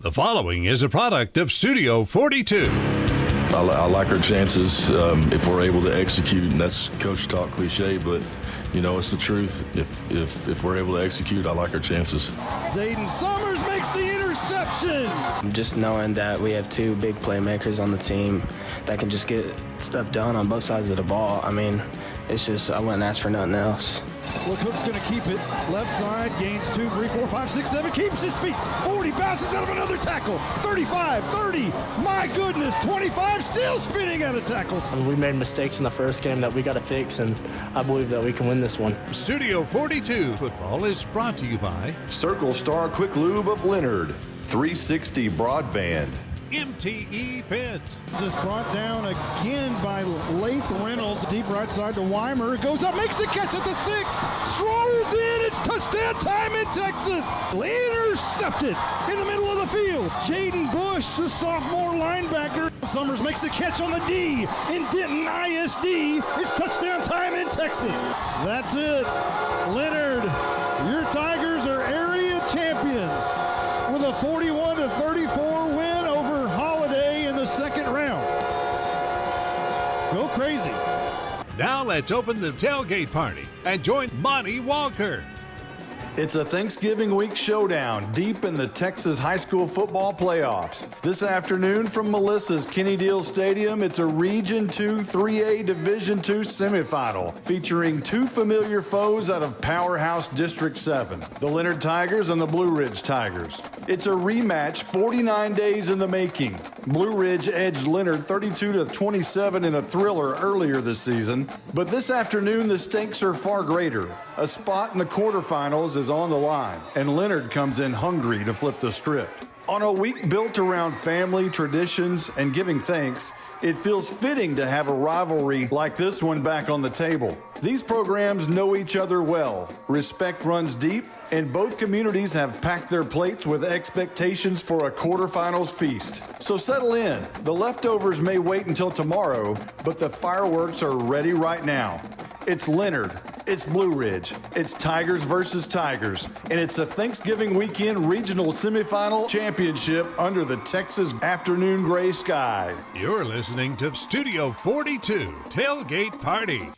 The following is a product of Studio 42. I like our chances if we're able to execute, and that's coach talk cliche, but you know it's the truth. If we're able to execute, I like our chances. Zayden Summers makes the interception. Just knowing that we have two big playmakers on the team that can just get stuff done on both sides of the ball. I mean, it's just, I wouldn't ask for nothing else. Look, Hook's going to keep it. Left side, gains 2, 3, 4, 5, 6, 7, keeps his feet. 40, bounces out of another tackle. 35, 30, my goodness, 25, still spinning out of tackles. We made mistakes in the first game that we got to fix, and I believe that we can win this one. Studio 42 football is brought to you by Circle Star Quick Lube of Leonard, 360 Broadband. MTE Fence. Just brought down again by Lath Reynolds. Deep right side to Weimer. Goes up, makes the catch at the 6. Strolls in. It's touchdown time in Texas. Intercepted in the middle of the field. Jaden Bush, the sophomore linebacker. Summers makes the catch on the D in Denton ISD. It's touchdown time in Texas. That's it. Leonard, your Tigers are area champions with a 41-34 win over Holiday in the second round. Go crazy. Now let's open the tailgate party and join Monty Walker. It's a Thanksgiving week showdown deep in the Texas high school football playoffs. This afternoon from Melissa's Kenny Deal Stadium, it's a Region 2 3A Division II semifinal featuring two familiar foes out of Powerhouse District 7, the Leonard Tigers and the Blue Ridge Tigers. It's a rematch 49 days in the making. Blue Ridge edged Leonard 32-27 in a thriller earlier this season, but this afternoon the stakes are far greater. A spot in the quarterfinals is on the line, and Leonard comes in hungry to flip the script. On a week built around family, traditions, and giving thanks, it feels fitting to have a rivalry like this one back on the table. These programs know each other well. Respect runs deep, and both communities have packed their plates with expectations for a quarterfinals feast. So settle in. The leftovers may wait until tomorrow, but the fireworks are ready right now. It's Leonard, it's Blue Ridge, it's Tigers versus Tigers, and it's a Thanksgiving weekend regional semifinal championship under the Texas afternoon gray sky. You're listening to Studio 42 Tailgate Party.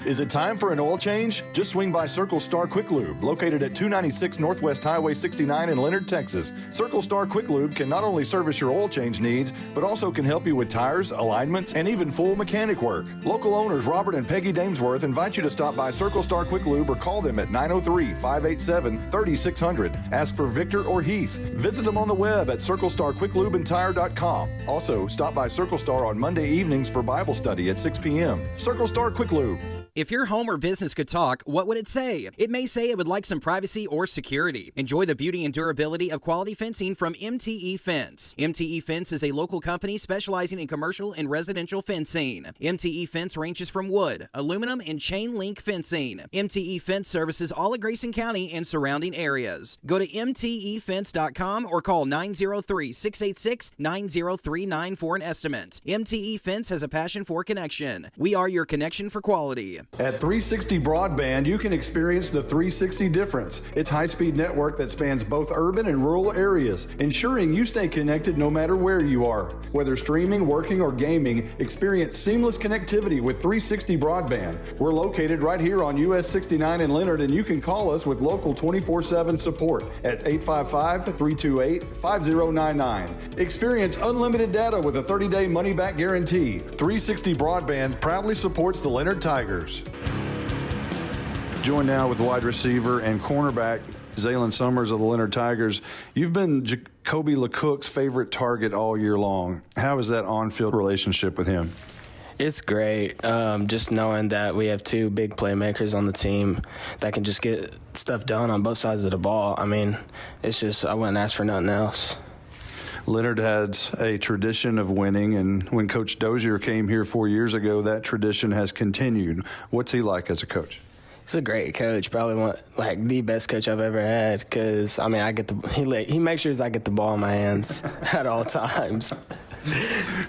Is it time for an oil change? Just swing by Circle Star Quick Lube, located at 296 Northwest Highway 69 in Leonard, Texas. Circle Star Quick Lube can not only service your oil change needs, but also can help you with tires, alignments, and even full mechanic work. Local owners Robert and Peggy Damesworth invite you to stop by Circle Star Quick Lube or call them at 903-587-3600. Ask for Victor or Heath. Visit them on the web at circlestarquicklubeandtire.com. Also, stop by Circle Star on Monday evenings for Bible study at 6 p.m. Circle Star Quick Lube. If your home or business could talk, what would it say? It may say it would like some privacy or security. Enjoy the beauty and durability of quality fencing from MTE Fence. MTE Fence is a local company specializing in commercial and residential fencing. MTE Fence ranges from wood, aluminum, and chain link fencing. MTE Fence services all of Grayson County and surrounding areas. Go to mtefence.com or call 903-686-9039 for an estimate. MTE Fence has a passion for connection. We are your connection for quality. At 360 Broadband, you can experience the 360 difference. It's high-speed network that spans both urban and rural areas, ensuring you stay connected no matter where you are. Whether streaming, working, or gaming, experience seamless connectivity with 360 Broadband. We're located right here on US 69 in Leonard, and you can call us with local 24/7 support at 855-328-5099. Experience unlimited data with a 30-day money-back guarantee. 360 Broadband proudly supports the Leonard Tigers. Joined now with wide receiver and cornerback Zaylen Summers of the Leonard Tigers. You've been Jacoby LeCook's favorite target all year long. How is that on-field relationship with him? It's great. Just knowing that we have two big playmakers on the team that can just get stuff done on both sides of the ball. I mean, it's just, I wouldn't ask for nothing else. Leonard had a tradition of winning, and when Coach Dozier came here 4 years ago, that tradition has continued. What's he like as a coach? He's a great coach, probably the best coach I've ever had. Because I mean, he makes sure I get the ball in my hands at all times.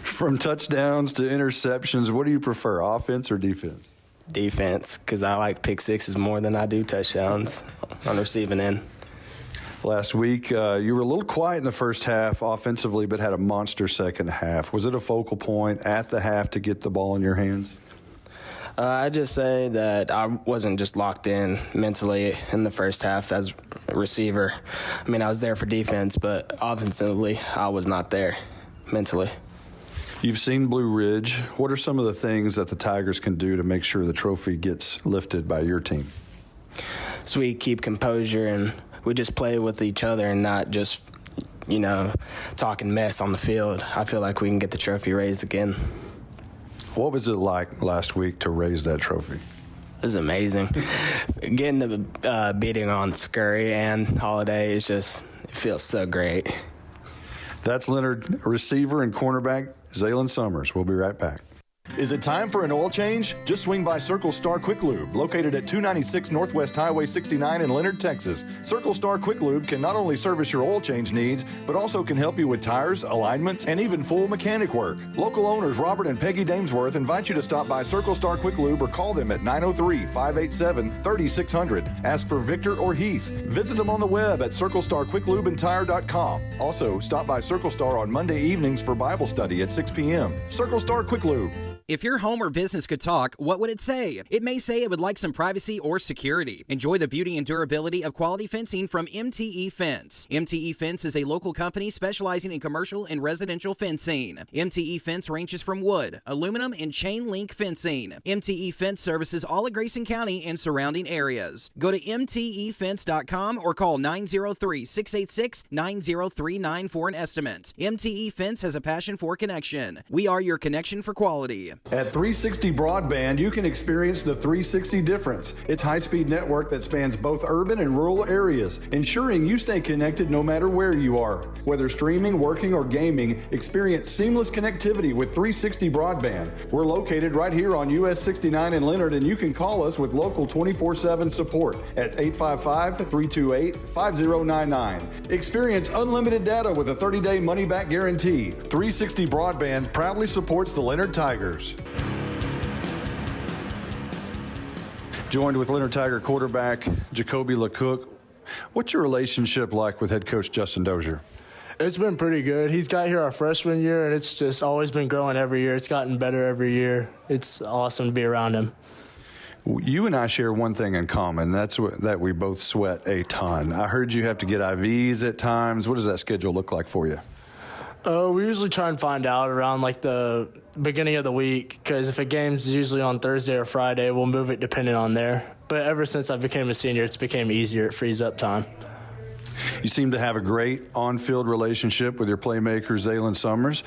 From touchdowns to interceptions, what do you prefer, offense or defense? Defense, because I like pick sixes more than I do touchdowns on the receiving end. last week. You were a little quiet in the first half offensively, but had a monster second half. Was it a focal point at the half to get the ball in your hands? I just say that I wasn't just locked in mentally in the first half as a receiver. I mean, I was there for defense, but offensively, I was not there mentally. You've seen Blue Ridge. What are some of the things that the Tigers can do to make sure the trophy gets lifted by your team? So we keep composure and we just play with each other and not just, talking mess on the field. I feel like we can get the trophy raised again. What was it like last week to raise that trophy? It was amazing. Getting the beating on Scurry and Holiday it feels so great. That's Leonard, receiver and cornerback Zaylen Summers. We'll be right back. Is it time for an oil change? Just swing by Circle Star Quick Lube, located at 296 Northwest Highway 69 in Leonard, Texas. Circle Star Quick Lube can not only service your oil change needs, but also can help you with tires, alignments, and even full mechanic work. Local owners Robert and Peggy Damesworth invite you to stop by Circle Star Quick Lube or call them at 903-587-3600. Ask for Victor or Heath. Visit them on the web at CircleStarQuickLubeandTire.com. Also, stop by Circle Star on Monday evenings for Bible study at 6 p.m. Circle Star Quick Lube. If your home or business could talk, what would it say? It may say it would like some privacy or security. Enjoy the beauty and durability of quality fencing from MTE Fence. MTE Fence is a local company specializing in commercial and residential fencing. MTE Fence ranges from wood, aluminum, and chain link fencing. MTE Fence services all of Grayson County and surrounding areas. Go to mtefence.com or call 903-686-9039 for an estimate. MTE Fence has a passion for connection. We are your connection for quality. At 360 Broadband, you can experience the 360 difference. It's high-speed network that spans both urban and rural areas, ensuring you stay connected no matter where you are. Whether streaming, working, or gaming, experience seamless connectivity with 360 Broadband. We're located right here on US 69 in Leonard, and you can call us with local 24/7 support at 855-328-5099. Experience unlimited data with a 30-day money-back guarantee. 360 Broadband proudly supports the Leonard Tigers. Joined with Leonard Tiger quarterback Jacoby LeCook. What's your relationship like with head coach Justin Dozier? It's been pretty good. He's got here our freshman year, and it's just always been growing every year. It's gotten better every year. It's awesome to be around him. You and I share one thing in common. That's that we both sweat a ton. I heard you have to get IVs at times. What does that schedule look like for you? We usually try and find out around the beginning of the week, because if a game's usually on Thursday or Friday, we'll move it depending on there. But ever since I became a senior, it's became easier. It frees up time. You seem to have a great on-field relationship with your playmaker, Zaylen Summers.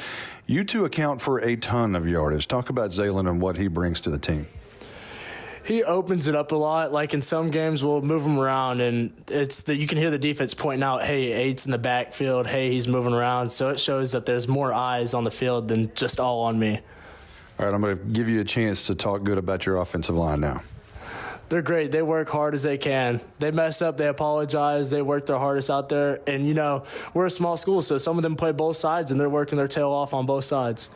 You two account for a ton of yardage. Talk about Zaylen and what he brings to the team. He opens it up a lot. Like in some games, we'll move him around, and it's that you can hear the defense pointing out, hey, 8's in the backfield, hey, he's moving around. So it shows that there's more eyes on the field than just all on me. All right, I'm going to give you a chance to talk good about your offensive line now. They're great. They work hard as they can. They mess up, they apologize, they work their hardest out there. And, we're a small school, so some of them play both sides, and they're working their tail off on both sides.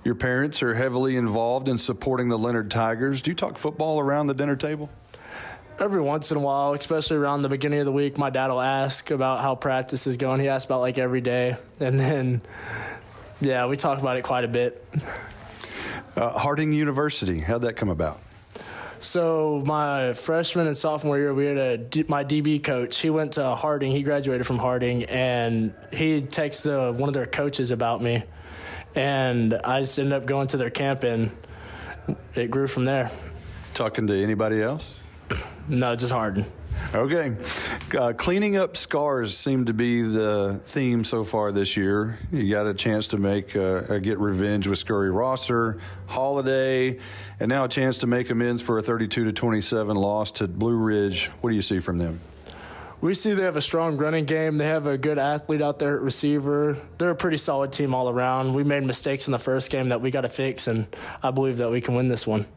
Your parents are heavily involved in supporting the Leonard Tigers. Do you talk football around the dinner table? Every once in a while, especially around the beginning of the week, my dad will ask about how practice is going. He asks about every day. And then, we talk about it quite a bit. Harding University, how'd that come about? So my freshman and sophomore year, we had my DB coach. He went to Harding. He graduated from Harding, and he texted one of their coaches about me. And I just ended up going to their camp, and it grew from there. Talking to anybody else? No, just Harding. Okay. Cleaning up scars seemed to be the theme so far this year. You got a chance to get revenge with Scurry Rosser, Holiday, and now a chance to make amends for a 32-27 loss to Blue Ridge. What do you see from them? We see they have a strong running game. They have a good athlete out there at receiver. They're a pretty solid team all around. We made mistakes in the first game that we got to fix, and I believe that we can win this one.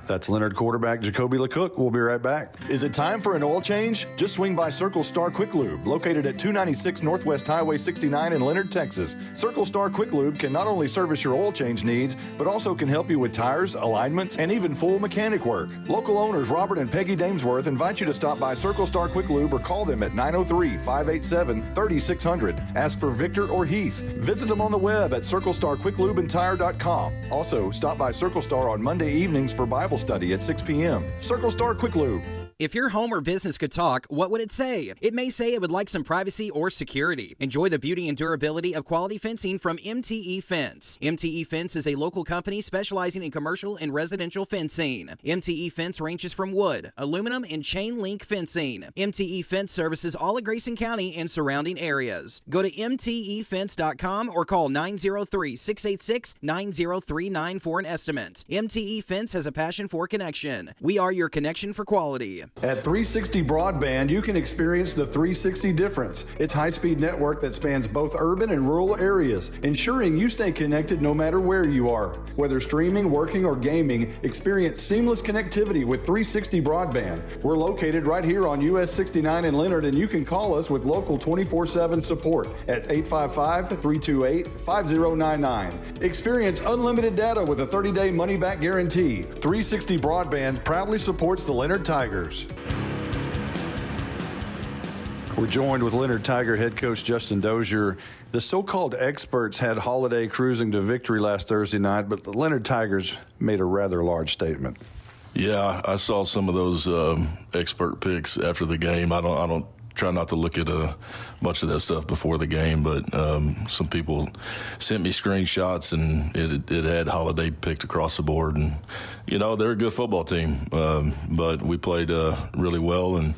That's Leonard quarterback Jacoby LeCook. We'll be right back. Is it time for an oil change? Just swing by Circle Star Quick Lube, located at 296 Northwest Highway 69 in Leonard, Texas. Circle Star Quick Lube can not only service your oil change needs, but also can help you with tires, alignments, and even full mechanic work. Local owners Robert and Peggy Damesworth invite you to stop by Circle Star Quick Lube or call them at 903-587-3600. Ask for Victor or Heath. Visit them on the web at CircleStarQuickLubeandTire.com. Also, stop by Circle Star on Monday evenings for Bible study at 6 p.m. Circle Star Quick Lube. If your home or business could talk, what would it say? It may say it would like some privacy or security. Enjoy the beauty and durability of quality fencing from MTE Fence. MTE Fence is a local company specializing in commercial and residential fencing. MTE Fence ranges from wood, aluminum, and chain link fencing. MTE Fence services all of Grayson County and surrounding areas. Go to mtefence.com or call 903-686-9039 for an estimate. MTE Fence has a passion for connection. We are your connection for quality. At 360 Broadband, you can experience the 360 difference. It's high-speed network that spans both urban and rural areas, ensuring you stay connected no matter where you are. Whether streaming, working, or gaming, experience seamless connectivity with 360 Broadband. We're located right here on US 69 in Leonard, and you can call us with local 24/7 support at 855-328-5099. Experience unlimited data with a 30-day money-back guarantee. 360 Broadband proudly supports the Leonard Tigers. We're joined with Leonard Tiger head coach Justin Dozier. The so-called experts had Holiday cruising to victory last Thursday night, but the Leonard Tigers made a rather large statement. Yeah, I saw some of those expert picks after the game. I don't try not to look at much of that stuff before the game, but some people sent me screenshots, and it had Holiday picked across the board. And, you know, they're a good football team, but we played really well and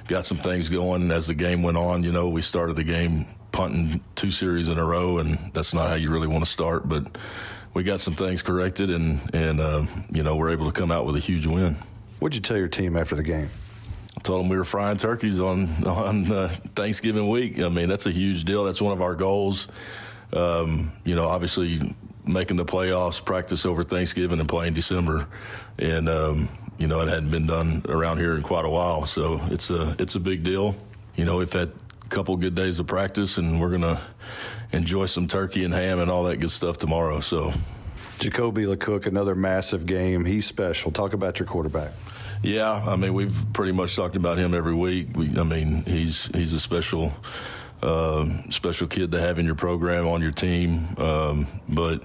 got some things going as the game went on. You know, we started the game punting 2 series in a row, and that's not how you really want to start. But we got some things corrected, and you know, we're able to come out with a huge win. What'd you tell your team after the game? I told them we were frying turkeys on Thanksgiving week. I mean, that's a huge deal. That's one of our goals. You know, obviously making the playoffs, practice over Thanksgiving and play in December. And, you know, it hadn't been done around here in quite a while. So it's a big deal. You know, we've had a couple good days of practice, and we're going to enjoy some turkey and ham and all that good stuff tomorrow. So Jacoby LeCook, another massive game. He's special. Talk about your quarterback. Yeah, I mean, we've pretty much talked about him every week. I mean, he's a special kid to have in your program, on your team. But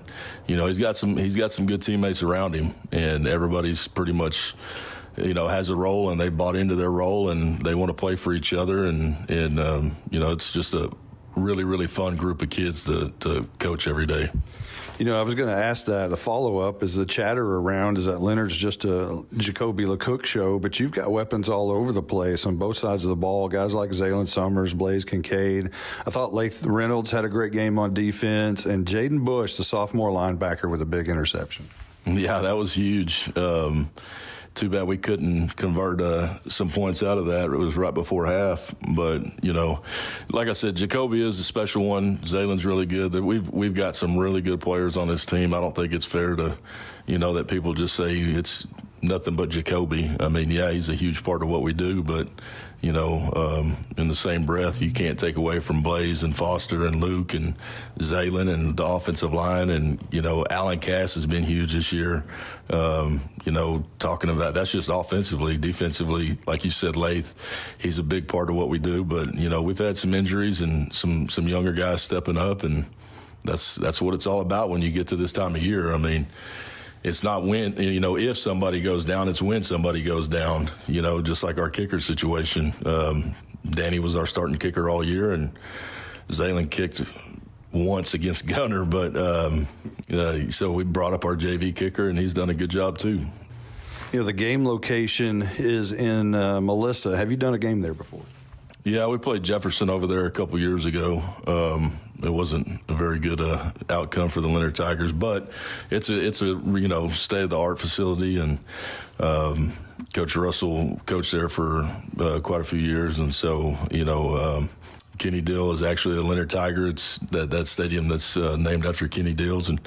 you know, he's got some good teammates around him, and everybody's pretty much, you know, has a role, and they bought into their role, and they want to play for each other, and you know, it's just a really, really fun group of kids to coach every day. You know, I was going to ask that. The follow-up is the chatter around is that Leonard's just a Jacoby LeCook show, but you've got weapons all over the place on both sides of the ball. Guys like Zaylen Summers, Blaze Kincaid. I thought Leith Reynolds had a great game on defense, and Jaden Bush, the sophomore linebacker, with a big interception. Yeah, that was huge. Too bad we couldn't convert some points out of that. It was right before half. But, you know, like I said, Jacoby is a special one. Zaylen's really good. We've got some really good players on this team. I don't think it's fair to, you know, that people just say it's nothing but Jacoby. I mean, yeah, he's a huge part of what we do, but, you know, in the same breath, you can't take away from Blaze and Foster and Luke and Zaylen and the offensive line. And, you know, Alan Cass has been huge this year. You know, talking about that's just offensively. Defensively, like you said, Leith, he's a big part of what we do. But, you know, we've had some injuries and some younger guys stepping up, and that's what it's all about when you get to this time of year. I mean, it's not when, you know, if somebody goes down, it's when somebody goes down, you know, just like our kicker situation. Danny was our starting kicker all year, and Zaylen kicked once against Gunner, but so we brought up our JV kicker, and he's done a good job too. You know, the game location is in Melissa. Have you done a game there before? Yeah, we played Jefferson over there a couple years ago. It wasn't a very good outcome for the Leonard Tigers, but it's a you know, state-of-the-art facility, and Coach Russell coached there for quite a few years, and so, you know, Kenny Deal is actually a Leonard Tiger. It's that stadium that's named after Kenny Deals, and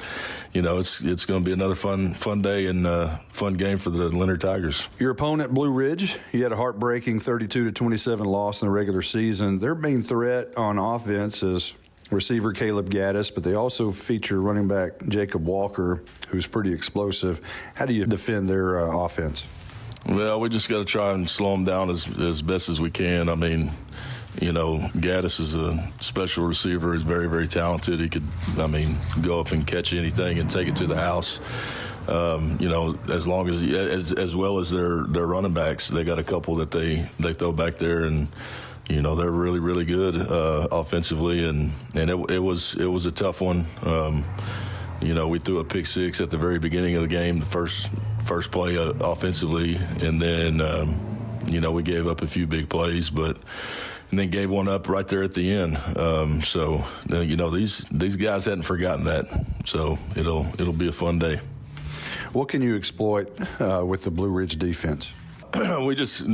it's going to be another fun day and fun game for the Leonard Tigers. Your opponent, Blue Ridge, he had a heartbreaking 32-27 loss in the regular season. Their main threat on offense is receiver Caleb Gaddis, but they also feature running back Jacob Walker, who's pretty explosive. How do you defend their offense? Well, we just got to try and slow them down as best as we can. I mean, Gaddis is a special receiver. He's very, very talented. He could, go up and catch anything and take it to the house. As long as well as their running backs, they got a couple that they throw back there, and they're really, really good offensively, and it was a tough one. We threw a pick six at the very beginning of the game, the first play offensively, and then we gave up a few big plays, and then gave one up right there at the end. These guys hadn't forgotten that, so it'll be a fun day. What can you exploit with the Blue Ridge defense? We just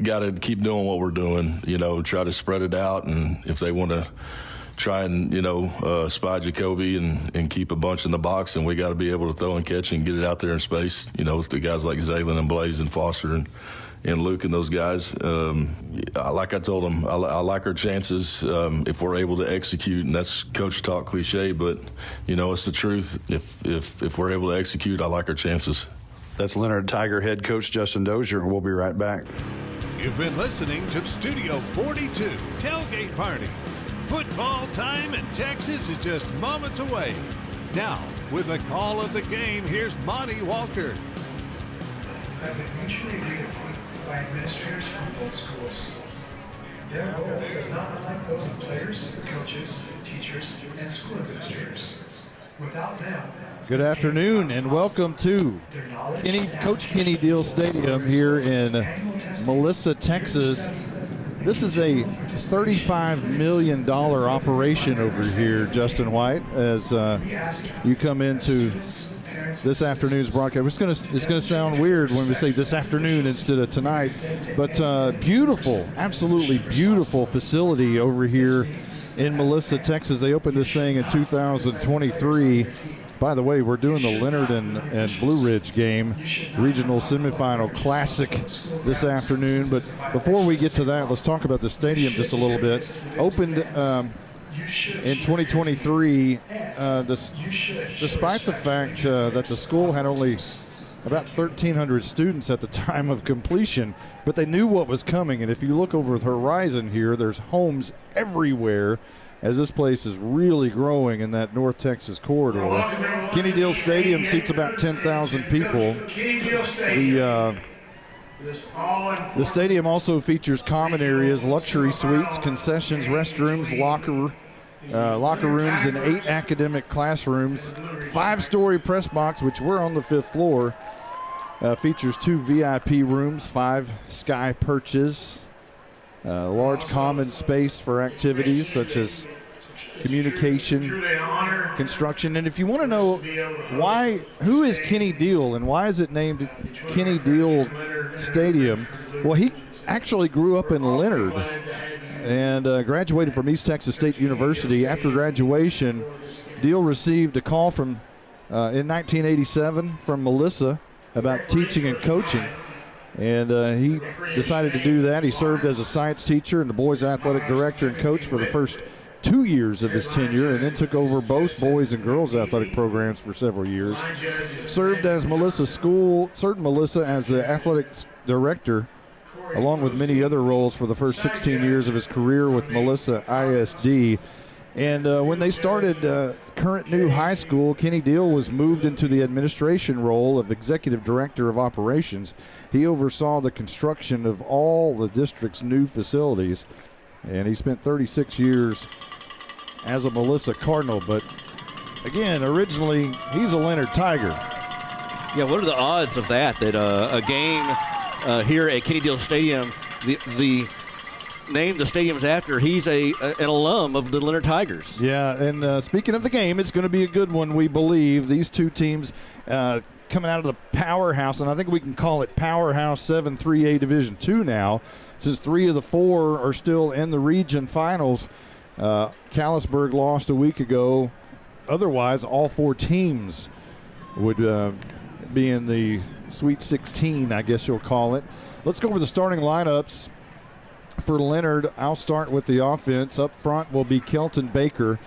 got to keep doing what we're doing. Try to spread it out, and if they want to try and spy Jacoby and keep a bunch in the box, and we got to be able to throw and catch and get it out there in space. With the guys like Zaylen and Blaze and Foster and Luke and those guys. Like I told them, I like our chances if we're able to execute, and that's coach talk cliche, but it's the truth. If we're able to execute, I like our chances. That's Leonard Tiger head coach Justin Dozier, and we'll be right back. You've been listening to Studio 42 Tailgate Party. Football time in Texas is just moments away. Now, with the call of the game, here's Monty Walker. Have been mutually agreed upon by administrators from both schools. Their role is not unlike those of players, coaches, teachers, and school administrators. Without them, Good afternoon and welcome to Coach Kenny Deal Stadium here in Melissa, Texas. This is a $35 million operation over here, Justin White, as you come into this afternoon's broadcast. It's gonna sound weird when we say this afternoon instead of tonight, but beautiful, absolutely beautiful facility over here in Melissa, Texas. They opened this thing in 2023. By the way, we're doing the Leonard and Blue Ridge game, regional semifinal classic this afternoon. But before we get to that, let's talk about the stadium just a little bit. Opened in 2023, despite the fact that the school had only about 1,300 students at the time of completion, but they knew what was coming. And if you look over the horizon here, there's homes everywhere, as this place is really growing in that North Texas corridor. Kenny Deal Stadium seats about 10,000 people. The stadium also features common areas, luxury suites, concessions, restrooms, locker rooms, and 8 academic classrooms. 5-story press box, which we're on the 5th floor, features 2 VIP rooms, 5 sky perches. Large common space for activities such as communication, construction. And if you want to know who is Kenny Deal and why is it named Kenny Deal Stadium, well, he actually grew up in Leonard and graduated from East Texas State University. After graduation, Deal received a call in 1987 from Melissa about teaching and coaching. And he decided to do that. He served as a science teacher and the boys' athletic director and coach for the first 2 years of his tenure, and then took over both boys' and girls' athletic programs for several years. Served as Melissa as the athletics director, along with many other roles for the first 16 years of his career with Melissa ISD. And when they started Current New High School, Kenny Deal was moved into the administration role of Executive Director of Operations. He oversaw the construction of all the district's new facilities, and he spent 36 years as a Melissa Cardinal. But again, originally, he's a Leonard Tiger. Yeah, what are the odds of that a game here at Kenny Deal Stadium, the name the stadium's after, he's an alum of the Leonard Tigers. Yeah, and speaking of the game, it's going to be a good one, we believe. These two teams coming out of the powerhouse, and I think we can call it Powerhouse 7-3A Division II now. since 3 of the 4 are still in the region finals. Callisburg lost a week ago. Otherwise, all 4 teams would be in the Sweet 16, I guess you'll call it. Let's go over the starting lineups for Leonard. I'll start with the offense. Up front will be Kelton Baker.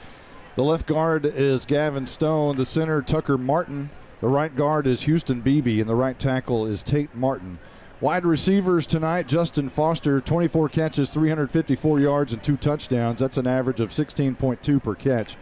The left guard is Gavin Stone. The center, Tucker Martin. The right guard is Houston Beebe, and the right tackle is Tate Martin. Wide receivers tonight, Justin Foster, 24 catches, 354 yards, and 2 touchdowns. That's an average of 16.2 per catch.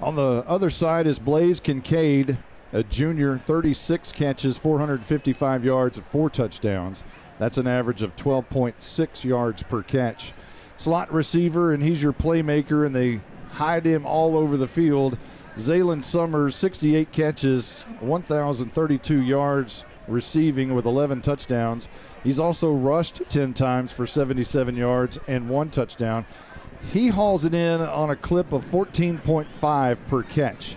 On the other side is Blaze Kincaid, a junior, 36 catches, 455 yards, and 4 touchdowns. That's an average of 12.6 yards per catch. Slot receiver, and he's your playmaker, and they hide him all over the field. Zaylen Summers, 68 catches, 1,032 yards receiving with 11 touchdowns. He's also rushed 10 times for 77 yards and 1 touchdown. He hauls it in on a clip of 14.5 per catch.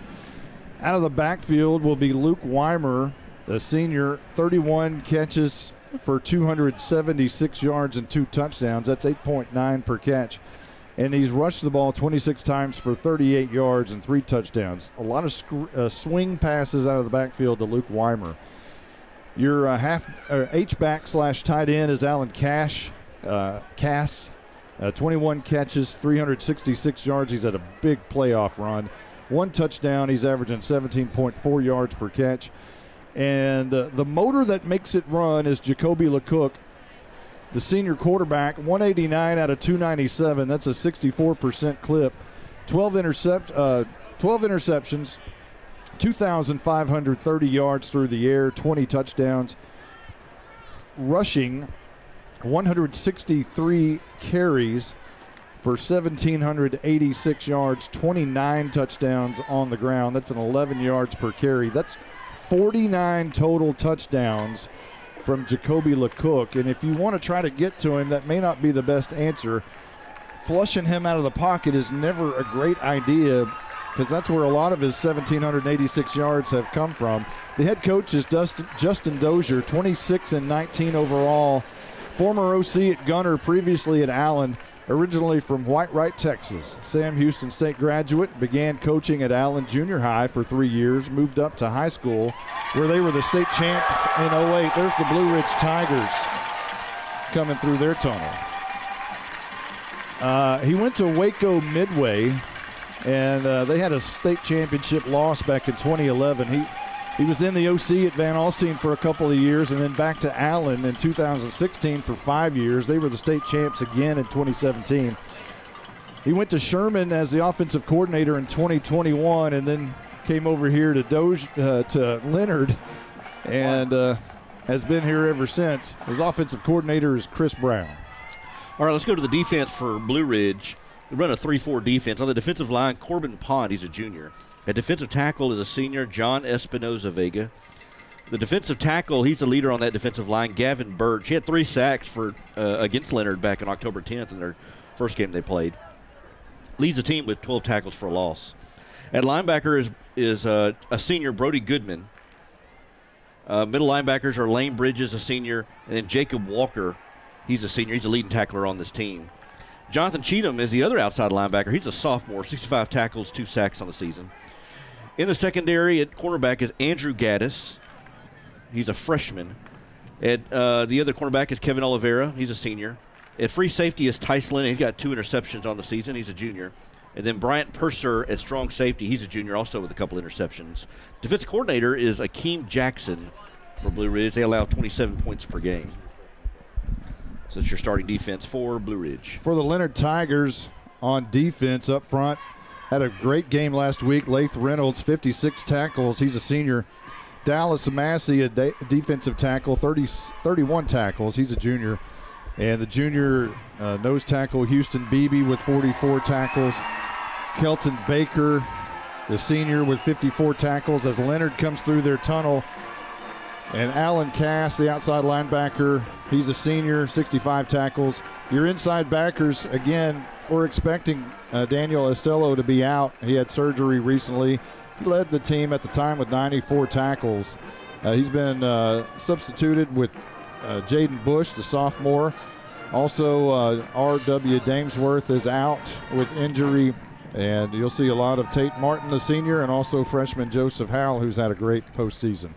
Out of the backfield will be Luke Weimer, the senior, 31 catches for 276 yards and 2 touchdowns. That's 8.9 per catch. And he's rushed the ball 26 times for 38 yards and 3 touchdowns. A lot of swing passes out of the backfield to Luke Weimer. Your H-back / tight end is Alan Cass. 21 catches, 366 yards. He's had a big playoff run. 1 touchdown. He's averaging 17.4 yards per catch. And the motor that makes it run is Jacoby LeCook, the senior quarterback, 189 out of 297. That's a 64% clip. 12 interceptions, 2,530 yards through the air, 20 touchdowns. Rushing, 163 carries for 1,786 yards, 29 touchdowns on the ground. That's an 11 yards per carry. That's 49 total touchdowns from Jacoby LeCook. And if you want to try to get to him, that may not be the best answer. Flushing him out of the pocket is never a great idea because that's where a lot of his 1,786 yards have come from. The head coach is Justin Dozier, 26-19 overall. Former OC at Gunner, previously at Allen, originally from Whitewright, Texas. Sam Houston State graduate, began coaching at Allen Junior High for 3 years, moved up to high school where they were the state champs in 08. There's the Blue Ridge Tigers coming through their tunnel. He went to Waco Midway, and they had a state championship loss back in 2011. He was in the OC at Van Alstyne for a couple of years and then back to Allen in 2016 for 5 years. They were the state champs again in 2017. He went to Sherman as the offensive coordinator in 2021 and then came over here to Leonard and has been here ever since. His offensive coordinator is Chris Brown. All right, let's go to the defense for Blue Ridge. They run a 3-4 defense. On the defensive line, Corbin Pond, he's a junior. At defensive tackle is a senior, John Espinoza Vega. The defensive tackle, he's the leader on that defensive line, Gavin Birch. He had 3 sacks against Leonard back on October 10th in their first game they played. Leads the team with 12 tackles for a loss. At linebacker is a senior, Brody Goodman. Middle linebackers are Lane Bridges, a senior, and then Jacob Walker. He's a senior. He's a leading tackler on this team. Jonathan Cheatham is the other outside linebacker. He's a sophomore, 65 tackles, 2 sacks on the season. In the secondary at cornerback is Andrew Gaddis. He's a freshman. At the other cornerback is Kevin Oliveira. He's a senior. At free safety is Tyce Lynn. He's got 2 interceptions on the season. He's a junior. And then Bryant Purser at strong safety. He's a junior also with a couple interceptions. Defense coordinator is Akeem Jackson for Blue Ridge. They allow 27 points per game. So that's your starting defense for Blue Ridge. For the Leonard Tigers on defense up front, had a great game last week. Lath Reynolds, 56 tackles. He's a senior. Dallas Massey, a defensive tackle, 31 tackles. He's a junior. And the junior nose tackle, Houston Beebe, with 44 tackles. Kelton Baker, the senior, with 54 tackles as Leonard comes through their tunnel. And Alan Cass, the outside linebacker, he's a senior, 65 tackles. Your inside backers, again, we're expecting Daniel Estello to be out. He had surgery recently. He led the team at the time with 94 tackles. He's been substituted with Jaden Bush, the sophomore. Also, R.W. Damesworth is out with injury, and you'll see a lot of Tate Martin, the senior, and also freshman Joseph Howell, who's had a great postseason.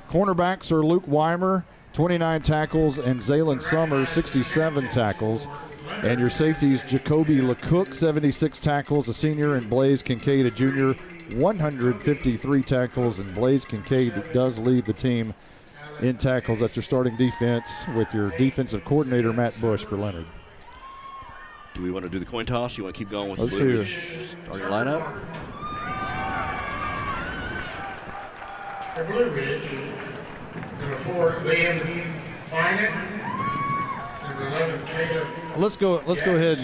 Cornerbacks are Luke Weimer, 29 tackles, and Zaylen Summers, 67 tackles. And your safeties, Jacoby LeCook, 76 tackles, a senior, and Blaze Kincaid, a junior, 153 tackles. And Blaze Kincaid does lead the team in tackles at your starting defense with your defensive coordinator, Matt Bush, for Leonard. Do we want to do the coin toss? You want to keep going with Let's the Blue see Ridge starting lineup? For Blue Ridge, number 4, Liam Finan. Number 11, Caleb. Let's go ahead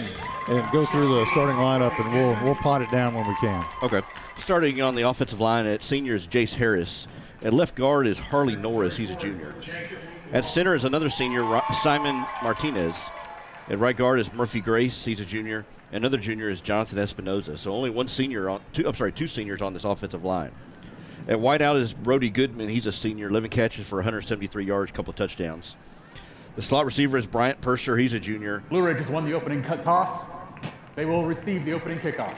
and go through the starting lineup, and we'll pot it down when we can. Okay. Starting on the offensive line at senior is Jace Harris. At left guard is Harley Norris. He's a junior. At center is another senior, Simon Martinez. At right guard is Murphy Grace. He's a junior. Another junior is Jonathan Espinoza. So only two seniors on this offensive line. At wideout is Brody Goodman. He's a senior, 11 catches for 173 yards, a couple of touchdowns. The slot receiver is Bryant Purser. He's a junior. Blue Ridge has won the opening toss. They will receive the opening kickoff.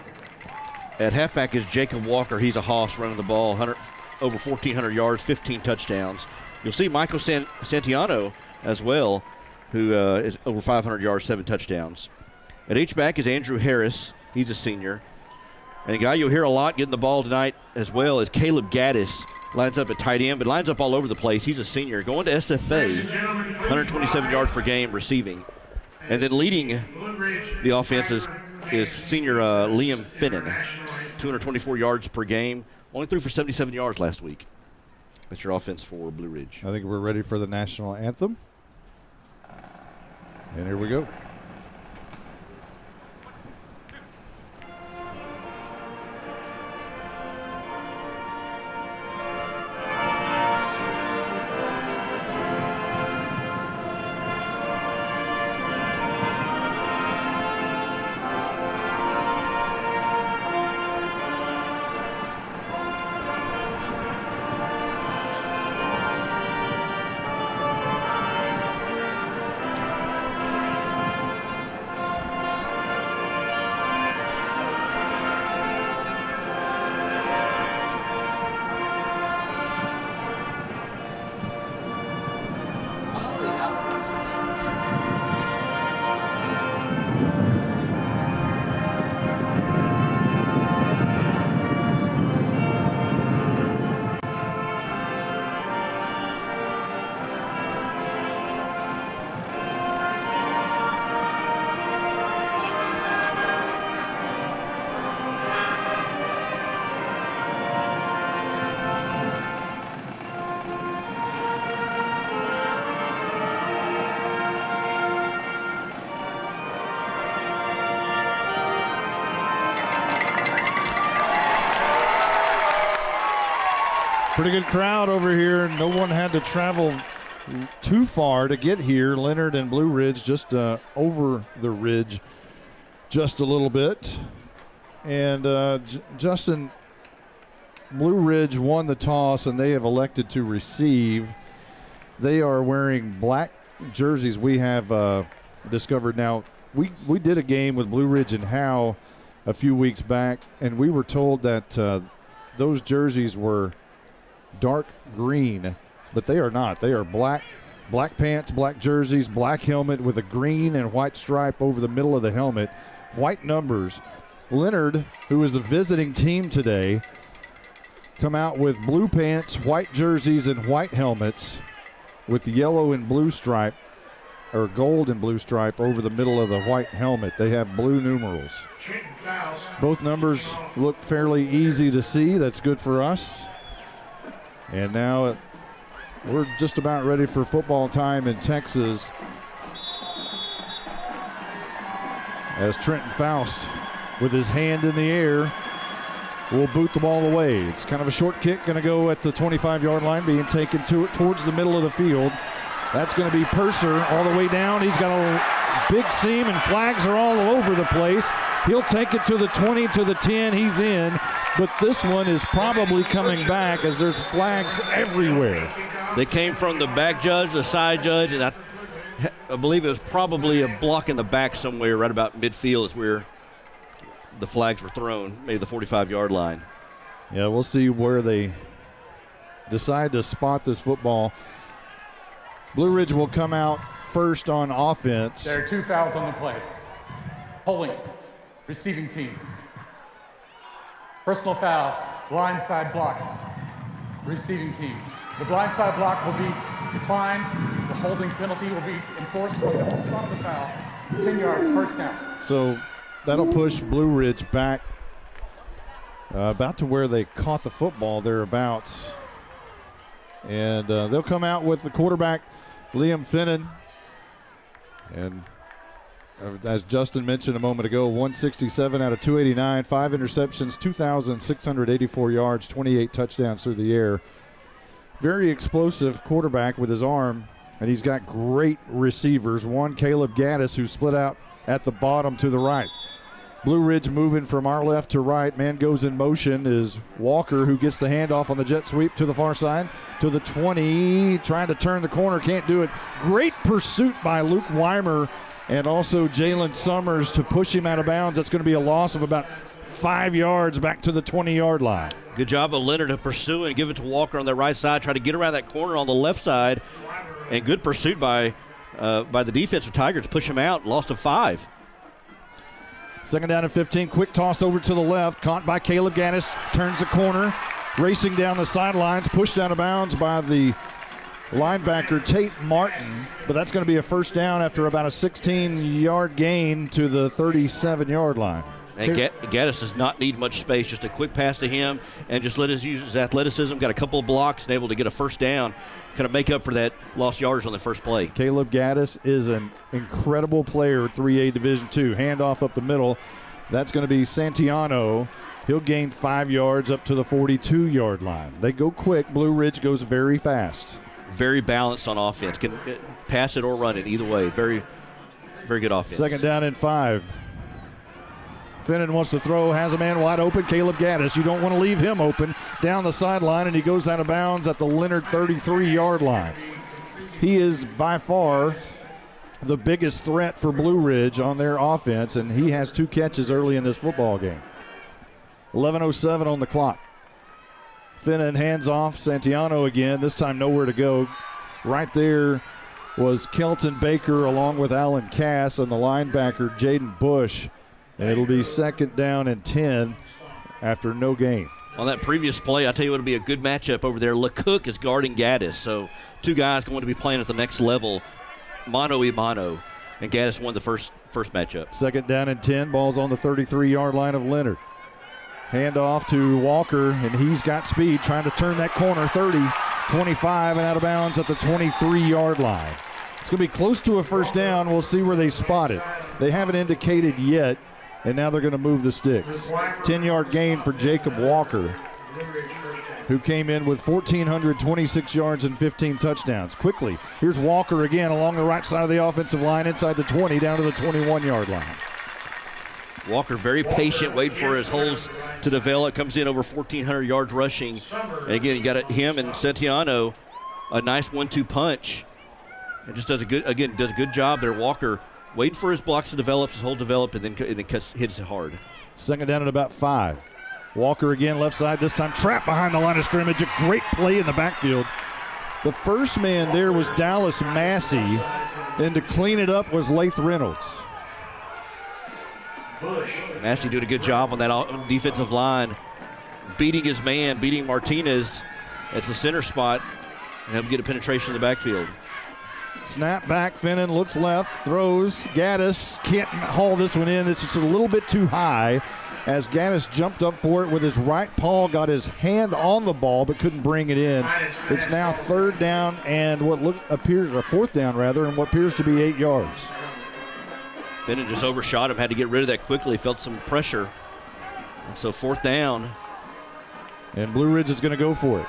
At halfback is Jacob Walker. He's a hoss running the ball, over 1,400 yards, 15 touchdowns. You'll see Michael Santiano as well, who is over 500 yards, 7 touchdowns. At H-back is Andrew Harris. He's a senior. And a guy you'll hear a lot getting the ball tonight as well is Caleb Gaddis. Lines up at tight end, but lines up all over the place. He's a senior. Going to SFA, 127 yards per game receiving. And then leading the offense is senior Liam Finnan, 224 yards per game. Only threw for 77 yards last week. That's your offense for Blue Ridge. I think we're ready for the national anthem. And here we go. Pretty good crowd over here. No one had to travel too far to get here. Leonard and Blue Ridge just over the ridge just a little bit. And Justin, Blue Ridge won the toss, and they have elected to receive. They are wearing black jerseys. We have discovered now. We did a game with Blue Ridge and Howe a few weeks back, and we were told that those jerseys were dark green, but they are not. They are black pants, black jerseys, black helmet with a green and white stripe over the middle of the helmet, white numbers. Leonard, who is the visiting team today, come out with blue pants, white jerseys, and white helmets with the yellow and blue stripe, or gold and blue stripe over the middle of the white helmet. They have blue numerals. Both numbers look fairly easy to see. That's good for us. And now we're just about ready for football time in Texas as Trenton Faust, with his hand in the air, will boot the ball away. It's kind of a short kick, going to go at the 25-yard line, being taken towards the middle of the field. That's going to be Purser all the way down. He's got a big seam, and flags are all over the place. He'll take it to the 20, to the 10. He's in. But this one is probably coming back as there's flags everywhere. They came from the back judge, the side judge, and I believe it was probably a block in the back somewhere right about midfield is where the flags were thrown, maybe the 45-yard line. Yeah, we'll see where they decide to spot this football. Blue Ridge will come out first on offense. There are 2 fouls on the play. Holding, receiving team. Personal foul, blindside block, receiving team. The blindside block will be declined. The holding penalty will be enforced from the spot of the foul. 10 yards, first down. So that'll push Blue Ridge back about to where they caught the football thereabouts. And they'll come out with the quarterback, Liam Finnan. And as Justin mentioned a moment ago, 167 out of 289, 5 interceptions, 2,684 yards, 28 touchdowns through the air. Very explosive quarterback with his arm, and he's got great receivers. One, Caleb Gaddis, who split out at the bottom to the right. Blue Ridge moving from our left to right. Man goes in motion is Walker, who gets the handoff on the jet sweep to the far side, to the 20, trying to turn the corner, can't do it. Great pursuit by Luke Weimer and also Jalen Summers to push him out of bounds. That's going to be a loss of about 5 yards back to the 20-yard line. Good job of Leonard to pursue and give it to Walker on the right side, try to get around that corner on the left side, and good pursuit by the defensive Tigers to push him out, loss of 5. Second down and 15, quick toss over to the left, caught by Caleb Gaddis, turns the corner, racing down the sidelines, pushed out of bounds by the linebacker Tate Martin, but that's going to be a first down after about a 16-yard gain to the 37-yard line. And Gaddis does not need much space, just a quick pass to him and just let us use his athleticism, got a couple of blocks and able to get a first down, kind of make up for that lost yards on the first play. Caleb Gaddis is an incredible player at 3A Division II. Handoff up the middle. That's going to be Santiano. He'll gain 5 yards up to the 42-yard line. They go quick. Blue Ridge goes very fast. Very balanced on offense. Can pass it or run it either way. Very, very good offense. Second down and 5. Finnan wants to throw, has a man wide open, Caleb Gaddis. You don't want to leave him open down the sideline, and he goes out of bounds at the Leonard 33-yard line. He is by far the biggest threat for Blue Ridge on their offense, and he has 2 catches early in this football game. 11:07 on the clock. Finnan hands off, Santiano again, this time nowhere to go. Right there was Kelton Baker along with Alan Cass and the linebacker Jaden Bush. And it'll be second down and 10 after no gain. On that previous play, I tell you what, it'll be a good matchup over there. LeCook is guarding Gaddis, so 2 guys going to be playing at the next level, mano a mano, and Gaddis won the first matchup. Second down and 10, ball's on the 33-yard line of Leonard. Hand off to Walker, and he's got speed, trying to turn that corner, 30, 25, and out of bounds at the 23-yard line. It's going to be close to a first down. We'll see where they spot it. They haven't indicated yet. And now they're going to move the sticks. 10-yard gain for Jacob Walker, who came in with 1,426 yards and 15 touchdowns. Quickly, here's Walker again along the right side of the offensive line, inside the 20, down to the 21-yard line. Walker very patient, waiting for his holes to develop, comes in over 1,400 yards rushing. And again, you got him and Santiano, a nice 1-2 punch. And just does a good job there. Walker waiting for his blocks to develop, his hole develop, and then hits it hard. Second down at about 5. Walker again, left side, this time trapped behind the line of scrimmage. A great play in the backfield. The first man there was Dallas Massey, and to clean it up was Lath Reynolds. Massey doing a good job on that defensive line, beating his man, beating Martinez at the center spot, and he'll get a penetration in the backfield. Snap back, Finnan looks left, throws. Gaddis can't haul this one in. It's just a little bit too high as Gaddis jumped up for it with his right paw, got his hand on the ball but couldn't bring it in. It's now third down and fourth down rather, and what appears to be 8 yards. Finnan just overshot him, had to get rid of that quickly, felt some pressure. And so fourth down. And Blue Ridge is going to go for it.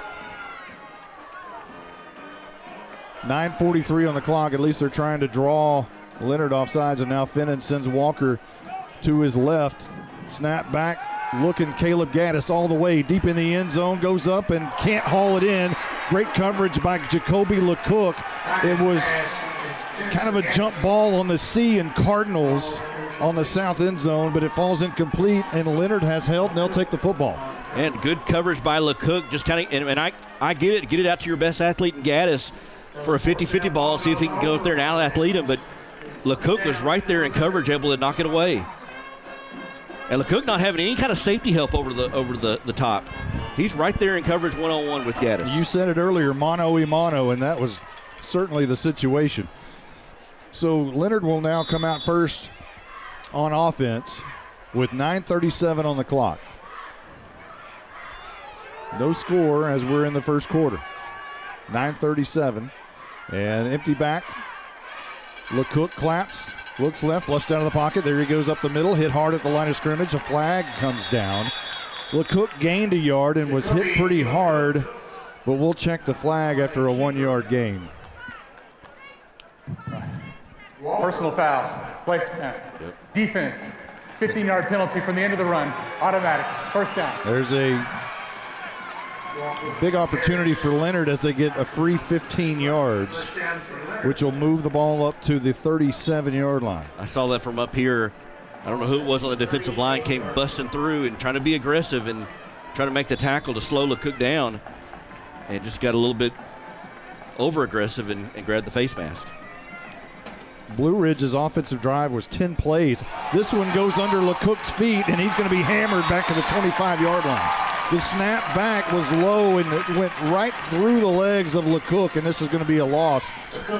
9:43 on the clock. At least they're trying to draw Leonard off sides, and now Finnan sends Walker to his left. Snap back, looking Caleb Gaddis all the way deep in the end zone, goes up and can't haul it in. Great coverage by Jacoby LeCook. It was kind of a jump ball on the C and Cardinals on the south end zone, but it falls incomplete, and Leonard has held, and they'll take the football. And good coverage by LeCook. Just kind of, and I get it. Get it out to your best athlete in Gaddis for a 50-50 ball, see if he can go up there and out-athlete him. But LeCook was right there in coverage, able to knock it away. And LeCook not having any kind of safety help over the top. He's right there in coverage one-on-one with Gaddis. You said it earlier, mano-y-mano, and that was certainly the situation. So Leonard will now come out first on offense with 9:37 on the clock. No score as we're in the first quarter. 9:37. And empty back. LeCook claps, looks left, flushed out of the pocket. There he goes up the middle, hit hard at the line of scrimmage. A flag comes down. LeCook gained a yard and was hit pretty hard, but we'll check the flag after a 1-yard gain. Personal foul. Place pass. Defense. 15-yard penalty from the end of the run. Automatic. First down. There's a big opportunity for Leonard as they get a free 15 yards, which will move the ball up to the 37-yard line. I saw that from up here. I don't know who it was on the defensive line, came busting through and trying to be aggressive and trying to make the tackle to slow LeCook down, and just got a little bit over-aggressive and grabbed the face mask. Blue Ridge's offensive drive was 10 plays. This one goes under LeCook's feet, and he's going to be hammered back to the 25-yard line. The snap back was low, and it went right through the legs of LeCook, and this is going to be a loss.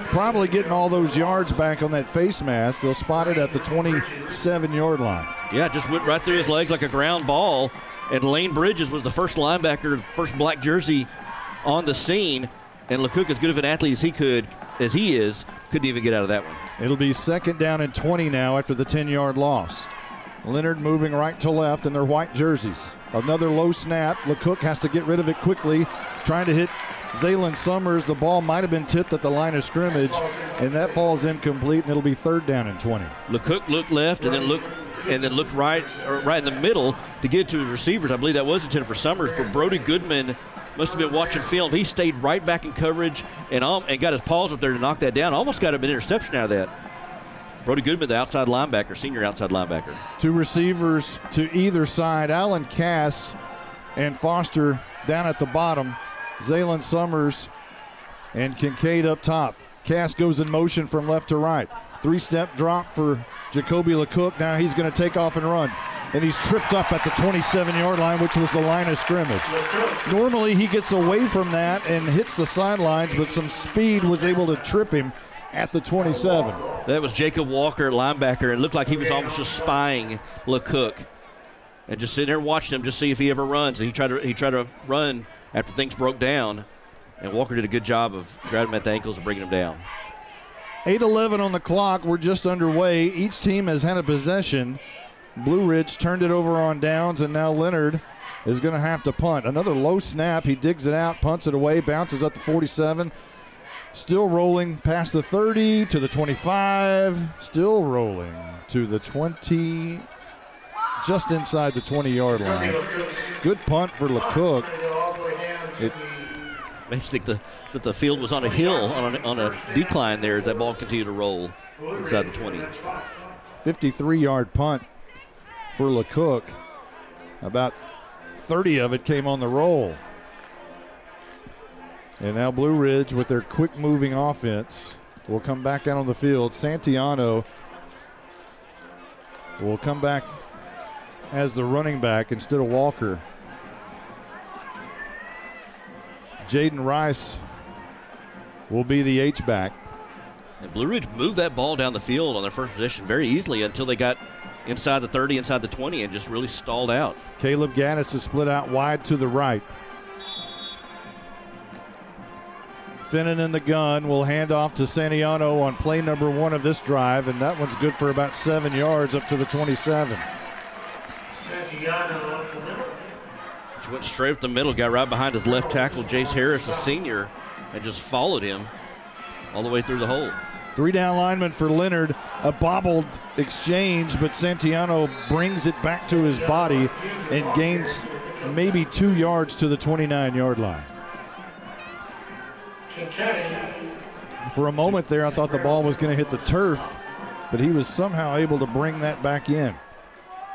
Probably getting all those yards back on that face mask. They'll spot it at the 27-yard line. Yeah, it just went right through his legs like a ground ball, and Lane Bridges was the first linebacker, first black jersey on the scene, and LeCook, as good of an athlete as he is, couldn't even get out of that one. It'll be second down and 20 now after the 10-yard loss. Leonard moving right to left in their white jerseys. Another low snap. LeCook has to get rid of it quickly, trying to hit Zaylen Summers. The ball might have been tipped at the line of scrimmage, and that falls incomplete, and it'll be third down and 20. LeCook looked left and then looked right in the middle to get to his receivers. I believe that was intended for Summers, but Brody Goodman must have been watching film. He stayed right back in coverage and got his paws up there to knock that down. Almost got an interception out of that. Brody Goodman, the outside linebacker, senior outside linebacker. Two receivers to either side. Allen Cass and Foster down at the bottom. Zaylen Summers and Kincaid up top. Cass goes in motion from left to right. Three-step drop for Jacoby LeCook. Now he's going to take off and run. And he's tripped up at the 27-yard line, which was the line of scrimmage. Normally he gets away from that and hits the sidelines, but some speed was able to trip him at the 27. That was Jacob Walker, linebacker, and it looked like he was almost just spying LeCook and just sitting there watching him, just see if he ever runs. And he tried to run after things broke down, and Walker did a good job of grabbing him at the ankles and bringing him down. 8:11 on the clock. We're just underway. Each team has had a possession. Blue Ridge turned it over on downs, and now Leonard is going to have to punt. Another low snap. He digs it out, punts it away, bounces up to 47. Still rolling past the 30 to the 25. Still rolling to the 20, just inside the 20-yard line. Good punt for LeCook. It makes me think that the field was on a hill, on a decline there as that ball continued to roll inside the 20. 53-yard punt for LeCook. About 30 of it came on the roll. And now Blue Ridge, with their quick-moving offense, will come back out on the field. Santiano will come back as the running back instead of Walker. Jaden Rice will be the H-back. And Blue Ridge moved that ball down the field on their first possession very easily until they got inside the 30, inside the 20, and just really stalled out. Caleb Gaddis is split out wide to the right. Finnan in the gun will hand off to Santiano on play number 1 of this drive, and that one's good for about 7 yards up to the 27. Santiano up the middle. She went straight up the middle, got right behind his left tackle, Jace Harris, a senior, and just followed him all the way through the hole. 3 down linemen for Leonard. A bobbled exchange, but Santiano brings it back to his body and gains maybe 2 yards to the 29-yard line. Kincaid For a moment there, I thought the ball was going to hit the turf, but he was somehow able to bring that back in.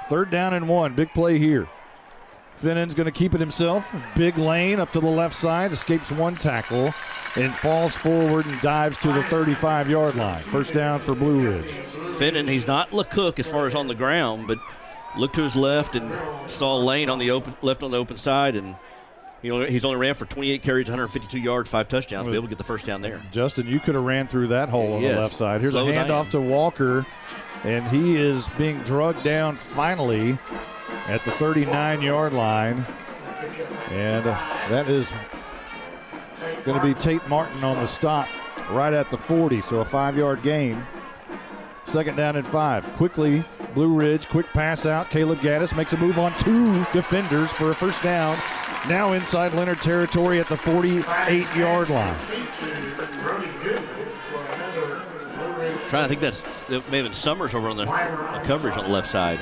3rd down and 1. Big play here. Finnan's going to keep it himself. Big lane up to the left side. Escapes one tackle and falls forward and dives to the 35-yard line. First down for Blue Ridge. Finnan, he's not LeCook as far as on the ground, but looked to his left and saw Lane on the open side, and he's only ran for 28 carries, 152 yards, 5 touchdowns. To be able to get the first down there. Justin, you could have ran through that hole on the left side. Here's a handoff to Walker, and he is being drugged down finally at the 39-yard line. And that is going to be Tate Martin on the stop right at the 40, so a 5-yard gain. 2nd down and 5. Quickly, Blue Ridge, quick pass out. Caleb Gaddis makes a move on 2 defenders for a first down. Now inside Leonard territory at the 48-yard line. Trying to think that may have been Summers over on the coverage on the left side.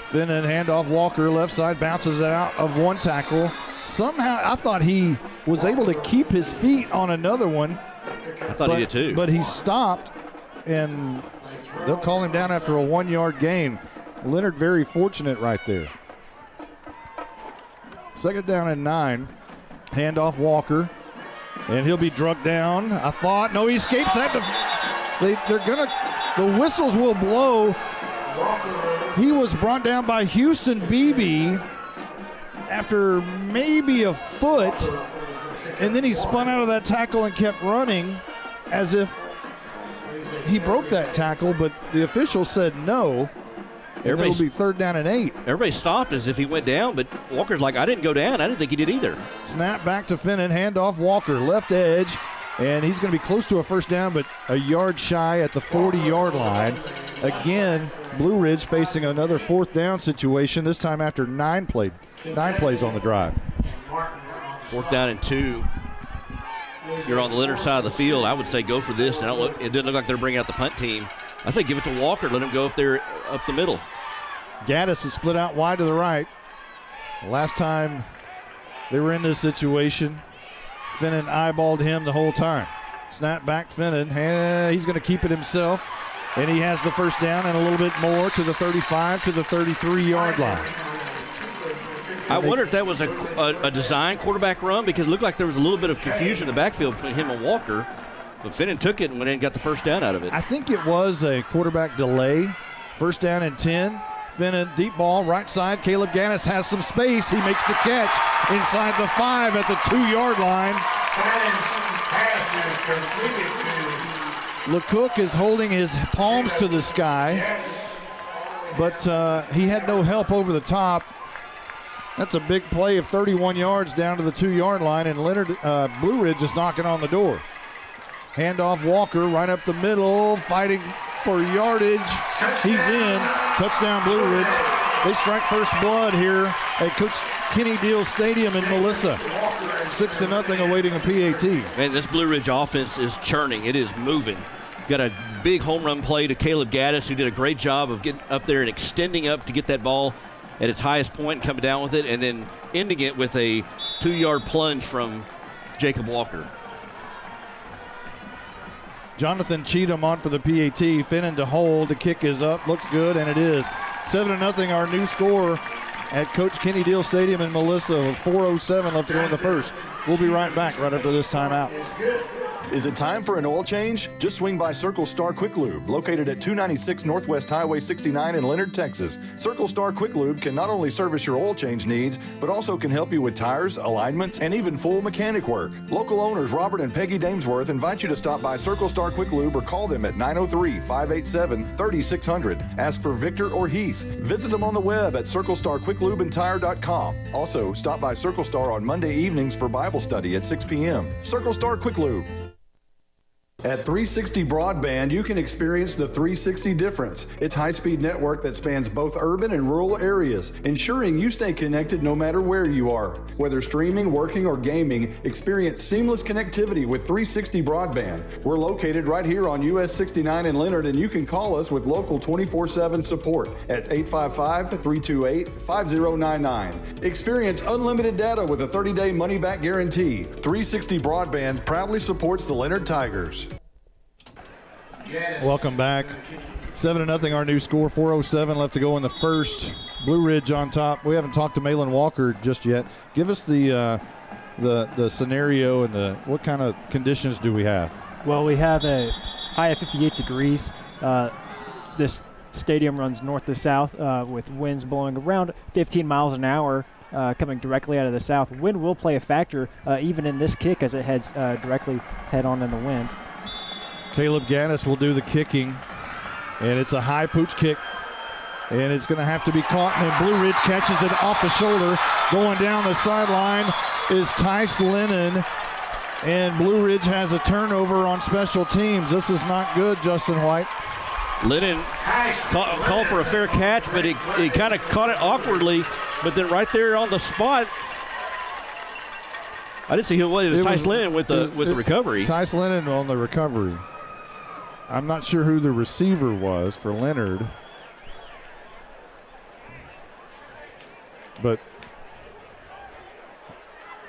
Finnan handoff Walker, left side, bounces it out of one tackle. Somehow, I thought he was able to keep his feet on another one. I thought he did too. But he stopped, and they'll call him down after a 1-yard gain. Leonard very fortunate right there. 2nd down and 9. Handoff Walker, and he'll be drugged down. I thought, no, he escapes that. The whistles will blow. He was brought down by Houston Beebe after maybe a foot, and then he spun out of that tackle and kept running as if he broke that tackle, but the official said no. It'll be 3rd down and 8. Everybody stopped as if he went down, but Walker's like, I didn't go down. I didn't think he did either. Snap back to Finnan, handoff Walker, left edge, and he's going to be close to a first down, but a yard shy at the 40-yard line. Again, Blue Ridge facing another 4th down situation, this time after 9 plays on the drive. 4th down and 2. You're on the Leonard side of the field. I would say go for this. And it didn't look like they're bringing out the punt team. I say give it to Walker. Let him go up there, up the middle. Gaddis is split out wide to the right. Last time they were in this situation, Finnan eyeballed him the whole time. Snap back Finnan. He's going to keep it himself. And he has the first down and a little bit more to the 35 to the 33-yard line. I wonder if that was a design quarterback run, because it looked like there was a little bit of confusion in the backfield between him and Walker. But Finnan took it and went in and got the first down out of it. I think it was a quarterback delay. First down and 10. Finnan, deep ball, right side. Caleb Gaddis has some space. He makes the catch inside the 5 at the 2-yard line. LeCook is holding his palms to the sky, but he had no help over the top. That's a big play of 31 yards down to the 2-yard line, and Leonard Blue Ridge is knocking on the door. Handoff Walker right up the middle, fighting for yardage. He's in. Touchdown Blue Ridge. They strike first blood here at Coach Kenny Deal Stadium in Melissa. 6-0 awaiting a PAT. Man, this Blue Ridge offense is churning. It is moving. Got a big home run play to Caleb Gaddis, who did a great job of getting up there and extending up to get that ball at its highest point and coming down with it, and then ending it with a 2-yard plunge from Jacob Walker. Jonathan Cheatham on for the PAT. Finnan to hold. The kick is up. Looks good, and it is. 7-0 our new score at Coach Kenny Deal Stadium in Melissa with 4:07 left to go in the first. We'll be right back right after this timeout. Is it time for an oil change? Just swing by Circle Star Quick Lube, located at 296 Northwest Highway 69 in Leonard, Texas. Circle Star Quick Lube can not only service your oil change needs, but also can help you with tires, alignments, and even full mechanic work. Local owners Robert and Peggy Damesworth invite you to stop by Circle Star Quick Lube or call them at 903-587-3600. Ask for Victor or Heath. Visit them on the web at CircleStarQuickLubeandTire.com. Also, stop by Circle Star on Monday evenings for Bible study at 6 p.m. Circle Star Quick Lube. At 360 Broadband, you can experience the 360 difference. It's high-speed network that spans both urban and rural areas, ensuring you stay connected no matter where you are. Whether streaming, working, or gaming, experience seamless connectivity with 360 Broadband. We're located right here on US 69 in Leonard, and you can call us with local 24/7 support at 855-328-5099. Experience unlimited data with a 30-day money-back guarantee. 360 Broadband proudly supports the Leonard Tigers. Welcome back. 7-0 our new score. 4:07 left to go in the first. Blue Ridge on top. We haven't talked to Malin Walker just yet. Give us the scenario and what kind of conditions do we have? Well, we have a high of 58 degrees. This stadium runs north to south with winds blowing around 15 miles an hour coming directly out of the south. Wind will play a factor even in this kick as it heads directly head on in the wind. Caleb Gaddis will do the kicking, and it's a high pooch kick, and it's going to have to be caught, and Blue Ridge catches it off the shoulder. Going down the sideline is Tice Lennon, and Blue Ridge has a turnover on special teams. This is not good, Justin White. Lennon called for a fair catch, but he kind of caught it awkwardly, but then right there on the spot, I didn't see who it was. It was Tice Lennon with the recovery. Tice Lennon on the recovery. I'm not sure who the receiver was for Leonard, but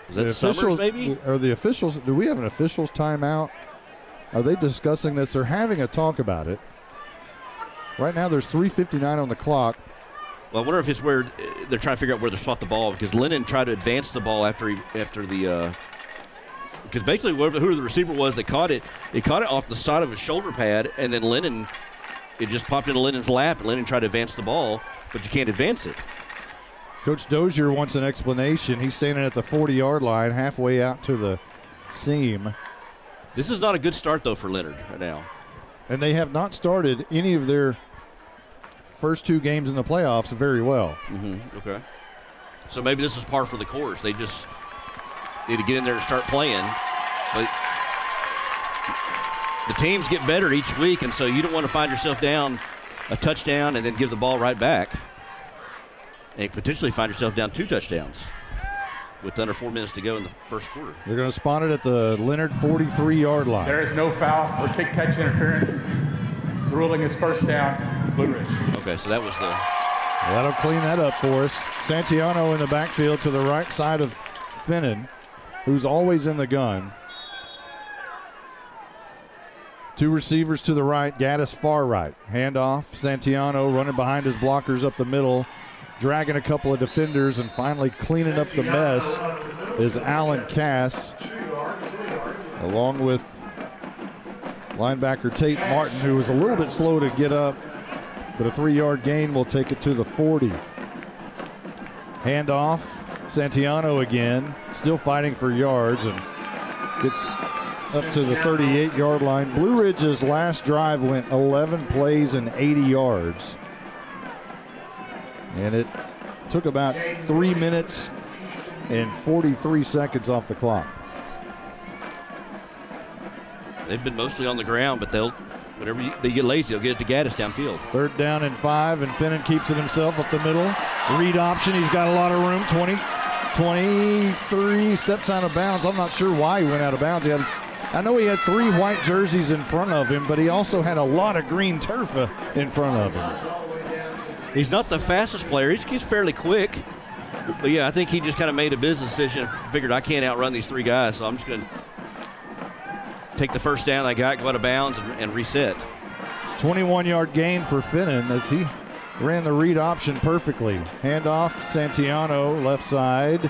is that Summers maybe? Are the officials? Do we have an officials timeout? Are they discussing this? They're having a talk about it. Right now, there's 3:59 on the clock. Well, I wonder if it's where they're trying to figure out where to spot the ball, because Lennon tried to advance the ball after the because basically who the receiver was that caught it, he caught it off the side of his shoulder pad, and then it just popped into Lennon's lap, and Lennon tried to advance the ball, but you can't advance it. Coach Dozier wants an explanation. He's standing at the 40-yard line, halfway out to the seam. This is not a good start, though, for Leonard right now. And they have not started any of their first two games in the playoffs very well. Okay. So maybe this is par for the course. They just need to get in there and start playing. But the teams get better each week, and so you don't want to find yourself down a touchdown and then give the ball right back and potentially find yourself down 2 touchdowns with under 4 minutes to go in the first quarter. They're going to spot it at the Leonard 43-yard line. There is no foul for kick-catch interference. The ruling is first down, Blue Ridge. Okay, so that was the... That'll clean that up for us. Santiano in the backfield to the right side of Finnan, who's always in the gun. 2 receivers to the right, Gaddis far right. Handoff, Santiano running behind his blockers up the middle, dragging a couple of defenders, and finally cleaning up the mess is Alan Cass, along with linebacker Tate Martin, who was a little bit slow to get up, but a 3-yard gain will take it to the 40. Handoff, Santiano again, still fighting for yards, and gets up to the 38-yard line. Blue Ridge's last drive went 11 plays and 80 yards. And it took about 3 minutes and 43 seconds off the clock. They've been mostly on the ground, but whenever they get lazy, they'll get it to Gaddis downfield. 3rd down and 5, and Finnan keeps it himself up the middle. Read option, he's got a lot of room. 23 steps out of bounds. I'm not sure why he went out of bounds. I know he had 3 white jerseys in front of him, but he also had a lot of green turf in front of him. He's not the fastest player. He's fairly quick. But, yeah, I think he just kind of made a business decision, figured I can't outrun these 3 guys, so I'm just going to take the first down I got, go out of bounds, and reset. 21-yard gain for Finnan as he ran the read option perfectly. Handoff, Santiano, left side.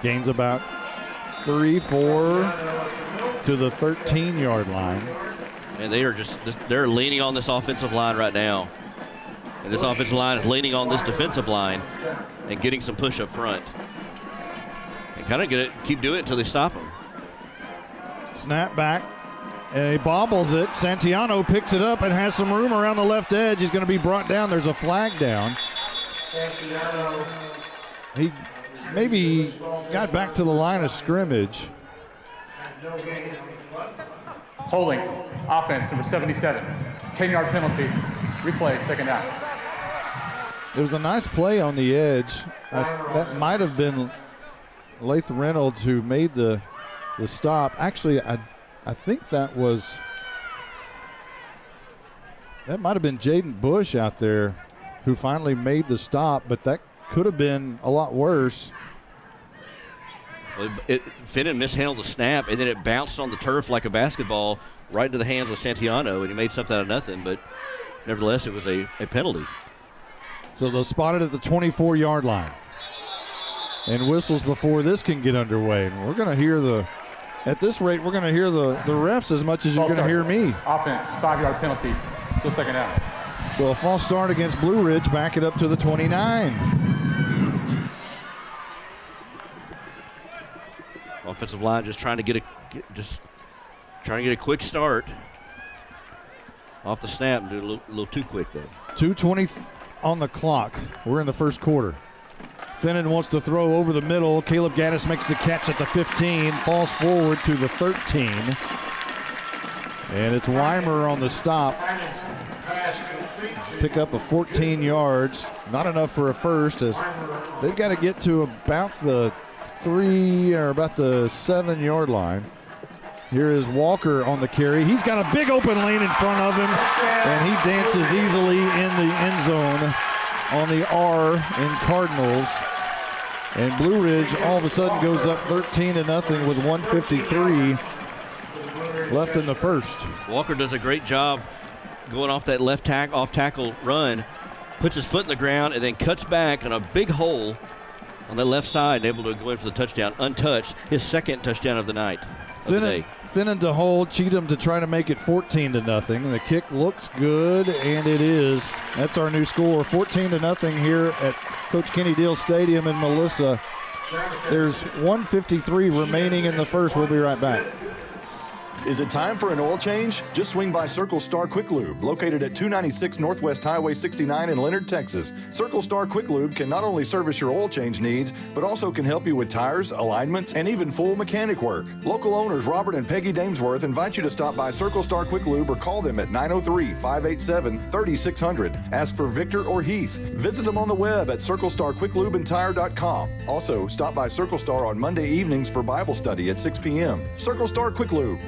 Gains about 3-4 to the 13-yard line. And they're leaning on this offensive line right now. And this offensive line is leaning on this defensive line and getting some push up front. And kind of keep doing it until they stop them. Snap back, and he bobbles it. Santiano picks it up and has some room around the left edge. He's going to be brought down. There's a flag down. He maybe got back to the line of scrimmage. Holding, offense, number 77. 10-yard penalty. Replay, 2nd down. It was a nice play on the edge. That might have been Leith Reynolds who made the stop. Actually, I think that might have been Jaden Bush out there who finally made the stop, but that could have been a lot worse. Finnan mishandled the snap, and then it bounced on the turf like a basketball right into the hands of Santiano, and he made something out of nothing, but nevertheless it was a penalty. So they'll spot it at the 24-yard line. And whistles before this can get underway. And we're going to hear at this rate, we're going to hear the refs as much as you're going to hear me. Offense, 5-yard penalty, still second down. So a false start against Blue Ridge, back it up to the 29. Offensive line just trying to get a quick start off the snap, and do a little too quick though. 2:20 on the clock. We're in the first quarter. Finnan wants to throw over the middle. Caleb Gaddis makes the catch at the 15, falls forward to the 13. And it's Weimer on the stop. Pick up a 14 yards. Not enough for a first, as they've got to get to about the 7-yard line. Here is Walker on the carry. He's got a big open lane in front of him, and he dances easily in the end zone on the R in Cardinals. And Blue Ridge all of a sudden goes up 13-0 with 1:53 left in the first. Walker does a great job going off that off tackle run, puts his foot in the ground, and then cuts back on a big hole on the left side, and able to go in for the touchdown untouched. His second touchdown of the night. Finnan to hold, Cheatham to try to make it 14-0. The kick looks good, and it is. That's our new score, 14-0 here at Coach Kenny Deal Stadium in Melissa. There's 1:53 remaining in the first. We'll be right back. Is it time for an oil change? Just swing by Circle Star Quick Lube, located at 296 Northwest Highway 69 in Leonard, Texas. Circle Star Quick Lube can not only service your oil change needs, but also can help you with tires, alignments, and even full mechanic work. Local owners Robert and Peggy Damesworth invite you to stop by Circle Star Quick Lube or call them at 903-587-3600. Ask for Victor or Heath. Visit them on the web at circlestarquicklubeandtire.com. Also, stop by Circle Star on Monday evenings for Bible study at 6 p.m. Circle Star Quick Lube.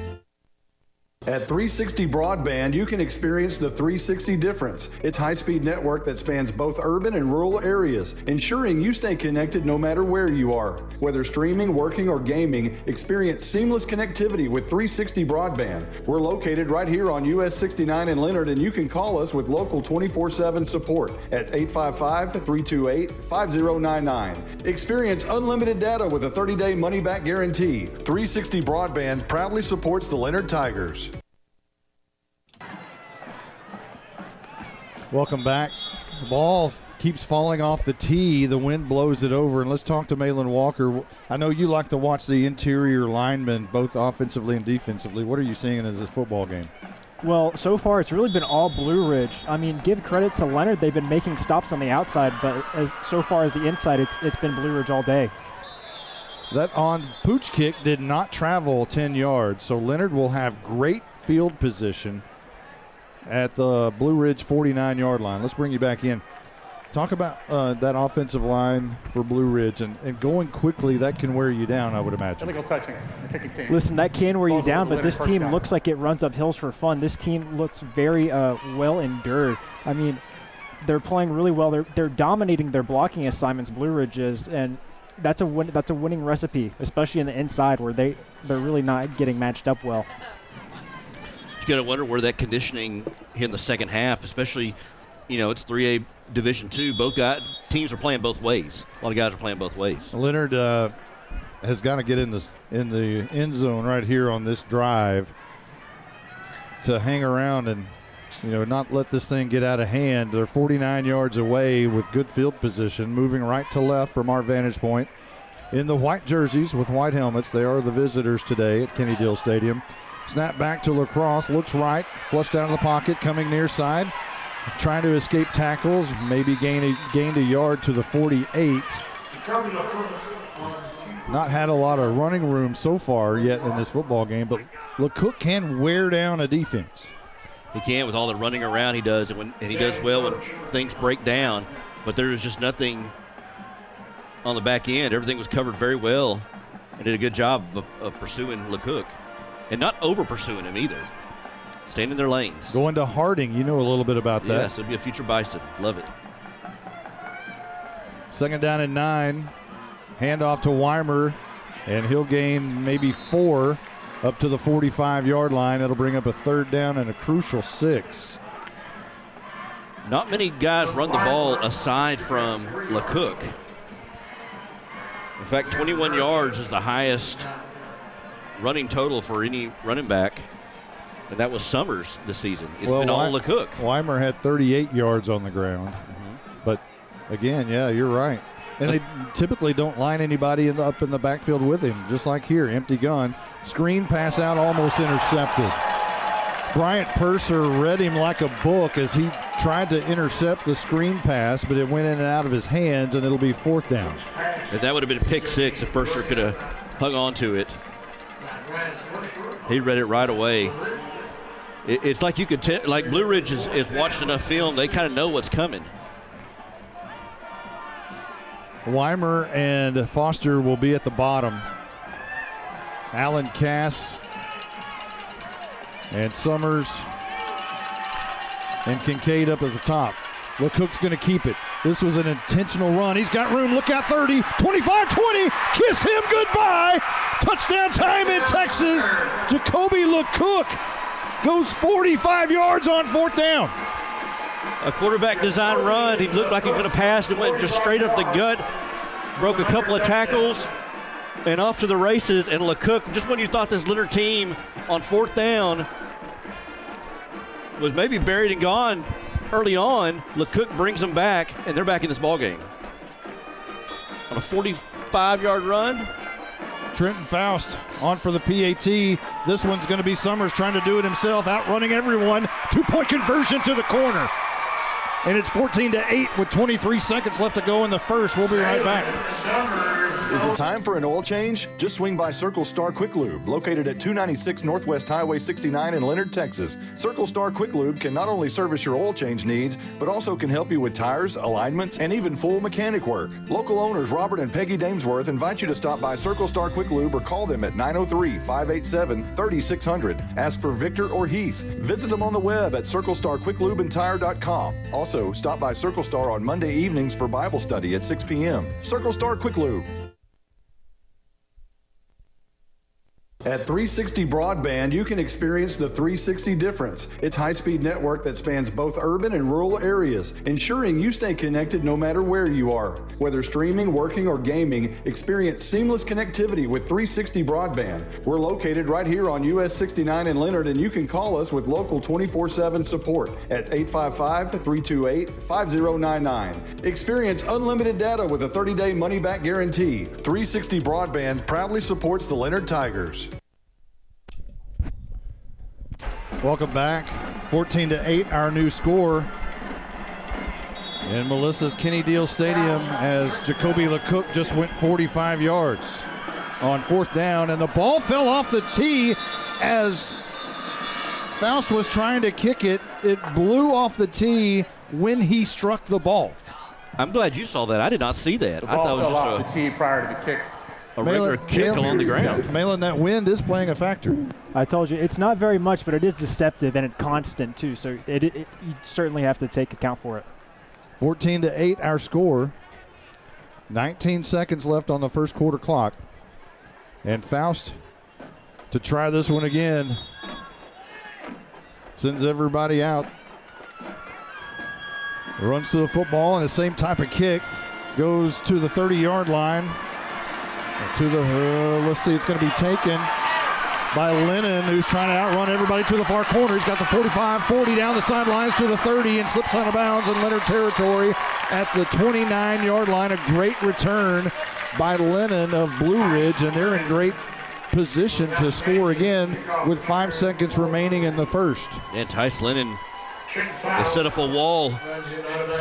At 360 Broadband, you can experience the 360 difference. It's high-speed network that spans both urban and rural areas, ensuring you stay connected no matter where you are. Whether streaming, working, or gaming, experience seamless connectivity with 360 Broadband. We're located right here on US 69 in Leonard, and you can call us with local 24/7 support at 855-328-5099. Experience unlimited data with a 30-day money-back guarantee. 360 Broadband proudly supports the Leonard Tigers. Welcome back. The ball keeps falling off the tee. The wind blows it over. And let's talk to Malin Walker. I know you like to watch the interior linemen, both offensively and defensively. What are you seeing in this football game? Well, so far it's really been all Blue Ridge. I mean, give credit to Leonard. They've been making stops on the outside, but so far as the inside, it's been Blue Ridge all day. That on pooch kick did not travel 10 yards, so Leonard will have great field position at the Blue Ridge 49-yard line. Let's bring you back in. Talk about that offensive line for Blue Ridge, and going quickly, that can wear you down, I would imagine. Illegal touching, the kicking team. Listen, that can wear you down, but this team looks like it runs up hills for fun. This team looks very well endured. I mean, they're playing really well. They're dominating their blocking assignments, Blue Ridge is, and that's a winning recipe, especially in the inside where they're really not getting matched up well. You got to wonder where that conditioning in the second half, especially, it's 3A Division II. Both teams are playing both ways. A lot of guys are playing both ways. Leonard has got to get in the end zone right here on this drive to hang around and not let this thing get out of hand. They're 49 yards away with good field position, moving right to left from our vantage point. In the white jerseys with white helmets, they are the visitors today at Kenny Deal Stadium. Snap back to Lacrosse, looks right, flushed out of the pocket, coming near side, trying to escape tackles, maybe gained a yard to the 48. Not had a lot of running room so far yet in this football game, but LeCook can wear down a defense. He can with all the running around he does, and he does well when things break down, but there was just nothing on the back end. Everything was covered very well and did a good job of pursuing LeCook. And not over-pursuing him either. Staying in their lanes. Going to Harding, you know a little bit about that. Yes, it'll be a future Bison. Love it. 2nd down and 9. Handoff to Weimer. And he'll gain maybe 4 up to the 45-yard line. It'll bring up a 3rd down and a crucial 6. Not many guys run the ball aside from LeCook. In fact, 21 yards is the highest running total for any running back, and that was Summers this season. It's been all LeCook. Weimer had 38 yards on the ground. But, again, yeah, you're right. And they typically don't line anybody up in the backfield with him, just like here, empty gun. Screen pass out, almost intercepted. Bryant Purser read him like a book as he tried to intercept the screen pass, but it went in and out of his hands, and it'll be 4th down. And that would have been pick 6 if Purser could have hung on to it. He read it right away. It's like you could tell, like Blue Ridge is watched enough film, they kind of know what's coming. Weimer and Foster will be at the bottom. Allen Cass and Summers and Kincaid up at the top. LeCook's going to keep it. This was an intentional run. He's got room. Look out, 30, 25, 20. Kiss him goodbye. Touchdown time in Texas. Jacoby LeCook goes 45 yards on 4th down. A quarterback design run. He looked like he was going to pass and went just straight up the gut. Broke a couple of tackles and off to the races. And LeCook, just when you thought this Leonard team on 4th down was maybe buried and gone early on, LeCook brings them back, and they're back in this ballgame. On a 45-yard run. Trenton Faust on for the PAT. This one's going to be Summers trying to do it himself, outrunning everyone. 2-point conversion to the corner. And it's 14-8 with 23 seconds left to go in the first. We'll be right back. Is it time for an oil change? Just swing by Circle Star Quick Lube, located at 296 Northwest Highway 69 in Leonard, Texas. Circle Star Quick Lube can not only service your oil change needs, but also can help you with tires, alignments, and even full mechanic work. Local owners Robert and Peggy Damesworth invite you to stop by Circle Star Quick Lube or call them at 903-587-3600. Ask for Victor or Heath. Visit them on the web at circlestarquicklubeandtire.com. Also, stop by Circle Star on Monday evenings for Bible study at 6 p.m. Circle Star Quick Lube. At 360 Broadband, you can experience the 360 difference. It's high-speed network that spans both urban and rural areas, ensuring you stay connected no matter where you are. Whether streaming, working, or gaming, experience seamless connectivity with 360 Broadband. We're located right here on US 69 in Leonard, and you can call us with local 24/7 support at 855-328-5099. Experience unlimited data with a 30-day money-back guarantee. 360 Broadband proudly supports the Leonard Tigers. Welcome back. 14-8, our new score in Melissa's Kenny Deal Stadium as Jacoby LeCook just went 45 yards on 4th down, and the ball fell off the tee as Faust was trying to kick it. It blew off the tee when he struck the ball. I'm glad you saw that. I did not see that. The ball fell off the tee prior to the kick. A regular kick along the ground. Malin, that wind is playing a factor. I told you, it's not very much, but it is deceptive and it's constant too, so you certainly have to take account for it. 14-8, our score. 19 seconds left on the first quarter clock. And Faust to try this one again. Sends everybody out. Runs to the football and the same type of kick. Goes to the 30-yard line. To the, let's see, it's going to be taken by Lennon, who's trying to outrun everybody to the far corner. He's got the 45, 40 down the sidelines to the 30 and slips out of bounds in Leonard territory at the 29-yard line. A great return by Lennon of Blue Ridge, and they're in great position to score again with 5 seconds remaining in the first. And Tice Lennon, they set up a wall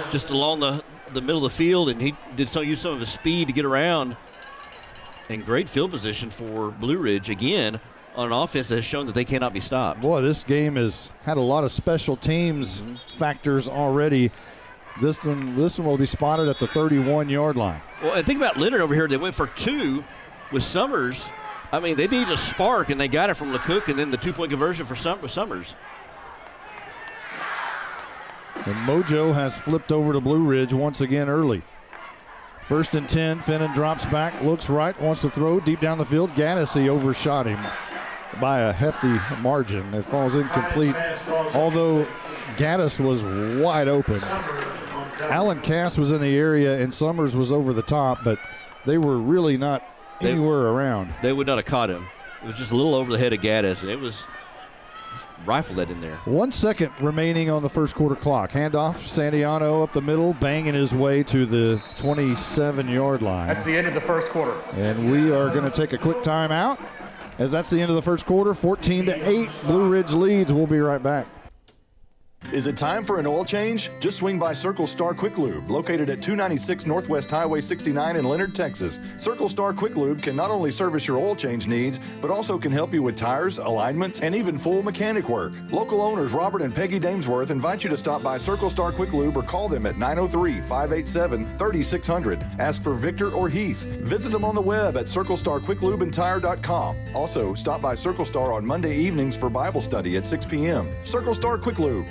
just along the middle of the field, and he did use some of his speed to get around. And great field position for Blue Ridge again on an offense that has shown that they cannot be stopped. Boy, this game has had a lot of special teams factors already. This one will be spotted at the 31-yard line. Well, and think about Leonard over here. They went for 2 with Summers. I mean, they needed a spark, and they got it from LeCook, and then the 2-point conversion for Summers. And Mojo has flipped over to Blue Ridge once again early. First and 10, Finnan drops back, looks right, wants to throw deep down the field. Gaddis, he overshot him by a hefty margin. It falls incomplete, although Gaddis was wide open. Alan Cass was in the area and Summers was over the top, but they were really not anywhere around. They would not have caught him. It was just a little over the head of Gaddis, and it was rifled that in there. 1 second remaining on the first quarter clock. Handoff, Sandiano up the middle, banging his way to the 27-yard line. That's the end of the first quarter. And we are going to take a quick timeout, as that's the end of the first quarter. 14-8, Blue Ridge leads. We'll be right back. Is it time for an oil change? Just swing by Circle Star Quick Lube, located at 296 Northwest Highway 69 in Leonard, Texas. Circle Star Quick Lube can not only service your oil change needs, but also can help you with tires, alignments, and even full mechanic work. Local owners Robert and Peggy Damesworth invite you to stop by Circle Star Quick Lube or call them at 903-587-3600. Ask for Victor or Heath. Visit them on the web at circlestarquicklubandtire.com. Also, stop by Circle Star on Monday evenings for Bible study at 6 p.m. Circle Star Quick Lube.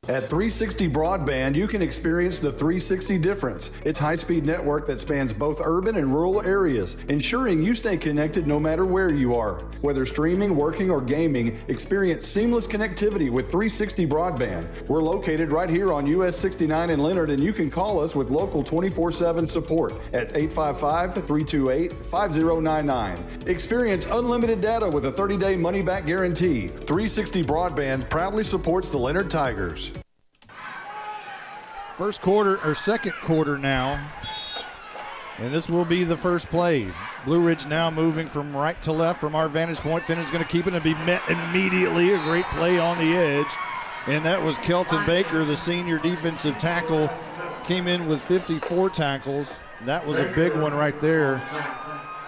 At 360 Broadband, you can experience the 360 difference. It's high-speed network that spans both urban and rural areas, ensuring you stay connected no matter where you are. Whether streaming, working, or gaming, experience seamless connectivity with 360 Broadband. We're located right here on US 69 in Leonard, and you can call us with local 24/7 support at 855-328-5099. Experience unlimited data with a 30-day money-back guarantee. 360 Broadband proudly supports the Leonard Tigers. First quarter, or second quarter now, and this will be the first play. Blue Ridge now moving from right to left from our vantage point. Finnan's going to keep it and be met immediately. A great play on the edge, and that was Kelton Baker, the senior defensive tackle, came in with 54 tackles. That was a big one right there,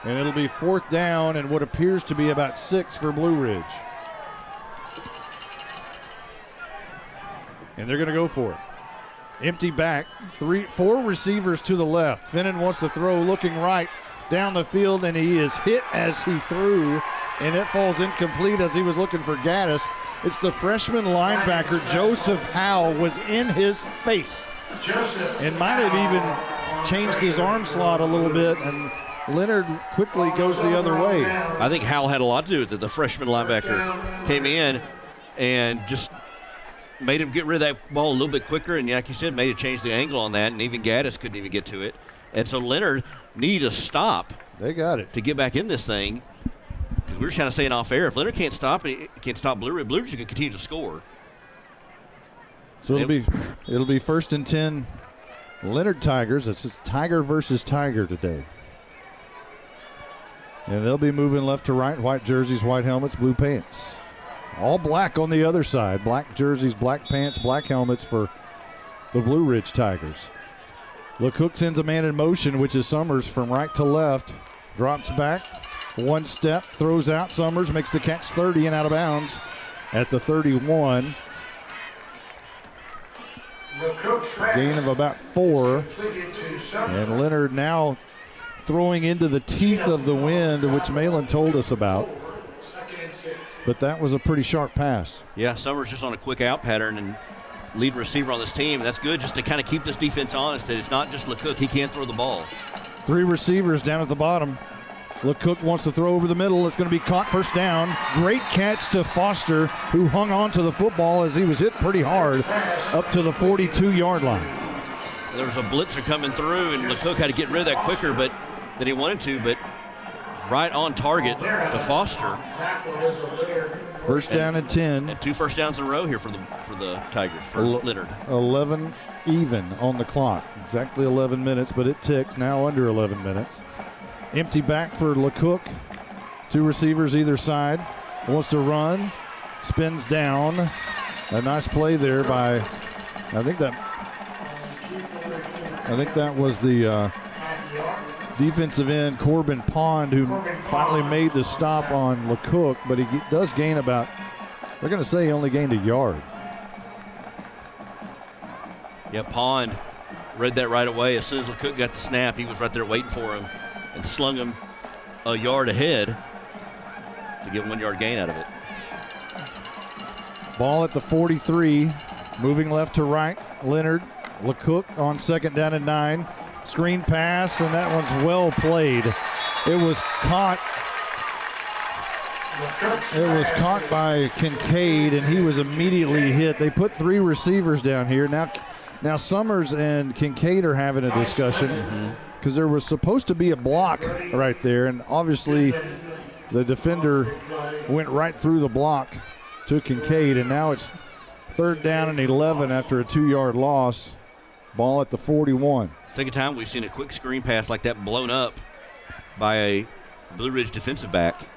and it'll be fourth down and what appears to be about 6 for Blue Ridge. And they're going to go for it. Empty back, 4 receivers to the left. Finnan wants to throw, looking right down the field, and he is hit as he threw, and it falls incomplete as he was looking for Gaddis. It's the freshman linebacker, Joseph Howe, was in his face and might have even changed his arm slot a little bit, and Leonard quickly goes the other way. I think Howe had a lot to do with it. The freshman linebacker came in and just made him get rid of that ball a little bit quicker, and like you said, made it change the angle on that, and even Gaddis couldn't even get to it. And so Leonard needed a stop. They got it. To get back in this thing, because we were kind of saying off air, if Leonard can't stop it, he can't stop Blue Ridge. Blue Ridge can continue to score. So it'll be first and 10 Leonard Tigers. It's Tiger versus Tiger today. And they'll be moving left to right, white jerseys, white helmets, blue pants. All black on the other side. Black jerseys, black pants, black helmets for the Blue Ridge Tigers. LeCook sends a man in motion, which is Summers from right to left. Drops back, 1 step, throws out. Summers makes the catch 30 and out of bounds at the 31. Gain of about 4. And Leonard now throwing into the teeth of the wind, which Malin told us about. But that was a pretty sharp pass. Yeah, Summers just on a quick out pattern and lead receiver on this team. That's good just to kind of keep this defense honest that it's not just LeCook. He can't throw the ball. 3 receivers down at the bottom. LeCook wants to throw over the middle. It's going to be caught, first down. Great catch to Foster, who hung on to the football as he was hit pretty hard up to the 42-yard line. There was a blitzer coming through, and LeCook had to get rid of that quicker than he wanted to, but right on target to Foster. First down and 10. And 2 first downs in a row here for the Tigers, for Leonard. 11 even on the clock. Exactly 11 minutes, but it ticks now under 11 minutes. Empty back for LeCook. 2 receivers either side. Wants to run. Spins down. A nice play there by, I think that was the defensive end, Corbin Pond, who finally made the stop on LeCook, but he does gain about, they're going to say he only gained a yard. Yeah, Pond read that right away. As soon as LeCook got the snap, he was right there waiting for him and slung him a yard ahead to get 1 yard gain out of it. Ball at the 43, moving left to right. Leonard, LeCook on second down and 9. Screen pass, and that one's well played. It was caught. It was caught by Kincaid, and he was immediately hit. They put 3 receivers down here. Now Summers and Kincaid are having a discussion because there was supposed to be a block right there, and obviously the defender went right through the block to Kincaid, and now it's 3rd down and 11 after a 2-yard loss. Ball at the 41. Second time we've seen a quick screen pass like that blown up by a Blue Ridge defensive back.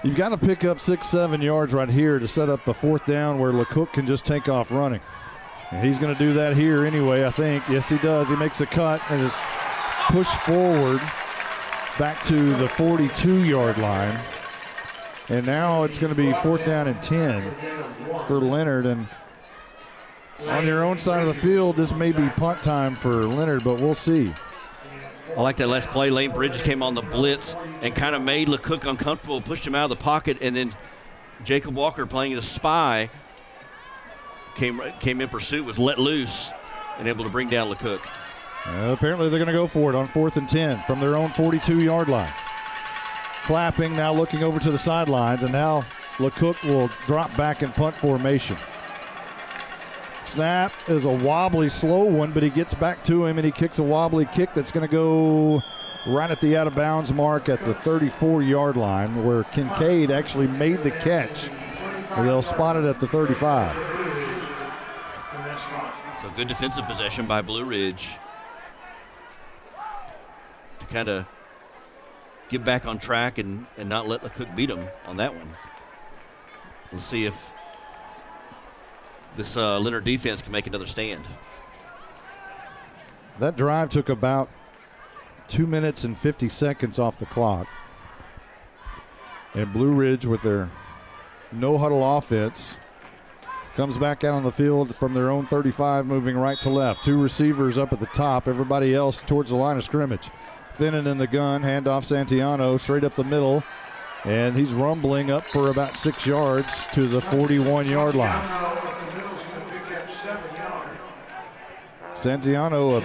You've got to pick up 6-7 yards right here to set up a 4th down where LeCook can just take off running. And he's going to do that here anyway, I think. Yes, he does. He makes a cut and is pushed forward back to the 42-yard line. And now it's going to be 4th down and 10 for Leonard. And on your own side of the field, this may be punt time for Leonard, but we'll see. I like that last play. Lane Bridges came on the blitz and kind of made LeCook uncomfortable, pushed him out of the pocket, and then Jacob Walker, playing the spy, came in pursuit, was let loose, and able to bring down LeCook. Apparently they're going to go for it on 4th and 10 from their own 42-yard line. Clapping, now looking over to the sidelines, and now LeCook will drop back in punt formation. Snap is a wobbly, slow one, but he gets back to him, and he kicks a wobbly kick that's going to go right at the out-of-bounds mark at the 34-yard line, where Kincaid actually made the catch. They'll spot it at the 35. So good defensive possession by Blue Ridge to kind of get back on track and not let LeCook beat him on that one. We'll see if this Leonard defense can make another stand. That drive took about 2 minutes and 50 seconds off the clock. And Blue Ridge, with their no-huddle offense, comes back out on the field from their own 35, moving right to left. 2 receivers up at the top, everybody else towards the line of scrimmage. Finnan in the gun, handoff Santiano, straight up the middle, and he's rumbling up for about 6 yards to the 41-yard line. Santiano,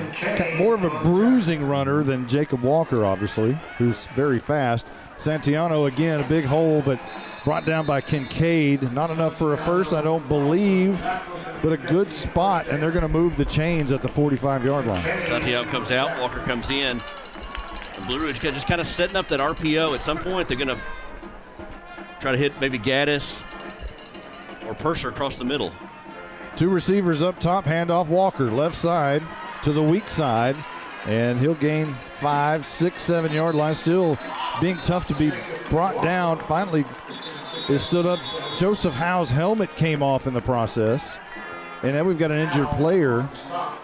more of a bruising runner than Jacob Walker, obviously, who's very fast. Santiano, again, a big hole, but brought down by Kincaid. Not enough for a first, I don't believe, but a good spot, and they're going to move the chains at the 45-yard line. Santiago comes out, Walker comes in. And Blue Ridge just kind of setting up that RPO. At some point, they're going to try to hit maybe Gaddis or Purser across the middle. 2 receivers up top, handoff Walker, left side to the weak side, and he'll gain 5, 6, 7-yard line. Still being tough to be brought down. Finally, it stood up. Joseph Howe's helmet came off in the process, and then we've got an injured player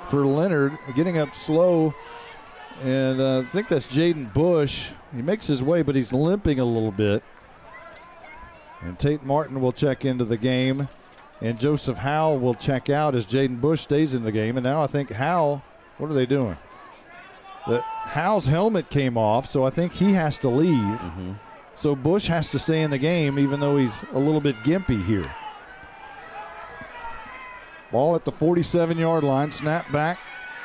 for Leonard, getting up slow, and I think that's Jaden Bush. He makes his way, but he's limping a little bit. And Tate Martin will check into the game. And Joseph Howe will check out as Jaden Bush stays in the game. And now I think Howe, what are they doing? Howe's helmet came off, so I think he has to leave. Mm-hmm. So Bush has to stay in the game, even though he's a little bit gimpy here. Ball at the 47-yard line, snap back,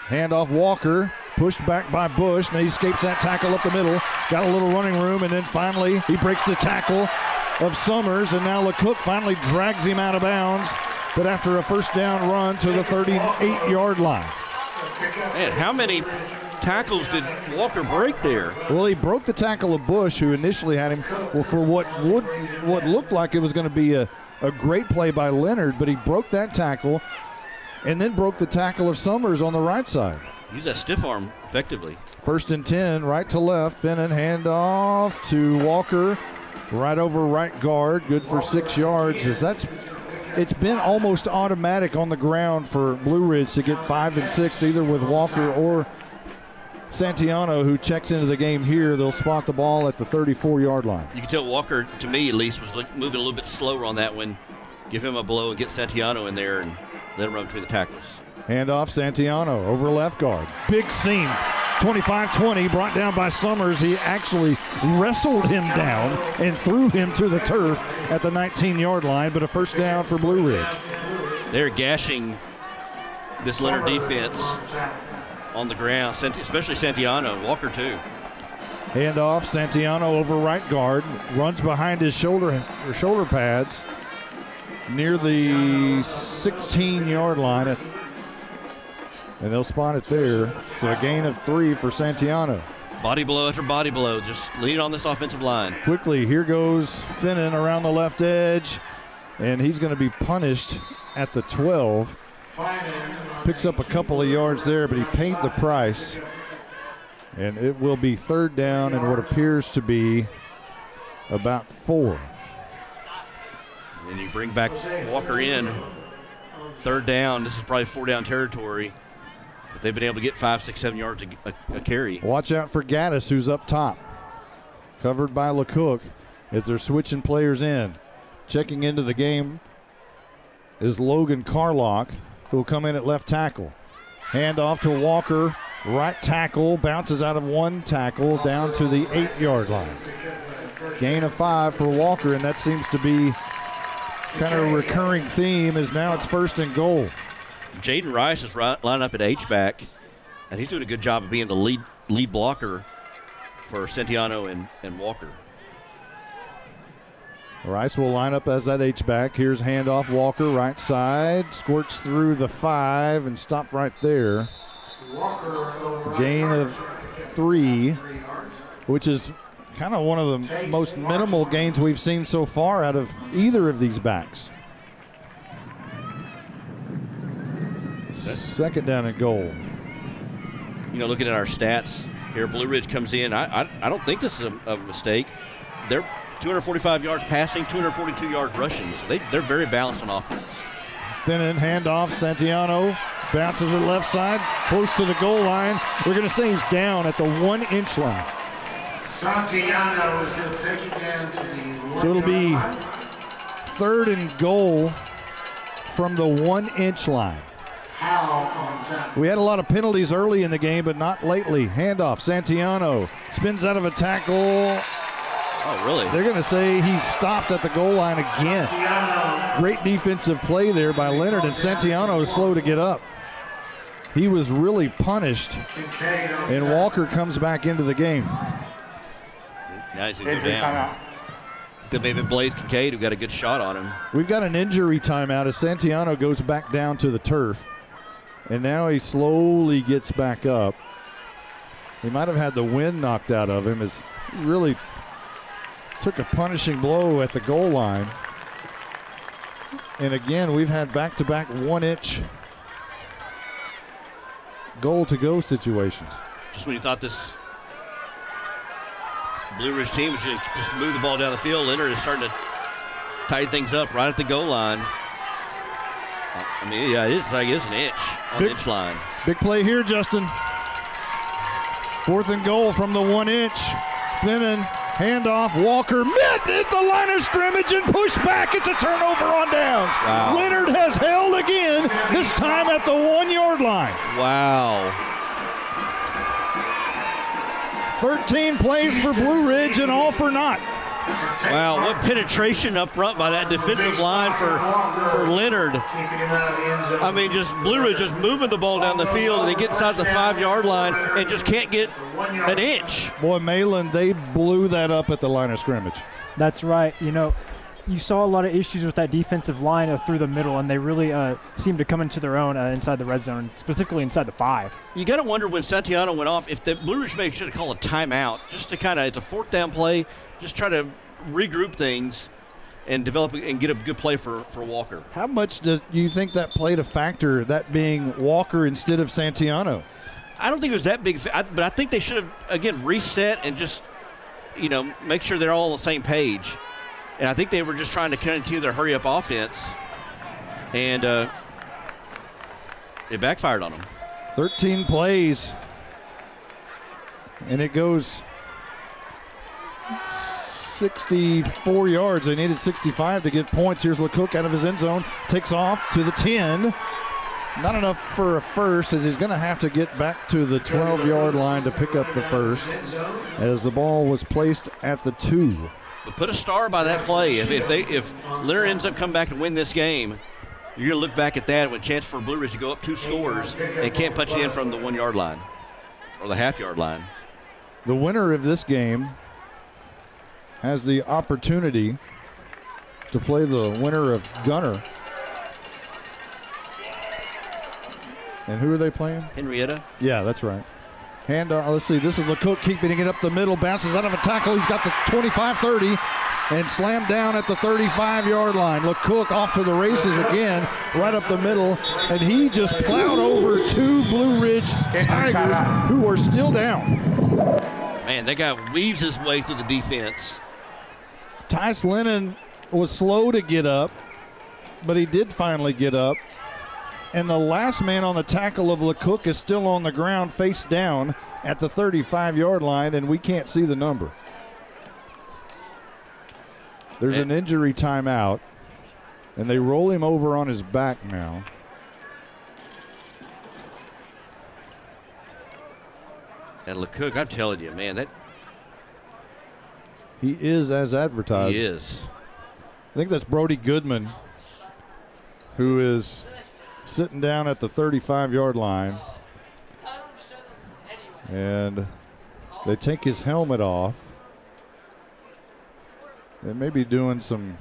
handoff Walker, pushed back by Bush. Now he escapes that tackle up the middle, got a little running room, and then finally he breaks the tackle of Summers, and now LeCook finally drags him out of bounds, but after a first down run to the 38-yard line. Man, how many tackles did Walker break there? Well, he broke the tackle of Bush, who initially had him for what looked like it was going to be a great play by Leonard, but he broke that tackle and then broke the tackle of Summers on the right side. Use that stiff arm effectively. 1st and 10, right to left. Finnan handoff to Walker. Right over right guard, good for 6 yards. It's been almost automatic on the ground for Blue Ridge to get 5 and 6, either with Walker or Santiano, who checks into the game here. They'll spot the ball at the 34-yard line. You can tell Walker, to me at least, was moving a little bit slower on that one. Give him a blow and get Santiano in there and let him run between the tackles. Handoff Santiano over left guard. Big seam. 25-20, brought down by Summers. He actually wrestled him down and threw him to the turf at the 19-yard line, but a first down for Blue Ridge. They're gashing this Leonard defense on the ground, especially Santiano. Walker, too. Handoff, Santiano over right guard, runs behind his shoulder pads near the 16-yard line, and they'll spot it there. So a gain of 3 for Santiano. Body blow after body blow, just leaning on this offensive line. Quickly, here goes Finnan around the left edge, and he's going to be punished at the 12. Picks up a couple of yards there, but he paid the price. And it will be 3rd down and what appears to be about 4. And you bring back Walker in. 3rd down. This is probably 4-down territory. But they've been able to get 5, 6, 7 yards a carry. Watch out for Gaddis, who's up top. Covered by LeCook as they're switching players in. Checking into the game is Logan Carlock, who will come in at left tackle. Hand off to Walker. Right tackle bounces out of one tackle down to the 8-yard line. Gain of 5 for Walker, and that seems to be kind of a recurring theme as now it's 1st and goal. Jaden Rice is lining up at H-back, and he's doing a good job of being the lead blocker for Santiano and Walker. Rice will line up as that H-back. Here's handoff, Walker, right side. Squirts through the 5 and stop right there. Gain of 3, which is kind of one of the most minimal gains we've seen so far out of either of these backs. 2nd down and goal. You know, looking at our stats here, Blue Ridge comes in. I don't think this is a mistake. They're 245 yards passing, 242 yards rushing. So they're very balanced on offense. Finnan, handoff, Santiano bounces it left side, close to the goal line. We're going to say he's down at the 1-inch line. Santiano is going to take it down to the So it'll be 3rd and goal from the 1-inch line. We had a lot of penalties early in the game, but not lately. Handoff, Santiano spins out of a tackle. Oh, really? They're going to say he's stopped at the goal line again. Great defensive play there by Leonard, and Santiano is slow to get up. He was really punished, and Walker comes back into the game. Now he's going to go down. Could maybe Blaze Kincaid, who got a good shot on him. We've got an injury timeout as Santiano goes back down to the turf, and now he slowly gets back up. He might have had the wind knocked out of him as he really took a punishing blow at the goal line. And again, we've had back-to-back 1-inch goal-to-go situations. Just when you thought this Blue Ridge team was going to just move the ball down the field, Leonard is starting to tighten things up right at the goal line. I mean, yeah, it's an inch on the inch line. Big play here, Justin. 4th and goal from the 1-inch. Finnan, handoff, Walker, met at the line of scrimmage and pushed back. It's a turnover on downs. Wow. Leonard has held again, this time at the 1-yard line. Wow. 13 plays for Blue Ridge and all for naught. Wow, what penetration up front by that defensive line for Leonard. I mean, just Blue Ridge just moving the ball down the field, and they get inside the 5-yard line and just can't get an inch. Boy, Malin, they blew that up at the line of scrimmage. That's right. You know, you saw a lot of issues with that defensive line through the middle, and they really seemed to come into their own inside the red zone, specifically inside the 5. You got to wonder when Santiano went off, if the Blue Ridge maybe should have called a timeout just to kind of, it's a 4th down play, just try to regroup things and develop and get a good play for Walker. How much do you think that played a factor, that being Walker instead of Santiano? I don't think it was that big, but I think they should have, again, reset and just, you know, make sure they're all on the same page. And I think they were just trying to continue their hurry-up offense, and it backfired on them. 13 plays, and it goes 64 yards. They needed 65 to get points. Here's LeCook out of his end zone, takes off to the 10. Not enough for a first, as he's going to have to get back to the 12-yard line to pick up the first, as the ball was placed at the 2. But put a star by that play. If Leonard ends up coming back and win this game, You're going to look back at that with a chance for Blue Ridge to go up 2 scores and can't punch it in from the 1 yard line or the half yard line. The winner of this game has the opportunity to play the winner of Gunner. And who are they playing? Henrietta. Yeah, that's right. Let's see, this is LeCook keeping it up the middle, bounces out of a tackle. He's got the 25-30 and slammed down at the 35-yard line. LeCook off to the races again, right up the middle, and he just plowed over 2 Blue Ridge Tigers who are still down. Man, that guy weaves his way through the defense. Tice Lennon was slow to get up, but he did finally get up. And the last man on the tackle of LeCook is still on the ground face down at the 35-yard line, and we can't see the number. There's an injury timeout, and they roll him over on his back now. And LeCook, I'm telling you, man, that he is as advertised. He is. I think that's Brody Goodman, who is sitting down at the 35-yard line. And they take his helmet off. They may be doing some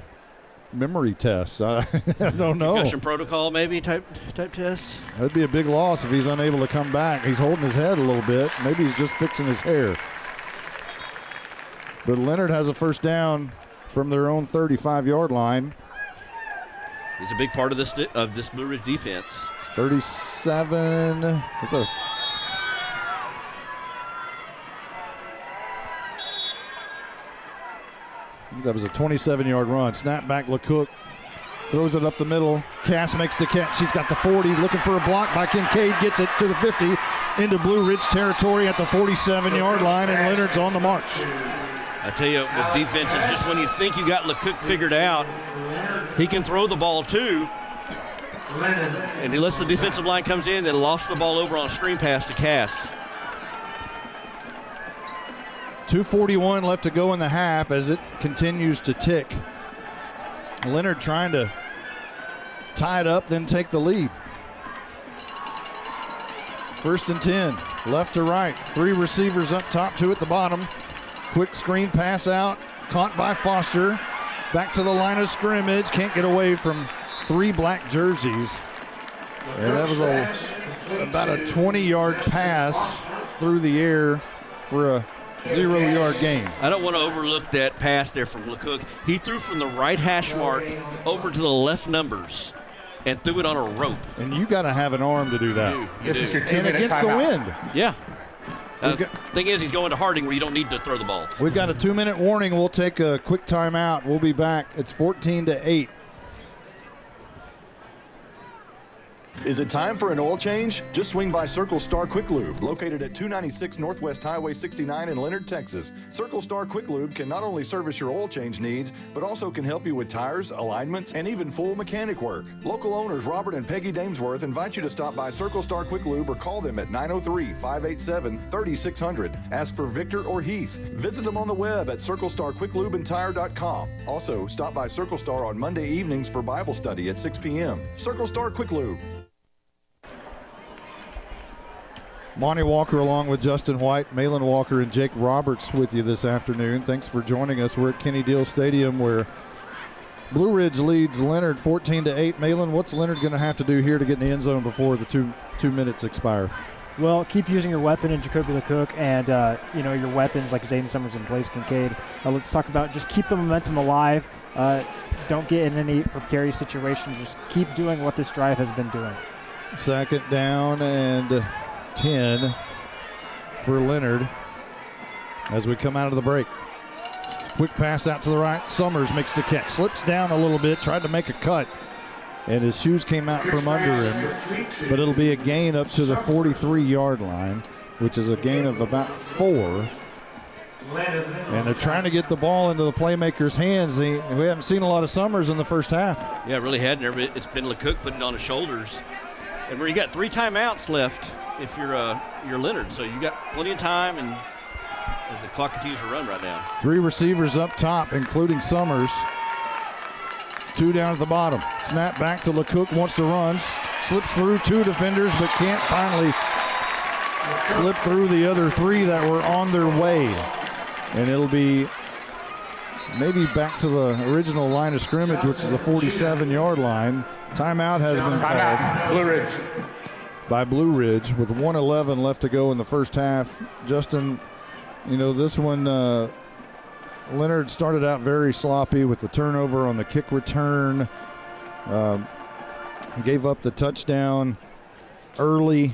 memory tests. I don't know. Concussion protocol maybe type tests. That'd be a big loss if he's unable to come back. He's holding his head a little bit. Maybe he's just fixing his hair. But Leonard has a first down from their own 35-yard line. He's a big part of this Blue Ridge defense. 37. What's that? That was a 27-yard run. Snap back, LeCook throws it up the middle. Cass makes the catch. He's got the 40, looking for a block by Kincaid. Gets it to the 50, into Blue Ridge territory at the 47-yard line, and Leonard's on the march. I tell you, with defenses, just when you think you got LeCook figured out, he can throw the ball too. And he lets the defensive line comes in, then lost the ball over on a screen pass to Cass. 2:41 left to go in the half as it continues to tick. Leonard trying to tie it up, then take the lead. 1st and 10, left to right. 3 receivers up top, 2 at the bottom. Quick screen pass out, caught by Foster. Back to the line of scrimmage, can't get away from 3 black jerseys. And that was about a 20-yard pass through the air for a 0-yard gain. I don't want to overlook that pass there from LeCook. He threw from the right hash mark over to the left numbers and threw it on a rope. And you got to have an arm to do that. This is your 2-minute and against timeout. the wind. Yeah. Thing is, he's going to Harding where you don't need to throw the ball. We've got a 2-minute warning. We'll take a quick timeout. We'll be back. It's 14-8. Is it time for an oil change? Just swing by Circle Star Quick Lube, located at 296 Northwest Highway 69 in Leonard, Texas. Circle Star Quick Lube can not only service your oil change needs, but also can help you with tires, alignments, and even full mechanic work. Local owners Robert and Peggy Damesworth invite you to stop by Circle Star Quick Lube or call them at 903-587-3600. Ask for Victor or Heath. Visit them on the web at circlestarquicklubeandtire.com. Also, stop by Circle Star on Monday evenings for Bible study at 6 p.m. Circle Star Quick Lube. Monty Walker along with Justin White, Malin Walker, and Jake Roberts with you this afternoon. Thanks for joining us. We're at Kenny Deal Stadium where Blue Ridge leads Leonard 14-8. Malin, what's Leonard going to have to do here to get in the end zone before the two minutes expire? Well, keep using your weapon in Jacoby LeCook and, your weapons like Zayden Summers and Blaze Kincaid. Let's talk about just keep the momentum alive. Don't get in any precarious situations. Just keep doing what this drive has been doing. 2nd down and 10 for Leonard as we come out of the break. Quick pass out to the right. Summers makes the catch. Slips down a little bit, tried to make a cut, and his shoes came out from under him. But it'll be a gain up to the 43-yard line, which is a gain of about 4. And they're trying to get the ball into the playmaker's hands. We haven't seen a lot of Summers in the first half. Yeah, it really hadn't. It's been LeCook putting it on his shoulders. And where you got 3 timeouts left if you're Leonard, so you got plenty of time and as the clock continues to run right now. 3 receivers up top, including Summers. Two down at the bottom. Snap back to LeCook, wants to run. Slips through two defenders, but can't finally slip through the other three that were on their way. And it'll be maybe back to the original line of scrimmage, which is the 47-yard line. Timeout has been called. Blue Ridge. By Blue Ridge with 1:11 left to go in the first half. Justin, you know, this one, Leonard started out very sloppy with the turnover on the kick return. Gave up the touchdown early.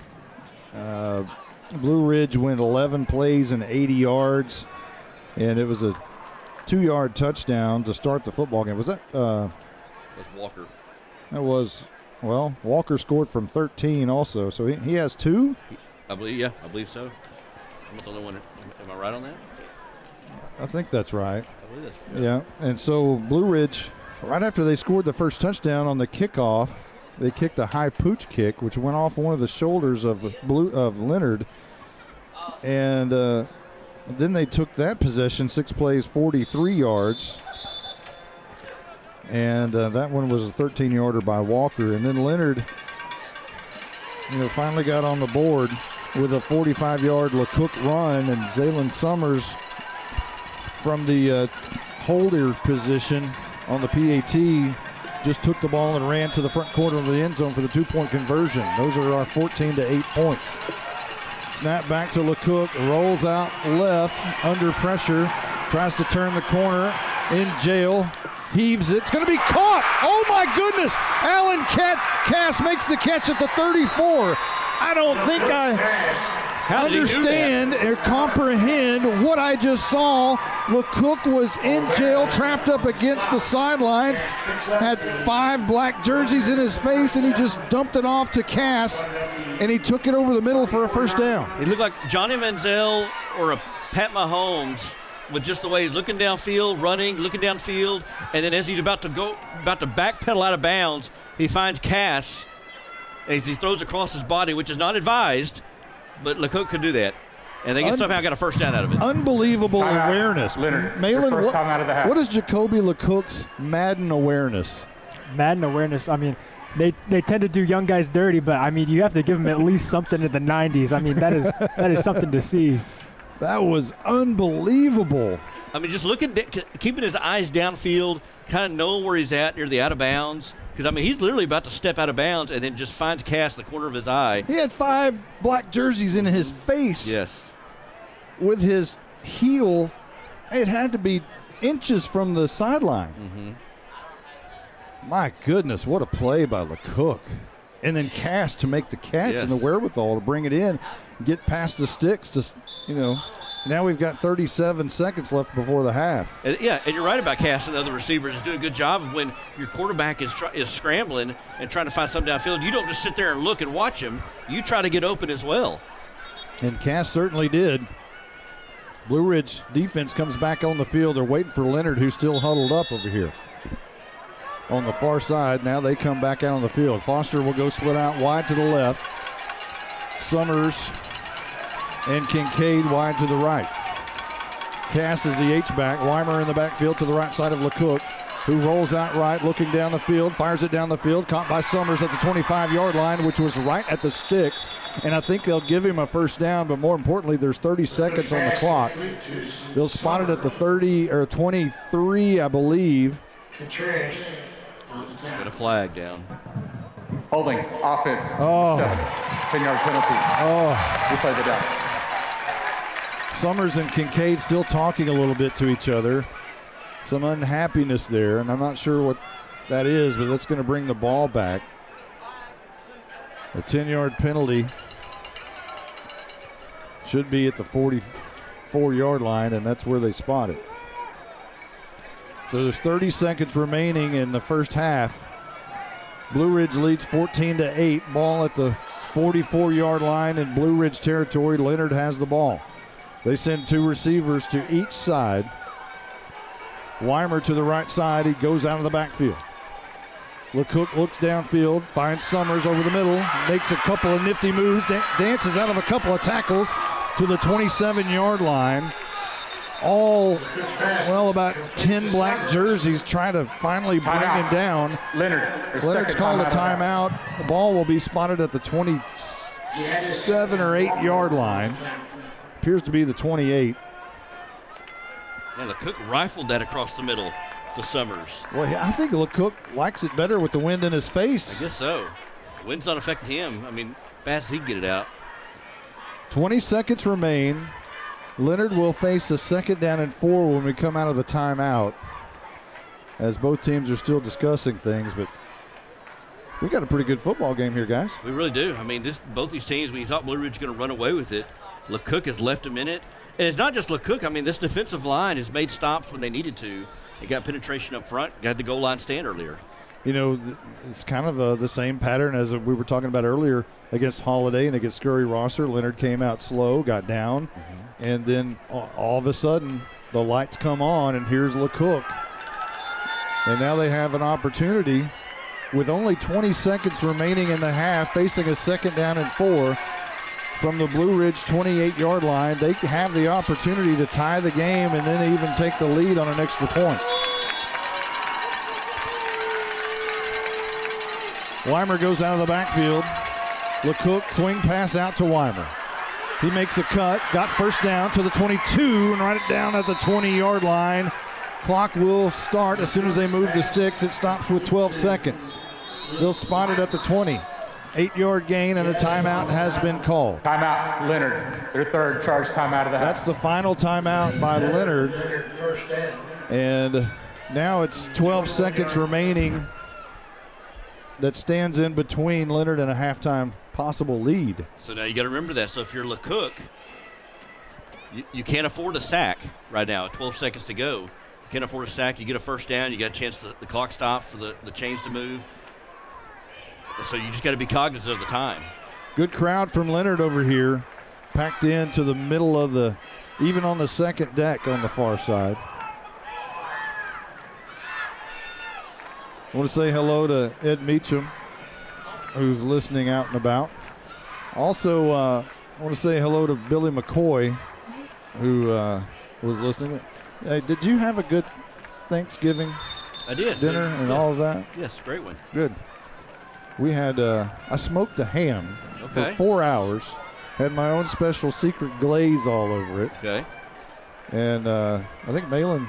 Blue Ridge went 11 plays and 80 yards, and it was a 2-yard touchdown to start the football game. Was that? That's Walker. That was, well, Walker scored from 13 also, so he has 2? I believe so. I'm not the only one. Am I right on that? I think that's right. I believe that's right. Yeah, and so Blue Ridge, right after they scored the first touchdown on the kickoff, they kicked a high pooch kick, which went off one of the shoulders of Leonard. And then they took that possession, 6 plays, 43 yards. And that one was a 13-yarder by Walker. And then Leonard, finally got on the board with a 45-yard LeCook run. And Zaylen Summers from the holder position on the PAT just took the ball and ran to the front corner of the end zone for the 2-point conversion. Those are our 14-8 points. Snap back to LeCook, rolls out left, under pressure, tries to turn the corner, in jail, heaves it. It's going to be caught. Oh, my goodness. Alan Cass makes the catch at the 34. I don't think I understand or comprehend what I just saw. LeCook was in jail, trapped up against the sidelines, had 5 black jerseys in his face, and he just dumped it off to Cass, and he took it over the middle for a first down. He looked like Johnny Manziel or a Pat Mahomes with just the way he's looking downfield, running, looking downfield, and then as he's about to backpedal out of bounds, he finds Cass, and he throws across his body, which is not advised, but LeCook could do that. And they somehow got a first down out of it. Unbelievable awareness. Leonard, Malin, first time out of the half. What is Jacoby LeCook's Madden awareness? Madden awareness, I mean, they tend to do young guys dirty, but, I mean, you have to give them at least something in the 90s. I mean, that is something to see. That was unbelievable. I mean, just keeping his eyes downfield, kind of knowing where he's at near the out of bounds. Because, I mean, he's literally about to step out of bounds and then just finds Cass in the corner of his eye. He had 5 black jerseys in his face. Yes. With his heel, it had to be inches from the sideline. Mm-hmm. My goodness, what a play by LeCook. And then Cass to make the catch and the wherewithal to bring it in, get past the sticks to, now we've got 37 seconds left before the half. And you're right about Cass and the other receivers is doing a good job when your quarterback is scrambling and trying to find something downfield. You don't just sit there and look and watch him. You try to get open as well. And Cass certainly did. Blue Ridge defense comes back on the field. They're waiting for Leonard, who's still huddled up over here on the far side. Now they come back out on the field. Foster will go split out wide to the left. Summers and Kincaid wide to the right. Cass is the H-back. Weimer in the backfield to the right side of LeCook, who rolls out right, looking down the field, fires it down the field, caught by Summers at the 25-yard line, which was right at the sticks. And I think they'll give him a first down, but more importantly, there's 30 seconds on the clock. They'll spot it at the 30 or 23, I believe. Got a flag down. Holding, offense, 7. 10-yard penalty. We played the down. Summers and Kincaid still talking a little bit to each other. Some unhappiness there, and I'm not sure what that is, but that's going to bring the ball back. A 10-yard penalty should be at the 44-yard line, and that's where they spot it. So there's 30 seconds remaining in the first half. Blue Ridge leads 14-8. Ball at the 44-yard line in Blue Ridge territory. Leonard has the ball. They send 2 receivers to each side. Weimer to the right side. He goes out of the backfield. LeCook looks downfield, finds Summers over the middle, makes a couple of nifty moves, dances out of a couple of tackles to the 27-yard line. about 10 black jerseys trying to finally bring him down. Leonard's called a timeout. The ball will be spotted at the 27 or 8 yard line. Appears to be the 28. And LeCook rifled that across the middle to Summers. Well, I think LeCook likes it better with the wind in his face. I guess so. The wind's not affecting him. I mean, fast as he can get it out. 20 seconds remain. Leonard will face a 2nd down and 4 when we come out of the timeout, as both teams are still discussing things, but we've got a pretty good football game here, guys. We really do. I mean, both these teams, we thought Blue Ridge was going to run away with it. LeCook has left them in it. And it's not just LeCook. I mean, this defensive line has made stops when they needed to. They got penetration up front, got the goal line stand earlier. You know, it's kind of the same pattern as we were talking about earlier against Holiday and against Scurry Rosser. Leonard came out slow, got down, and then all of a sudden the lights come on, and here's LeCook. And now they have an opportunity with only 20 seconds remaining in the half, facing a 2nd down and 4 from the Blue Ridge 28-yard line. They have the opportunity to tie the game and then even take the lead on an extra point. Weimer goes out of the backfield. LeCook swing pass out to Weimer. He makes a cut, got first down to the 22 and right it down at the 20-yard line. Clock will start as soon as they move the sticks. It stops with 12 seconds. They'll spot it at the 20. 8-yard gain and a timeout has been called. Timeout, Leonard. Their third charge timeout of the half. That's the final timeout by Leonard. And now it's 12 seconds remaining. That stands in between Leonard and a halftime possible lead. So now you got to remember that. So if you're LeCook, you can't afford a sack right now. 12 seconds to go. You can't afford a sack. You get a first down. You got a chance to the clock stops for the chains to move. So you just got to be cognizant of the time. Good crowd from Leonard over here, packed into the middle of even on the second deck on the far side. I want to say hello to Ed Meacham, who's listening out and about. Also, I want to say hello to Billy McCoy, who was listening. Hey, did you have a good Thanksgiving I did. dinner and all of that? Yes, great one. Good. We had, I smoked a ham for 4 hours, had my own special secret glaze all over it. Okay. And I think Malin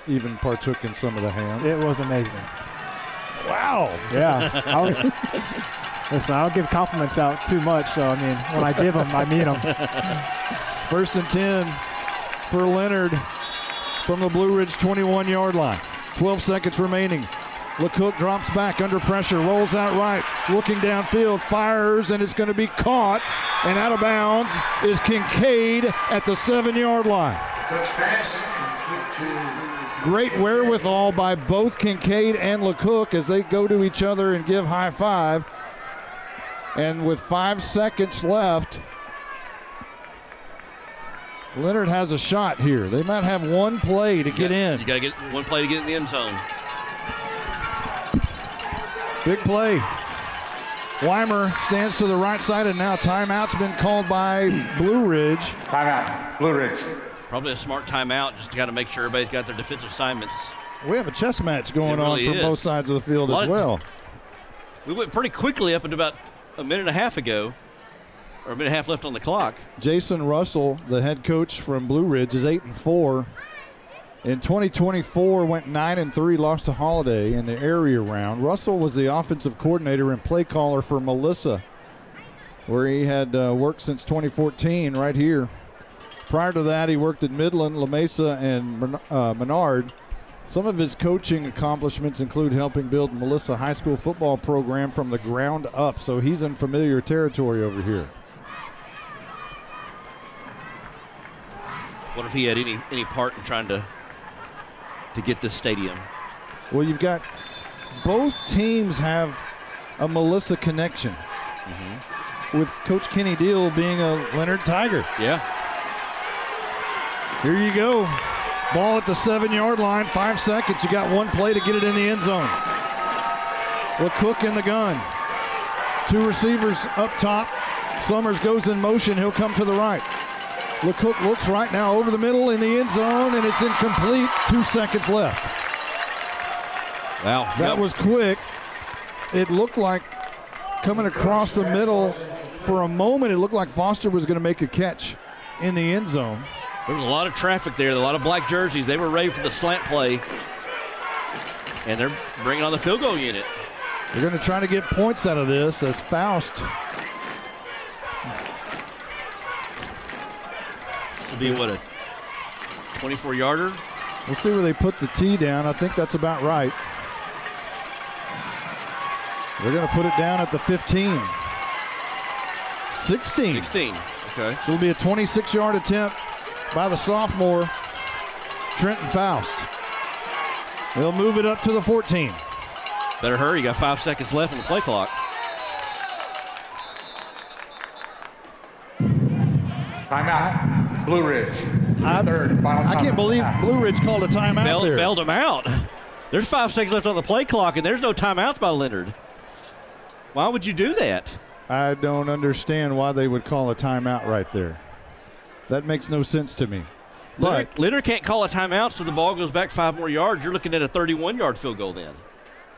even partook in some of the ham. It was amazing. Wow. Yeah. Listen, I don't give compliments out too much, so, I mean, when I give them, I mean them. 1st and 10 for Leonard from the Blue Ridge 21-yard line. 12 seconds remaining. LeCook drops back under pressure, rolls out right, looking downfield, fires, and it's going to be caught. And out of bounds is Kincaid at the 7-yard line. Great wherewithal by both Kincaid and LeCook as they go to each other and give high five. And with 5 seconds left, Leonard has a shot here. They might have one play to get in. You got to get one play to get in the end zone. Big play. Weimer stands to the right side, and now timeout's been called by Blue Ridge. Timeout, Blue Ridge. Probably a smart timeout, just got to make sure everybody's got their defensive assignments. We have a chess match going on from both sides of the field as well. We went pretty quickly up into about a minute and a half ago, or a minute and a half left on the clock. Jason Russell, the head coach from Blue Ridge, is 8-4. In 2024, went 9-3, lost to Holiday in the area round. Russell was the offensive coordinator and play caller for Melissa, where he had worked since 2014 right here. Prior to that, he worked at Midland, La Mesa, and Menard. Some of his coaching accomplishments include helping build Melissa High School football program from the ground up, so he's in familiar territory over here. Wonder if he had any part in trying to get this stadium. Well, you've got both teams have a Melissa connection, with Coach Kenny Deal being a Leonard Tiger. Yeah. Here you go. Ball at the 7-yard line, 5 seconds. You got one play to get it in the end zone. LeCook in the gun. 2 receivers up top. Summers goes in motion. He'll come to the right. LeCook looks right now over the middle in the end zone, and it's incomplete. 2 seconds left. Wow. That was quick. It looked like coming across the middle. For a moment, it looked like Foster was going to make a catch in the end zone. There was a lot of traffic there, a lot of black jerseys. They were ready for the slant play, and they're bringing on the field goal unit. They're going to try to get points out of this as Faust. This will be, what, a 24-yarder? We'll see where they put the tee down. I think that's about right. They're going to put it down at the 15. 16. 16, okay. So it'll be a 26-yard attempt by the sophomore, Trenton Faust. They'll move it up to the 14. Better hurry, you got 5 seconds left on the play clock. Timeout, Blue Ridge. Third, final I time. can't believe Blue Ridge called a timeout there. Bailed him out. There's 5 seconds left on the play clock, and there's no timeouts by Leonard. Why would you do that? I don't understand why they would call a timeout right there. That makes no sense to me. But Leonard can't call a timeout, so the ball goes back 5 more yards. You're looking at a 31-yard field goal then.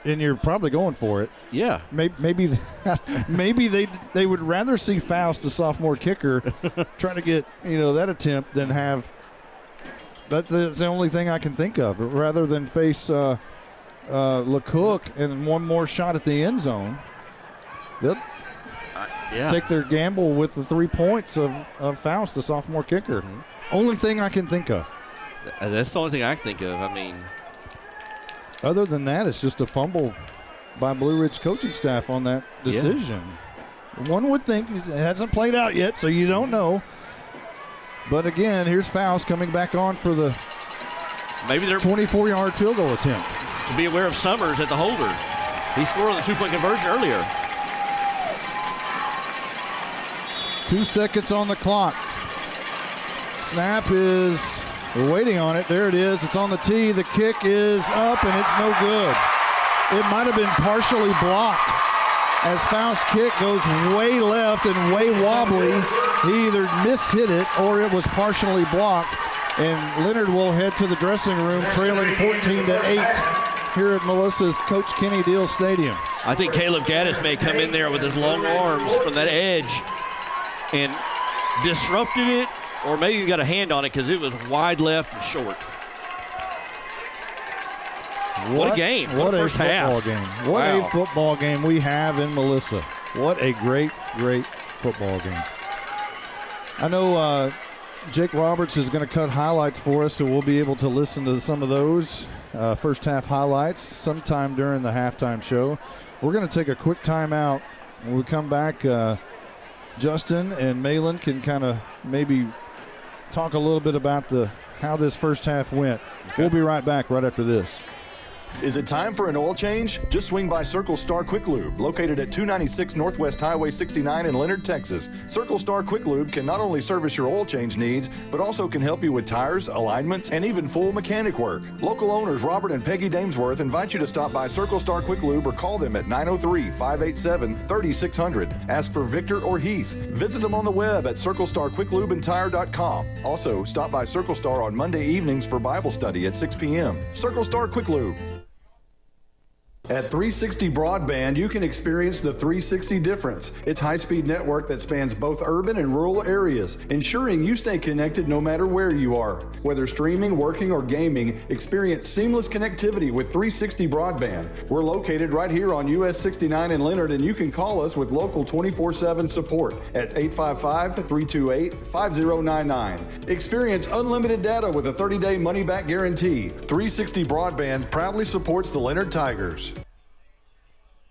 And you're probably going for it. Yeah. Maybe they would rather see Faust, the sophomore kicker, try to get that attempt than have. That's the only thing I can think of. Rather than face LeCook and one more shot at the end zone, they'll take their gamble with the 3 points of Faust, the sophomore kicker. Mm-hmm. Only thing I can think of. That's the only thing I can think of. I mean, other than that, it's just a fumble by Blue Ridge coaching staff on that decision. Yeah. One would think it hasn't played out yet, so you don't know. But again, here's Faust coming back on for the 24-yard field goal attempt. To be aware of Summers at the holder. He scored on the 2-point conversion earlier. 2 seconds on the clock. Snap is, we're waiting on it. There it is. It's on the tee. The kick is up, and it's no good. It might have been partially blocked as Faust's kick goes way left and way wobbly. He either mishit it or it was partially blocked. And Leonard will head to the dressing room trailing 14-8 here at Melissa's Coach Kenny Deal Stadium. I think Caleb Gaddis may come in there with his long arms from that edge and disrupted it, or maybe he got a hand on it because it was wide left and short. What a game. What a first football half. game. What a football game we have in Melissa. What a great, great football game. I know Jake Roberts is going to cut highlights for us, so we'll be able to listen to some of those first half highlights sometime during the halftime show. We're going to take a quick timeout. When we come back, Justin and Malin can kind of maybe talk a little bit about how this first half went. Okay. We'll be right back right after this. Is it time for an oil change? Just swing by Circle Star Quick Lube, located at 296 Northwest Highway 69 in Leonard, Texas. Circle Star Quick Lube can not only service your oil change needs, but also can help you with tires, alignments, and even full mechanic work. Local owners Robert and Peggy Damesworth invite you to stop by Circle Star Quick Lube or call them at 903-587-3600. Ask for Victor or Heath. Visit them on the web at circlestarquicklubandtire.com. Also, stop by Circle Star on Monday evenings for Bible study at 6 p.m. Circle Star Quick Lube. At 360 Broadband, you can experience the 360 difference. It's high-speed network that spans both urban and rural areas, ensuring you stay connected no matter where you are. Whether streaming, working, or gaming, experience seamless connectivity with 360 Broadband. We're located right here on US 69 in Leonard, and you can call us with local 24/7 support at 855-328-5099. Experience unlimited data with a 30-day money-back guarantee. 360 Broadband proudly supports the Leonard Tigers.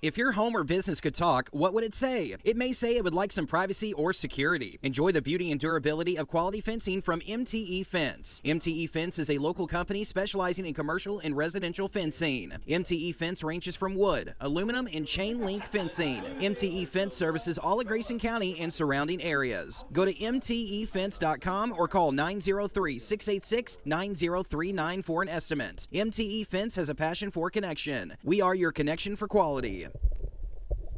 If your home or business could talk, what would it say? It may say it would like some privacy or security. Enjoy the beauty and durability of quality fencing from MTE Fence. MTE Fence is a local company specializing in commercial and residential fencing. MTE Fence ranges from wood, aluminum, and chain link fencing. MTE Fence services all of Grayson County and surrounding areas. Go to mtefence.com or call 903-686-9039 for an estimate. MTE Fence has a passion for connection. We are your connection for quality.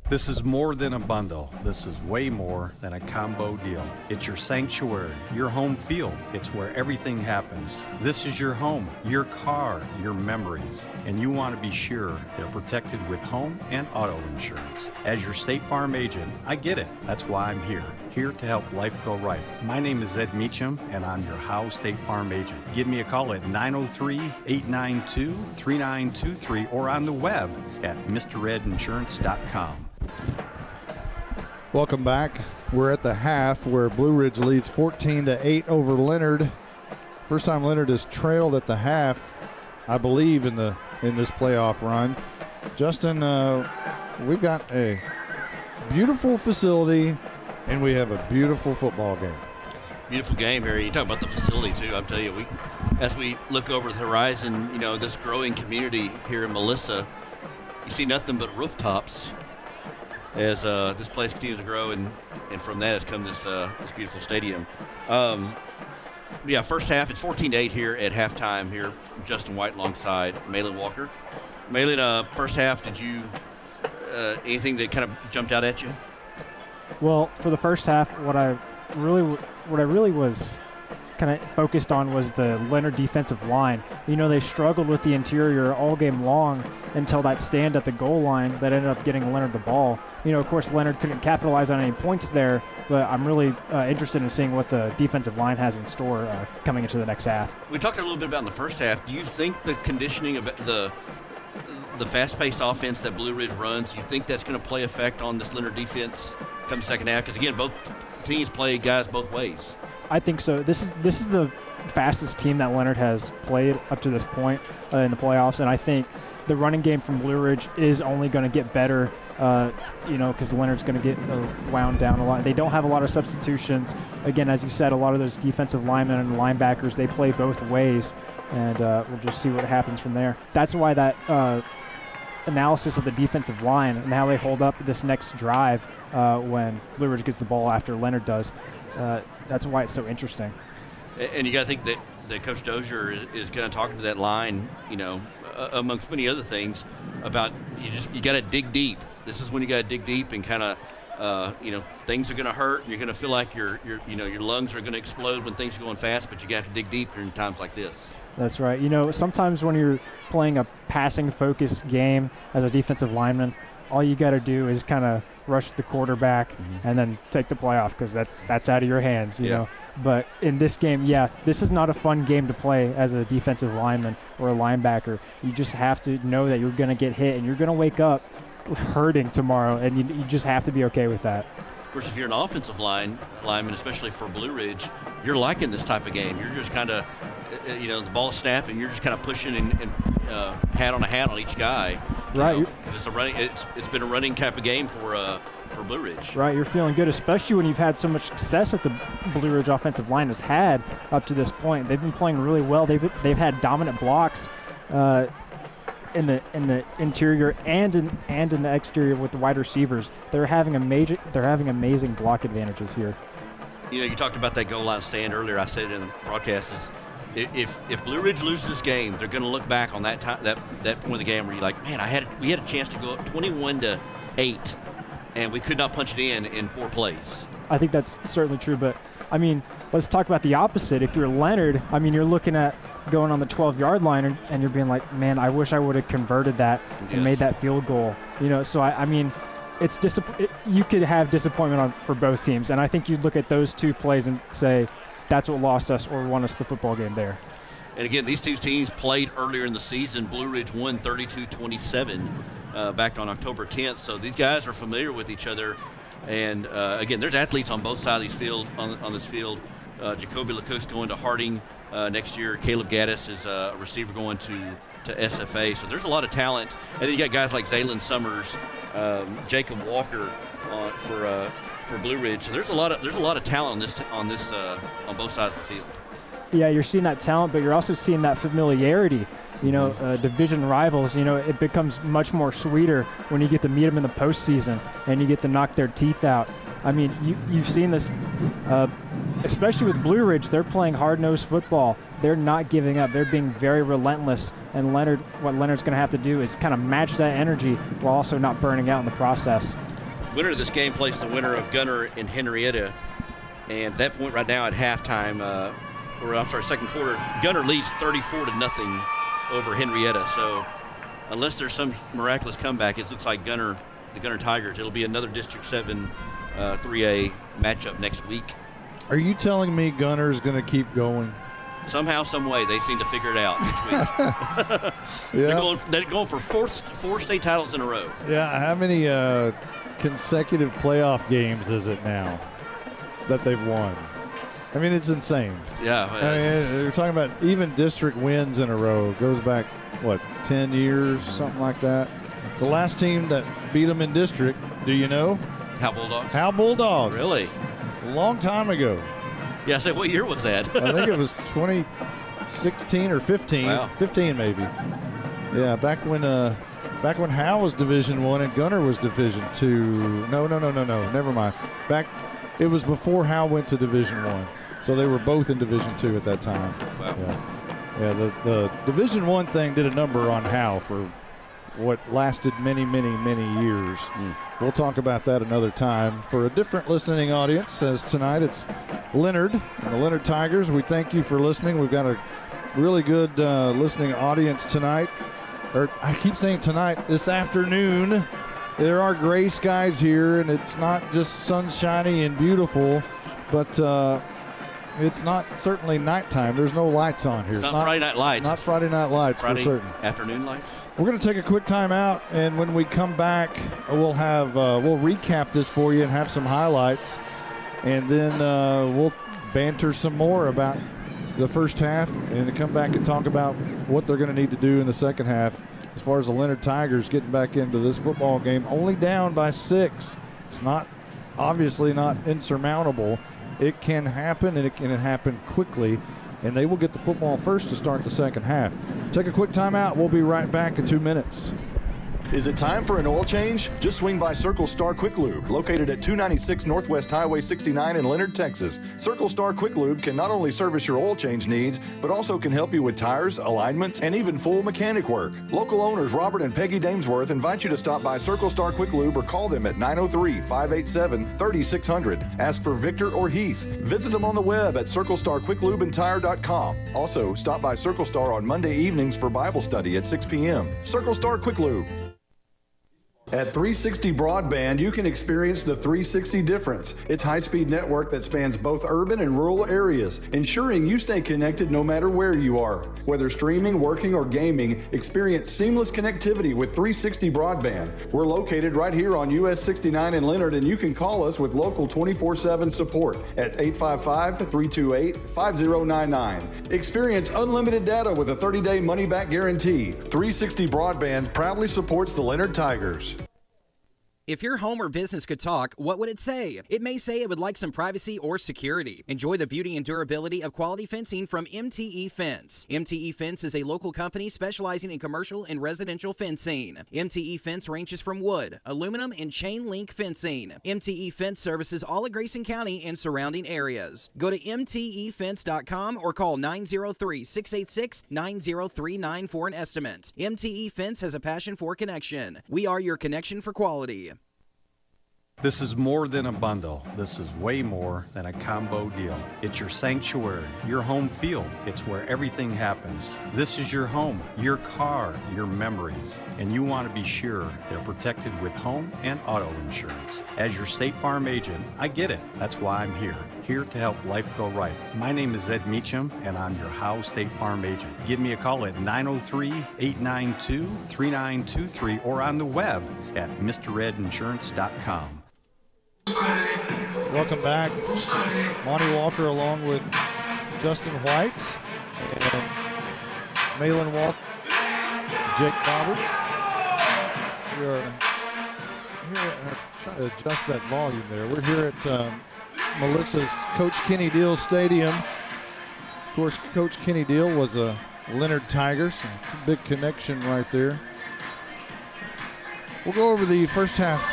This is more than a bundle. This is way more than a combo deal. It's your sanctuary, your home field. It's where everything happens. This is your home, your car, your memories. And you want to be sure they're protected with home and auto insurance. As your State Farm agent, I get it. That's why I'm here to help life go right. My name is Ed Meacham, and I'm your Howe State Farm agent. Give me a call at 903-892-3923 or on the web at mredinsurance.com. Welcome back. We're at the half where Blue Ridge leads 14-8 over Leonard. First time Leonard has trailed at the half, I believe, in this playoff run. Justin, we've got a beautiful facility and we have a beautiful football game. Beautiful game here. You talk about the facility too. I'll tell you, as we look over the horizon, this growing community here in Melissa, you see nothing but rooftops as this place continues to grow, and from that has come this beautiful stadium. First half, it's 14-8 here at halftime here. Justin White alongside Malin Walker. Malin, first half, did you anything that kind of jumped out at you? Well, for the first half, what I really was kind of focused on was the Leonard defensive line. They struggled with the interior all game long until that stand at the goal line that ended up getting Leonard the ball. Of course, Leonard couldn't capitalize on any points there, but I'm really interested in seeing what the defensive line has in store coming into the next half. We talked a little bit about in the first half. Do you think the conditioning of the fast-paced offense that Blue Ridge runs, do you think that's going to play effect on this Leonard defense come the second half? Because, again, both teams play guys both ways. I think so. This is the fastest team that Leonard has played up to this point in the playoffs, and I think the running game from Blue Ridge is only going to get better, because Leonard's going to get wound down a lot. They don't have a lot of substitutions. Again, as you said, a lot of those defensive linemen and linebackers, they play both ways, and we'll just see what happens from there. That's why that analysis of the defensive line and how they hold up this next drive when Blue Ridge gets the ball after Leonard does, that's why it's so interesting. And you got to think that Coach Dozier is going to talk to that line, amongst many other things, about you got to dig deep. This is when you got to dig deep and kind of, things are going to hurt. And you're going to feel like your lungs are going to explode when things are going fast, but you got to dig deep in times like this. That's right. Sometimes when you're playing a passing-focused game as a defensive lineman, all you got to do is kind of rush the quarterback and then take the play off, because that's out of your hands, you know. But in this game, this is not a fun game to play as a defensive lineman or a linebacker. You just have to know that you're going to get hit and you're going to wake up hurting tomorrow, and you just have to be okay with that. Of course, if you're an offensive lineman, especially for Blue Ridge, you're liking this type of game. You're just kind of, the ball is snapping, you're just kind of pushing and hat on each guy. Right. Because it's been a running type of game for Blue Ridge. Right, you're feeling good, especially when you've had so much success that the Blue Ridge offensive line has had up to this point. They've been playing really well. They've had dominant blocks in the interior and in the exterior with the wide receivers. They're having amazing block advantages here. You talked about that goal line stand earlier. I said it in the broadcast. If Blue Ridge loses this game, they're going to look back on that time, that point of the game where you're like, man, we had a chance to go up 21-8, and we could not punch it in 4 plays. I think that's certainly true, but let's talk about the opposite. If you're Leonard, you're looking at going on the 12-yard line and you're being like, man, I wish I would have converted that and made that field goal. So it's you could have disappointment for both teams, and I think you'd look at those 2 plays and say, that's what lost us or won us the football game there. And again, these 2 teams played earlier in the season. Blue Ridge won 32-27 back on October 10th. So these guys are familiar with each other. And again, there's athletes on both sides of this field. On this field, Jacoby LeCook's going to Harding next year. Caleb Gaddis is a receiver going to SFA. So there's a lot of talent. And then you got guys like Zaylen Summers, Jacob Walker for Blue Ridge. So there's a lot of talent on both sides of the field. Yeah, you're seeing that talent, but you're also seeing that familiarity. Division rivals, it becomes much more sweeter when you get to meet them in the postseason and you get to knock their teeth out. You've seen this, especially with Blue Ridge. They're playing hard-nosed football. They're not giving up. They're being very relentless. And what Leonard's going to have to do is kind of match that energy while also not burning out in the process. winner of this game plays the winner of Gunner and Henrietta. And at that point right now at halftime, second quarter, Gunner leads 34-0 over Henrietta. So unless there's some miraculous comeback, it looks like the Gunner Tigers. It'll be another District 7 3A matchup next week. Are you telling me Gunner's going to keep going? Somehow, some way, they seem to figure it out each week. Yeah. They're going for four state titles in a row. Yeah, how many consecutive playoff games is it now that they've won? I mean, it's insane. Yeah. I mean, you're talking about even district wins in a row. It goes back, 10 years, something like that. The last team that beat them in district, do you know? Hal Bulldogs. Hal Bulldogs. Really? A long time ago. Yeah, so what year was that? I think it was 2016 or 15. Wow. 15 maybe. Yeah, back when Hal was Division I and Gunner was Division II. No. Never mind. It was before Hal went to Division I. So they were both in Division II at that time. Wow. Yeah, the Division I thing did a number on Hal for what lasted many, many, many years. We'll talk about that another time. For a different listening audience, as tonight it's Leonard and the Leonard Tigers. We thank you for listening. We've got a really good listening audience tonight. Or I keep saying tonight, this afternoon. There are gray skies here, and it's not just sunshiny and beautiful, but it's not certainly nighttime. There's no lights on here. It's not Friday Night Lights. It's not Friday Night Lights for certain. Afternoon lights. We're going to take a quick time out, and when we come back, we'll recap this for you and have some highlights, and then we'll banter some more about the first half and to come back and talk about what they're going to need to do in the second half as far as the Leonard Tigers getting back into this football game, only down by 6. It's obviously not insurmountable. It can happen, and it can happen quickly, and they will get the football first to start the second half. Take a quick timeout. We'll be right back in 2 minutes. Is it time for an oil change? Just swing by Circle Star Quick Lube, located at 296 Northwest Highway 69 in Leonard, Texas. Circle Star Quick Lube can not only service your oil change needs, but also can help you with tires, alignments, and even full mechanic work. Local owners Robert and Peggy Damesworth invite you to stop by Circle Star Quick Lube or call them at 903-587-3600. Ask for Victor or Heath. Visit them on the web at circlestarquicklubeandtire.com. Also, stop by Circle Star on Monday evenings for Bible study at 6 p.m. Circle Star Quick Lube. At 360 Broadband, you can experience the 360 difference. It's high-speed network that spans both urban and rural areas, ensuring you stay connected no matter where you are. Whether streaming, working, or gaming, experience seamless connectivity with 360 Broadband. We're located right here on US 69 in Leonard, and you can call us with local 24/7 support at 855-328-5099. Experience unlimited data with a 30-day money-back guarantee. 360 Broadband proudly supports the Leonard Tigers. If your home or business could talk, what would it say? It may say it would like some privacy or security. Enjoy the beauty and durability of quality fencing from MTE Fence. MTE Fence is a local company specializing in commercial and residential fencing. MTE Fence ranges from wood, aluminum, and chain link fencing. MTE Fence services all of Grayson County and surrounding areas. Go to mtefence.com or call 903-686-9039 for an estimate. MTE Fence has a passion for connection. We are your connection for quality. This is more than a bundle. This is way more than a combo deal. It's your sanctuary, your home field. It's where everything happens. This is your home, your car, your memories. And you want to be sure they're protected with home and auto insurance. As your State Farm agent, I get it. That's why I'm here to help life go right. My name is Ed Meacham, and I'm your Howe State Farm agent. Give me a call at 903-892-3923 or on the web at mredinsurance.com. Welcome back. Monty Walker along with Justin White and Malin Walker, Jake Robert. We are here. I'm trying to adjust that volume there. We're here at Melissa's Coach Kenny Deal Stadium. Of course, Coach Kenny Deal was a Leonard Tigers. Big connection right there. We'll go over the first half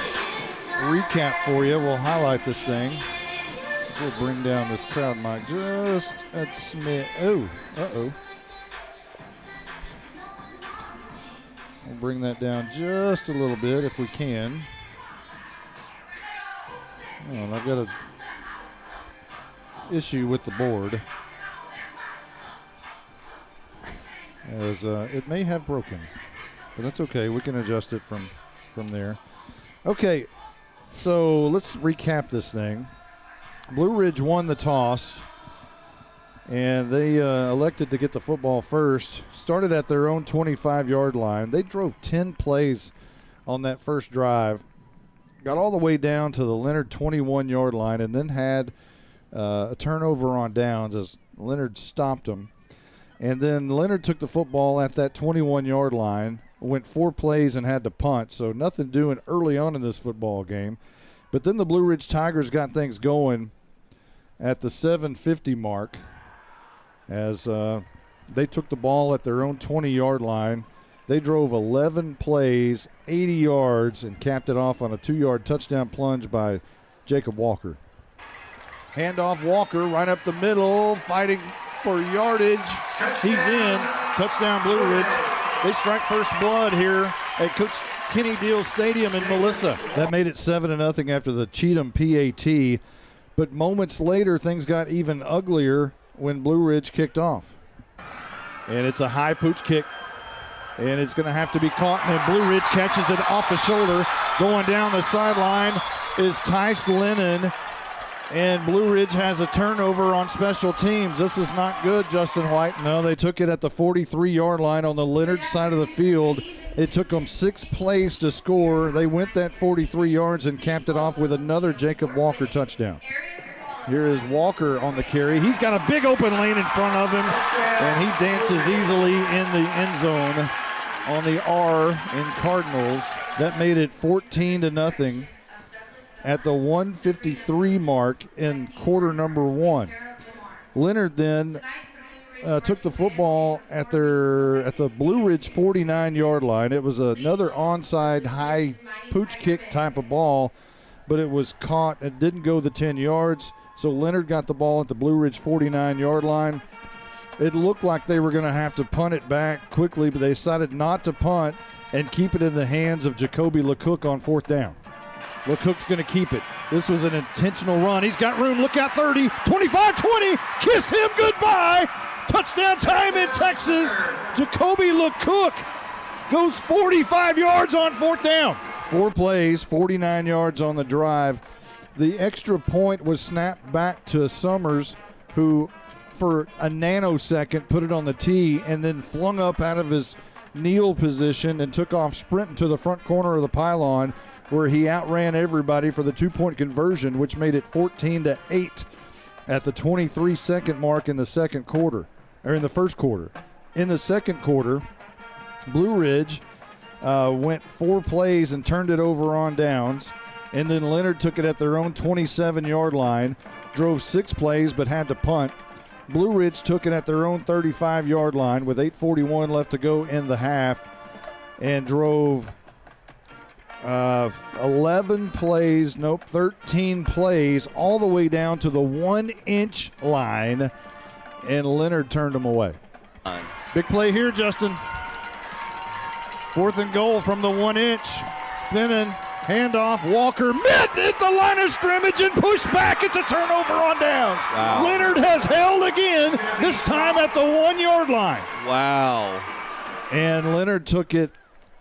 recap for you. We'll highlight this thing. We'll bring down this crowd mic just a smidge. Oh, uh-oh. We'll bring that down just a little bit if we can. And I've got an issue with the board. As it may have broken, but that's okay. We can adjust it from there. Okay, so let's recap this thing. Blue Ridge won the toss, and they elected to get the football first. Started at their own 25-yard line. They drove 10 plays on that first drive. Got all the way down to the Leonard 21-yard line, and then had a turnover on downs as Leonard stopped them. And then Leonard took the football at that 21-yard line, went 4 plays and had to punt, so nothing doing early on in this football game. But then the Blue Ridge Tigers got things going at the 7:50 mark as they took the ball at their own 20-yard line. They drove 11 plays, 80 yards, and capped it off on a 2-yard touchdown plunge by Jacob Walker. Handoff Walker right up the middle, fighting for yardage. He's in. Touchdown Blue Ridge. They strike first blood here at Coach Kenny Deal Stadium in Melissa. That made it 7-0 after the Cheatham PAT. But moments later, things got even uglier when Blue Ridge kicked off. And it's a high pooch kick. And it's going to have to be caught, and Blue Ridge catches it off the shoulder. Going down the sideline is Tice Lennon, and Blue Ridge has a turnover on special teams. This is not good, Justin White. No, they took it at the 43-yard line on the Leonard side of the field. It took them 6 plays to score. They went that 43 yards and capped it off with another Jacob Walker touchdown. Here is Walker on the carry. He's got a big open lane in front of him, and he dances easily in the end zone on the R in Cardinals. That made it 14-0 at the 1:53 mark in quarter number 1. Leonard then took the football at the Blue Ridge 49-yard line. It was another onside high pooch kick type of ball, but it was caught. It didn't go the 10 yards. So Leonard got the ball at the Blue Ridge 49-yard line. It looked like they were going to have to punt it back quickly, but they decided not to punt and keep it in the hands of Jacoby LeCook on 4th down. LeCook's going to keep it. This was an intentional run. He's got room. Look out, 30, 25, 20. Kiss him goodbye. Touchdown time in Texas. Jacoby LeCook goes 45 yards on 4th down. 4 plays, 49 yards on the drive. The extra point was snapped back to Summers, who for a nanosecond put it on the tee and then flung up out of his kneel position and took off sprinting to the front corner of the pylon, where he outran everybody for the 2-point conversion, which made it 14-8 at the 23-second mark in the second quarter, or in the first quarter. In the second quarter, Blue Ridge went 4 plays and turned it over on downs. And then Leonard took it at their own 27-yard line, drove 6 plays but had to punt. Blue Ridge took it at their own 35-yard line with 8:41 left to go in the half and drove 13 plays all the way down to the 1-inch line, and Leonard turned them away. Big play here, Justin. 4th and goal from the 1-inch. Finnan. Handoff, Walker, mid at the line of scrimmage and pushed back. It's a turnover on downs. Wow. Leonard has held again, this time at the 1-yard line. Wow. And Leonard took it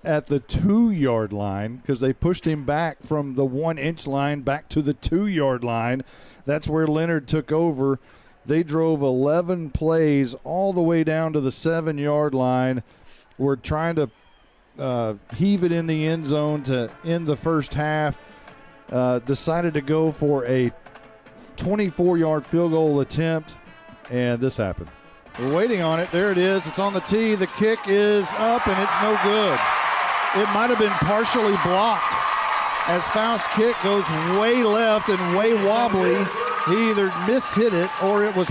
at the 2-yard line because they pushed him back from the 1-inch line back to the 2-yard line. That's where Leonard took over. They drove 11 plays all the way down to the 7-yard line. We're trying to heave it in the end zone to end the first half. Decided to go for a 24-yard field goal attempt, and this happened. We're waiting on it. There it is. It's on the tee. The kick is up, and it's no good. It might have been partially blocked as Faust's kick goes way left and way wobbly. He either mishit it or it was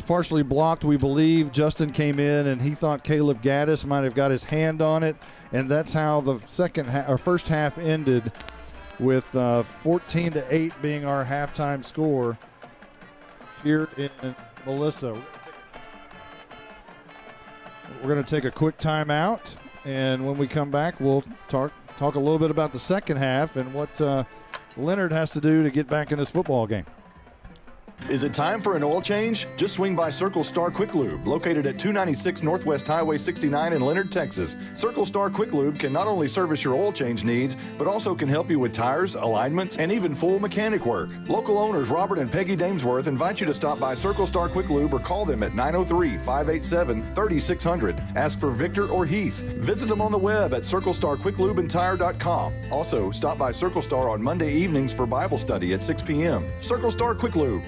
partially blocked, we believe. Justin came in and he thought Caleb Gaddis might have got his hand on it, and that's how the first half ended, with 14-8 being our halftime score here in Melissa. We're going to take a quick timeout, and when we come back, we'll talk a little bit about the second half and what Leonard has to do to get back in this football game. Is it time for an oil change? Just swing by Circle Star Quick Lube, located at 296 Northwest Highway 69 in Leonard, Texas. Circle Star Quick Lube can not only service your oil change needs, but also can help you with tires, alignments, and even full mechanic work. Local owners Robert and Peggy Damesworth invite you to stop by Circle Star Quick Lube or call them at 903-587-3600. Ask for Victor or Heath. Visit them on the web at circlestarquicklubeandtire.com. Also, stop by Circle Star on Monday evenings for Bible study at 6 p.m. Circle Star Quick Lube.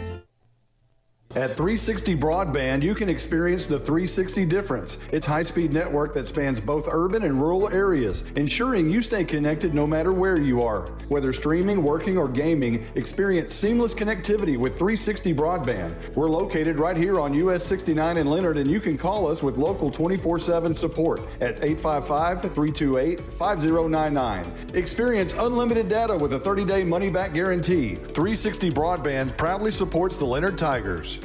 At 360 Broadband, you can experience the 360 difference. It's high-speed network that spans both urban and rural areas, ensuring you stay connected no matter where you are. Whether streaming, working, or gaming, experience seamless connectivity with 360 Broadband. We're located right here on US 69 in Leonard, and you can call us with local 24/7 support at 855-328-5099. Experience unlimited data with a 30-day money-back guarantee. 360 Broadband proudly supports the Leonard Tigers.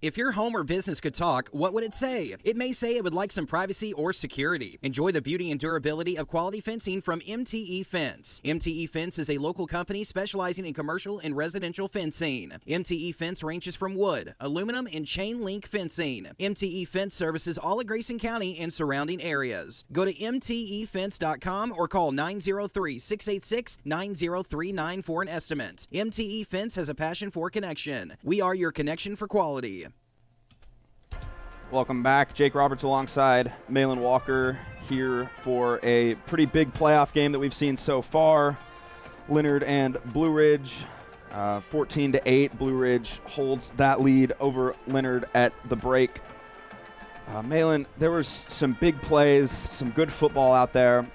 If your home or business could talk, what would it say? It may say it would like some privacy or security. Enjoy the beauty and durability of quality fencing from MTE Fence. MTE Fence is a local company specializing in commercial and residential fencing. MTE Fence ranges from wood, aluminum, and chain link fencing. MTE Fence services all of Grayson County and surrounding areas. Go to mtefence.com or call 903-686-9039 for an estimate. MTE Fence has a passion for connection. We are your connection for quality. Welcome back. Jake Roberts alongside Malin Walker here for a pretty big playoff game that we've seen so far. Leonard and Blue Ridge, 14-8. Blue Ridge holds that lead over Leonard at the break. Malin, there was some big plays, some good football out there.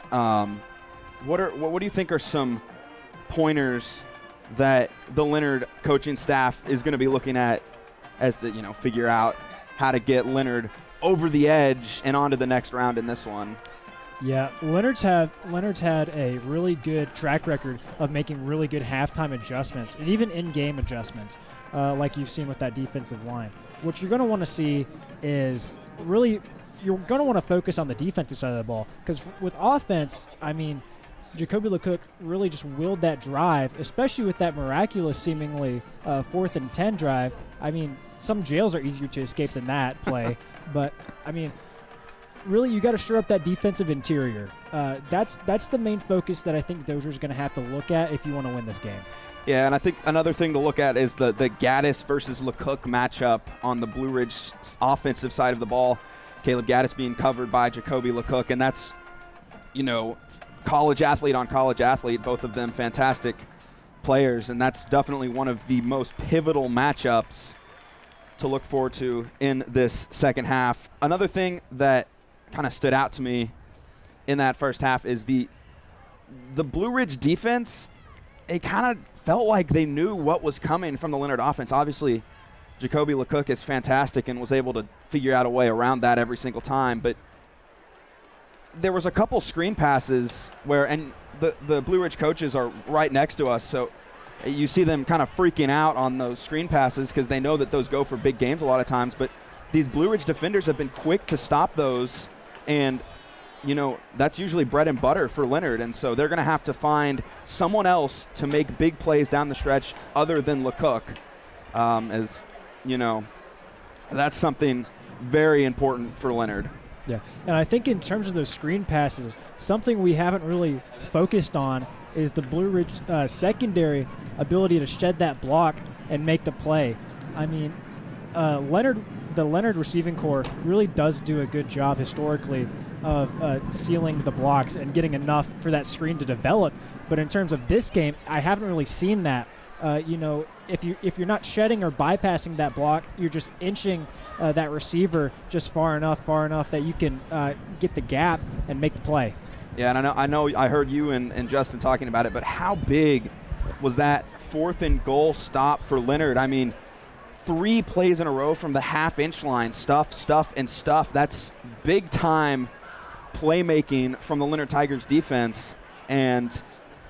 What do you think are some pointers that the Leonard coaching staff is going to be looking at as to figure out how to get Leonard over the edge and onto the next round in this one? Yeah, Leonard's had a really good track record of making really good halftime adjustments and even in-game adjustments, like you've seen with that defensive line. What you're going to want to see is really you're going to want to focus on the defensive side of the ball, because with offense, Jacoby LeCook really just willed that drive, especially with that miraculous seemingly 4th and 10 drive. Some jails are easier to escape than that play, but really you got to shore up that defensive interior. That's the main focus that I think Dozier's going to have to look at if you want to win this game. Yeah, and I think another thing to look at is the Gaddis versus LeCook matchup on the Blue Ridge offensive side of the ball. Caleb Gaddis being covered by Jacoby LeCook, and that's college athlete on college athlete, both of them fantastic players, and that's definitely one of the most pivotal matchups to look forward to in this second half. Another thing that kind of stood out to me in that first half is the Blue Ridge defense. It kind of felt like they knew what was coming from the Leonard offense. Obviously, Jacoby LeCook is fantastic and was able to figure out a way around that every single time, but there was a couple screen passes where, and the Blue Ridge coaches are right next to us, so you see them kind of freaking out on those screen passes because they know that those go for big gains a lot of times. But these Blue Ridge defenders have been quick to stop those, and that's usually bread and butter for Leonard. And so they're going to have to find someone else to make big plays down the stretch other than LeCook. That's something very important for Leonard. Yeah, and I think in terms of those screen passes, something we haven't really focused on is the Blue Ridge secondary ability to shed that block and make the play. The Leonard receiving core really does do a good job historically of sealing the blocks and getting enough for that screen to develop. But in terms of this game, I haven't really seen that. If you're not shedding or bypassing that block, you're just inching that receiver just far enough that you can get the gap and make the play. Yeah, and I heard you and Justin talking about it, but how big was that 4th and goal stop for Leonard? 3 plays in a row from the half-inch line, stuff, and stuff. That's big-time playmaking from the Leonard Tigers defense, and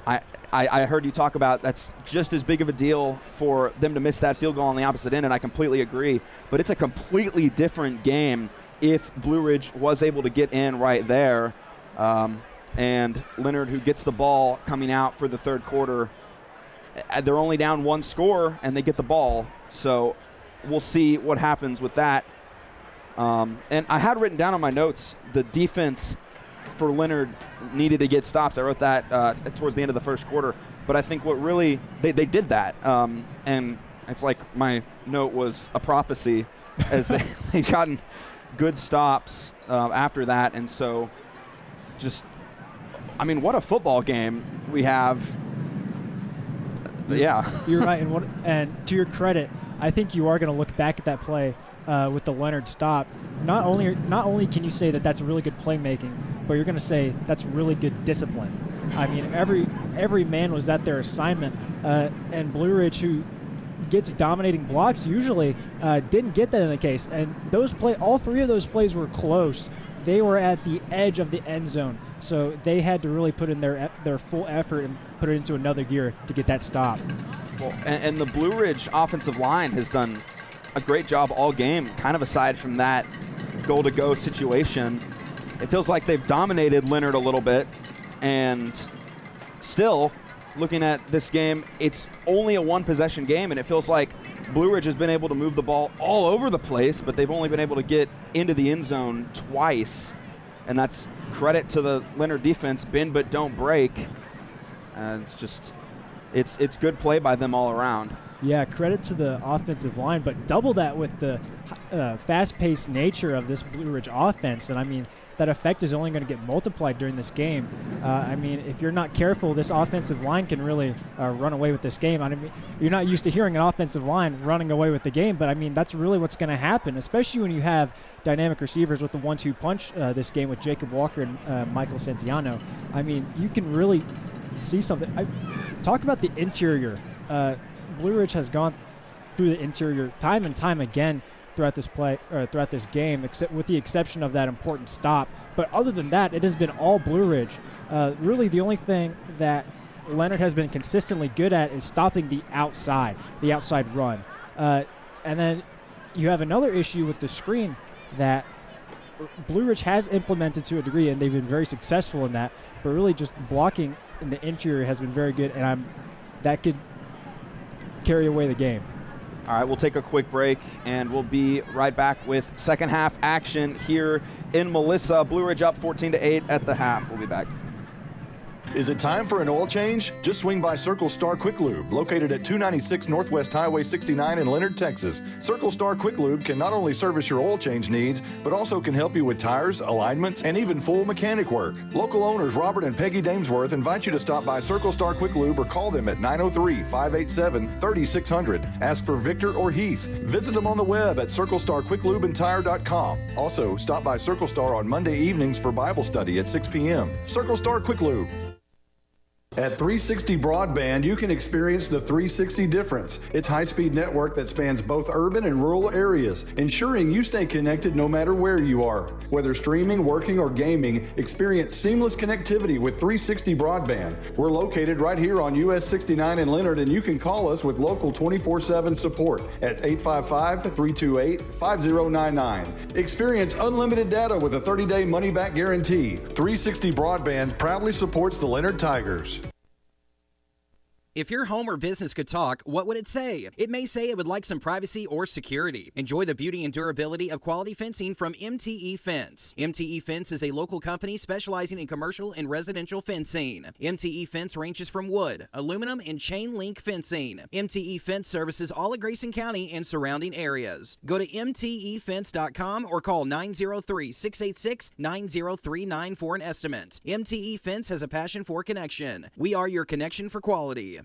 I heard you talk about that's just as big of a deal for them to miss that field goal on the opposite end, and I completely agree. But it's a completely different game if Blue Ridge was able to get in right there. and Leonard, who gets the ball coming out for the third quarter. They're only down one score, and they get the ball. So we'll see what happens with that. And I had written down on my notes the defense for Leonard needed to get stops. I wrote that towards the end of the first quarter. But I think what really they did that. And it's like my note was a prophecy as they gotten good stops after that. And so just, I mean, what a football game we have. Yeah. You're right. And to your credit, I think you are going to look back at that play with the Leonard stop. Not only can you say that that's really good playmaking, but you're going to say that's really good discipline. I mean, every man was at their assignment, and Blue Ridge, who gets dominating blocks, usually didn't get that in the case. And all three of those plays were close. They were at the edge of the end zone, so they had to really put in their full effort and put it into another gear to get that stop. Well, and the Blue Ridge offensive line has done a great job all game, kind of aside from that goal-to-go situation. It feels like they've dominated Leonard a little bit, and still, looking at this game, it's only a one-possession game, and it feels like Blue Ridge has been able to move the ball all over the place, but they've only been able to get into the end zone twice, and that's credit to the Leonard defense, bend but don't break. It's just, it's good play by them all around. Yeah, credit to the offensive line, but double that with the fast-paced nature of this Blue Ridge offense. And, I mean, that effect is only going to get multiplied during this game. I mean, if you're not careful, this offensive line can really run away with this game. I mean, you're not used to hearing an offensive line running away with the game, but, I mean, that's really what's going to happen, especially when you have dynamic receivers with the 1-2 punch this game with Jacob Walker and Michael Santiano. I mean, you can really see something. Talk about the interior. Blue Ridge has gone through the interior time and time again throughout this game, except with the exception of that important stop. But other than that, it has been all Blue Ridge. Really, the only thing that Leonard has been consistently good at is stopping the outside run. And then you have another issue with the screen that Blue Ridge has implemented to a degree, and they've been very successful in that. But really, just blocking in the interior has been very good, and that could carry away the game. All right, we'll take a quick break, and we'll be right back with second half action here in Melissa. Blue Ridge up 14-8 at the half. We'll be back. Is it time for an oil change? Just swing by Circle Star Quick Lube, located at 296 Northwest Highway 69 in Leonard, Texas. Circle Star Quick Lube can not only service your oil change needs, but also can help you with tires, alignments, and even full mechanic work. Local owners Robert and Peggy Damesworth invite you to stop by Circle Star Quick Lube or call them at 903-587-3600. Ask for Victor or Heath. Visit them on the web at circlestarquicklubeandtire.com. Also, stop by Circle Star on Monday evenings for Bible study at 6 p.m. Circle Star Quick Lube. At 360 Broadband, you can experience the 360 difference. It's a high-speed network that spans both urban and rural areas, ensuring you stay connected no matter where you are. Whether streaming, working, or gaming, experience seamless connectivity with 360 Broadband. We're located right here on US 69 in Leonard, and you can call us with local 24/7 support at 855-328-5099. Experience unlimited data with a 30-day money-back guarantee. 360 Broadband proudly supports the Leonard Tigers. If your home or business could talk, what would it say? It may say it would like some privacy or security. Enjoy the beauty and durability of quality fencing from MTE Fence. MTE Fence is a local company specializing in commercial and residential fencing. MTE Fence ranges from wood, aluminum, and chain link fencing. MTE Fence services all of Grayson County and surrounding areas. Go to mtefence.com or call 903-686-9039 for an estimate. MTE Fence has a passion for connection. We are your connection for quality.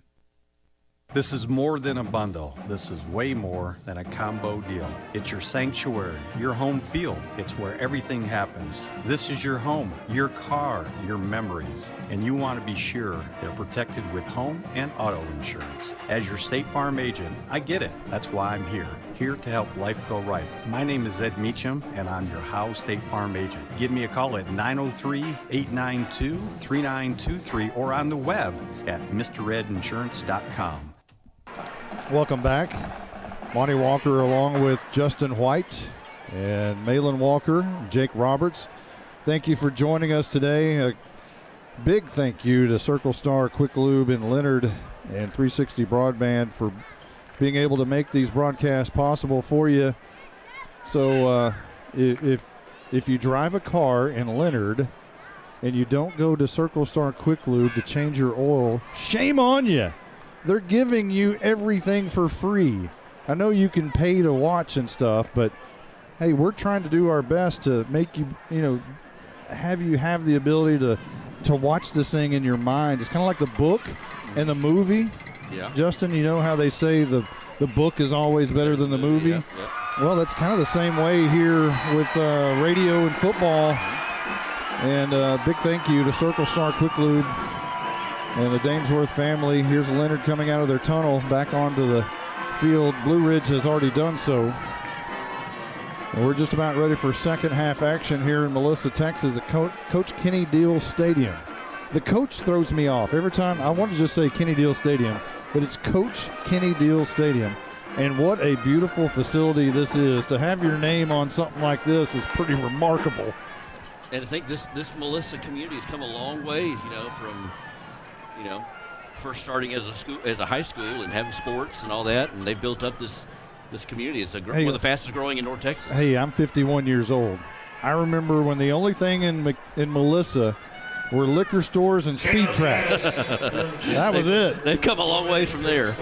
This is more than a bundle. This is way more than a combo deal. It's your sanctuary, your home field. It's where everything happens. This is your home, your car, your memories. And you want to be sure they're protected with home and auto insurance. As your State Farm agent, I get it. That's why I'm here to help life go right. My name is Ed Meacham, and I'm your Howe State Farm agent. Give me a call at 903-892-3923 or on the web at MrEdInsurance.com. Welcome back. Monty Walker along with Justin White and Malin Walker, Jake Roberts. Thank you for joining us today. Big thank you to Circle Star, Quick Lube, and Leonard and 360 Broadband for being able to make these broadcasts possible for you. So if you drive a car in Leonard and you don't go to Circle Star Quick Lube to change your oil, shame on you. They're giving you everything for free. I know you can pay to watch and stuff, but hey, we're trying to do our best to make you have the ability to watch this thing in your mind. It's kind of like the book and the movie. Yeah. Justin, you know how they say the book is always better than the movie? Yeah. Well, that's kind of the same way here with radio and football. And big thank you to Circle Star Quick Lube and the Damesworth family. Here's Leonard coming out of their tunnel back onto the field. Blue Ridge has already done so. And we're just about ready for second half action here in Melissa, Texas at Coach Kenny Deal Stadium. The coach throws me off every time. I want to just say Kenny Deal Stadium, but it's Coach Kenny Deal Stadium. And what a beautiful facility this is. To have your name on something like this is pretty remarkable. And I think this Melissa community has come a long ways, from first starting as a high school and having sports and all that, and they built up this community. It's one of the fastest growing in North Texas. Hey, I'm 51 years old. I remember when the only thing in Melissa were liquor stores and speed traps. That was it. They've come a long way from there.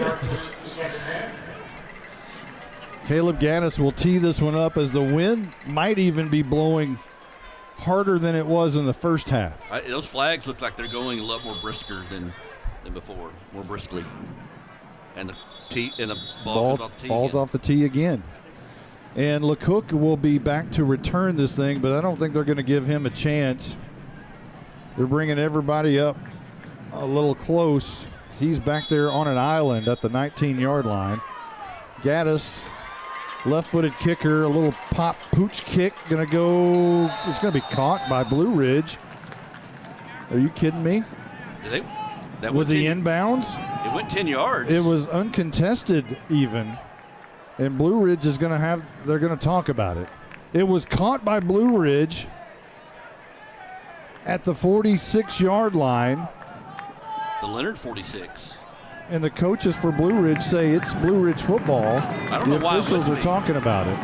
Caleb Gaddis will tee this one up as the wind might even be blowing harder than it was in the first half. Those flags look like they're going a lot more brisker than before, more briskly. And the ball goes off the tee falls off the tee again. And LeCook will be back to return this thing, but I don't think they're going to give him a chance. They're bringing everybody up a little close. He's back there on an island at the 19-yard line. Gaddis, left-footed kicker, a little pop pooch kick, it's going to be caught by Blue Ridge. Are you kidding me? Was he inbounds? It went 10 yards. It was uncontested even. And Blue Ridge is they're going to talk about it. It was caught by Blue Ridge at the 46-yard line. The Leonard 46. And the coaches for Blue Ridge say it's Blue Ridge football. I don't know why the officials are talking about it.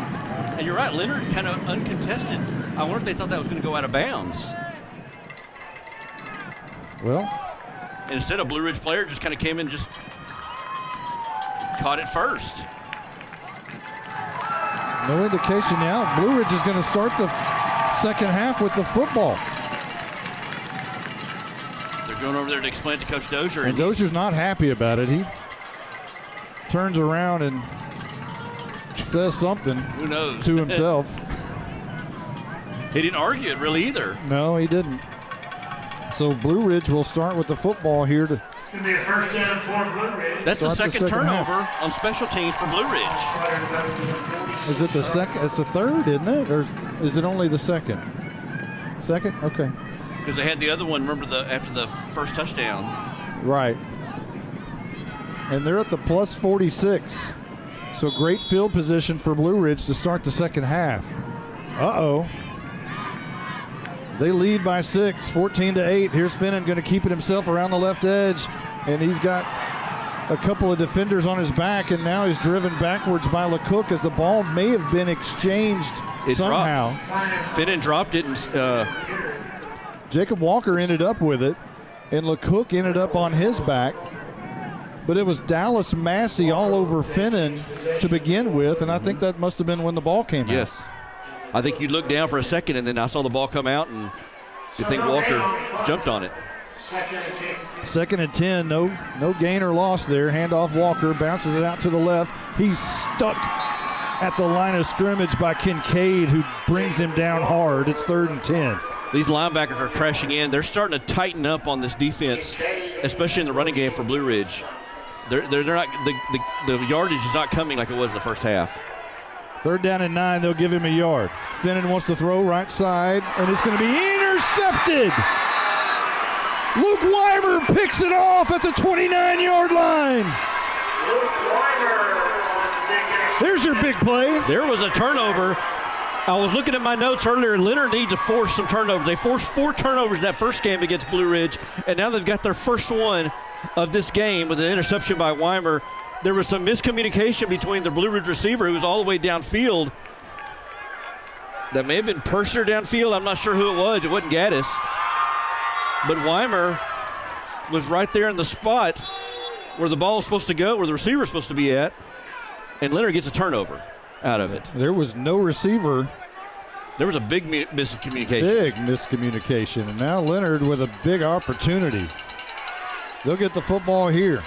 And you're right, Leonard kind of uncontested. I wonder if they thought that was going to go out of bounds. Well, and instead, a Blue Ridge player just kind of came in and just caught it first. No indication now. Blue Ridge is going to start the second half with the football. They're going over there to explain it to Coach Dozier. And Dozier's not happy about it. He turns around and says something Who knows? to himself. He didn't argue it really either. No, he didn't. So Blue Ridge will start with the football here. It's going to be a first down for Blue Ridge. That's the second turnover on special teams for Blue Ridge. Is it the second? It's the third, isn't it? Or is it only the second? Second? Okay. Because they had the other one, remember, after the first touchdown. Right. And they're at the plus 46. So great field position for Blue Ridge to start the second half. Uh-oh. They lead by 6, 14-8. Here's Finnan going to keep it himself around the left edge. And he's got a couple of defenders on his back, and now he's driven backwards by LeCook as the ball may have been exchanged somehow. Finnan dropped it. And, Jacob Walker ended up with it, and LeCook ended up on his back. But it was Dallas Massey all over Finnan to begin with, and I think that must have been when the ball came out. Yes. I think you looked down for a second, and then I saw the ball come out, and you think Walker jumped on it. Second and 10, no gain or loss there. Handoff Walker, bounces it out to the left. He's stuck at the line of scrimmage by Kincaid, who brings him down hard. It's 3rd and 10. These linebackers are crashing in. They're starting to tighten up on this defense, especially in the running game for Blue Ridge. They're not the yardage is not coming like it was in the first half. 3rd down and 9, they'll give him a yard. Finnan wants to throw right side, and it's going to be intercepted. Luke Weimer picks it off at the 29-yard line. Luke Weimer on the big interception. There's your big play. There was a turnover. I was looking at my notes earlier, and Leonard needed to force some turnovers. They forced 4 turnovers that first game against Blue Ridge, and now they've got their first one of this game with an interception by Weimer. There was some miscommunication between the Blue Ridge receiver, who was all the way downfield. That may have been Purser downfield. I'm not sure who it was. It wasn't Gaddis. But Weimer was right there in the spot where the ball was supposed to go, where the receiver was supposed to be at, and Leonard gets a turnover out of it. There was no receiver. There was a big miscommunication. Big miscommunication. And now Leonard with a big opportunity. They'll get the football here.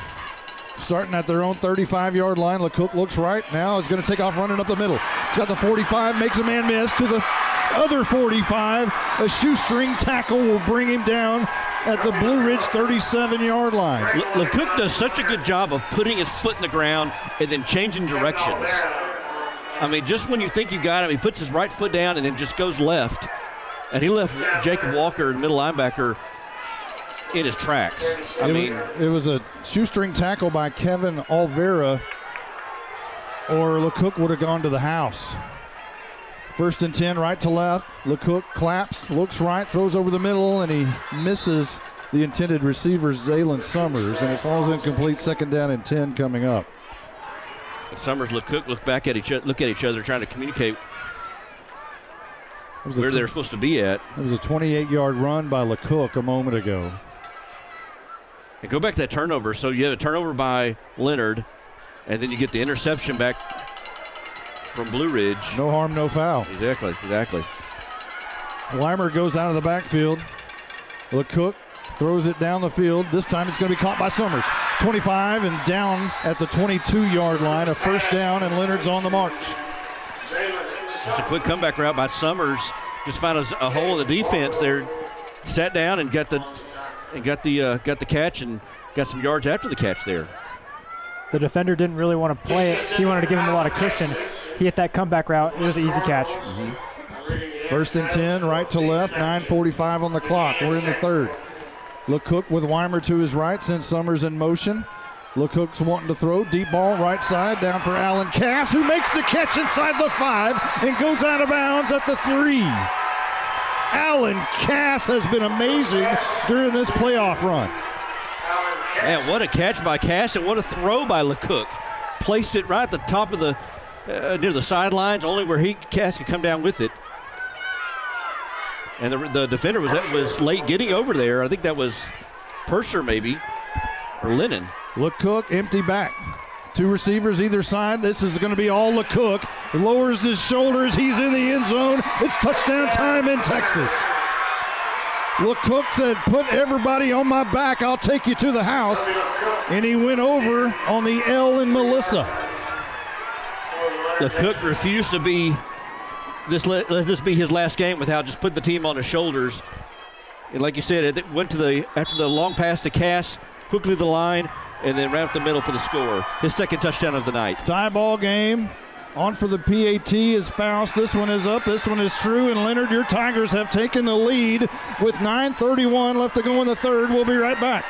Starting at their own 35-yard line. LeCook looks right. Now is going to take off running up the middle. He's got the 45, makes a man miss to the other 45. A shoestring tackle will bring him down at the Blue Ridge 37-yard line. LeCook does such a good job of putting his foot in the ground and then changing directions. I mean, just when you think you got him, he puts his right foot down and then just goes left. And he left Jacob Walker, middle linebacker, in his tracks. It was a shoestring tackle by Kevin Olvera, or LeCook would have gone to the house. 1st and 10, right to left. LeCook claps, looks right, throws over the middle, and he misses the intended receiver, Zaylen Summers, and it falls incomplete. 2nd down and 10 coming up. Summers, LeCook look at each other, trying to communicate where they're supposed to be at. It was a 28-yard run by LeCook a moment ago. And go back to that turnover. So you have a turnover by Leonard, and then you get the interception back from Blue Ridge. No harm, no foul. Exactly. Weimer goes out of the backfield. LeCook throws it down the field. This time it's going to be caught by Summers. 25 and down at the 22-yard line. A 1st down, and Leonard's on the march. Just a quick comeback route by Summers. Just found a hole in the defense there. Sat down and got the catch and got some yards after the catch there. The defender didn't really want to play it. He wanted to give him a lot of cushion. He hit that comeback route. It was an easy catch. 1st and 10, right to left, 9:45 on the clock. We're in the 3rd. LeCook with Weimer to his right, sends Summers in motion. LeCook's wanting to throw. Deep ball right side, down for Alan Cass, who makes the catch inside the 5 and goes out of bounds at the 3. Alan Cass has been amazing during this playoff run. Man, what a catch by Cass, and what a throw by LeCook. Placed it right at the top of the, near the sidelines, only where Cass could come down with it. And the defender was late getting over there. I think that was Purser maybe, or Lennon. LeCook empty back. 2 receivers either side. This is going to be all LeCook. Lowers his shoulders. He's in the end zone. It's touchdown time in Texas. LeCook said, "Put everybody on my back. I'll take you to the house." And he went over on the L in Melissa. LeCook refused to be let this be his last game without just putting the team on his shoulders. And like you said, it went to after the long pass to Cass, quickly to the line, and then right up the middle for the score. His 2nd touchdown of the night. Tie ball game. On for the PAT is Faust. This one is up. This one is true. And Leonard, your Tigers have taken the lead with 9:31 left to go in the 3rd. We'll be right back.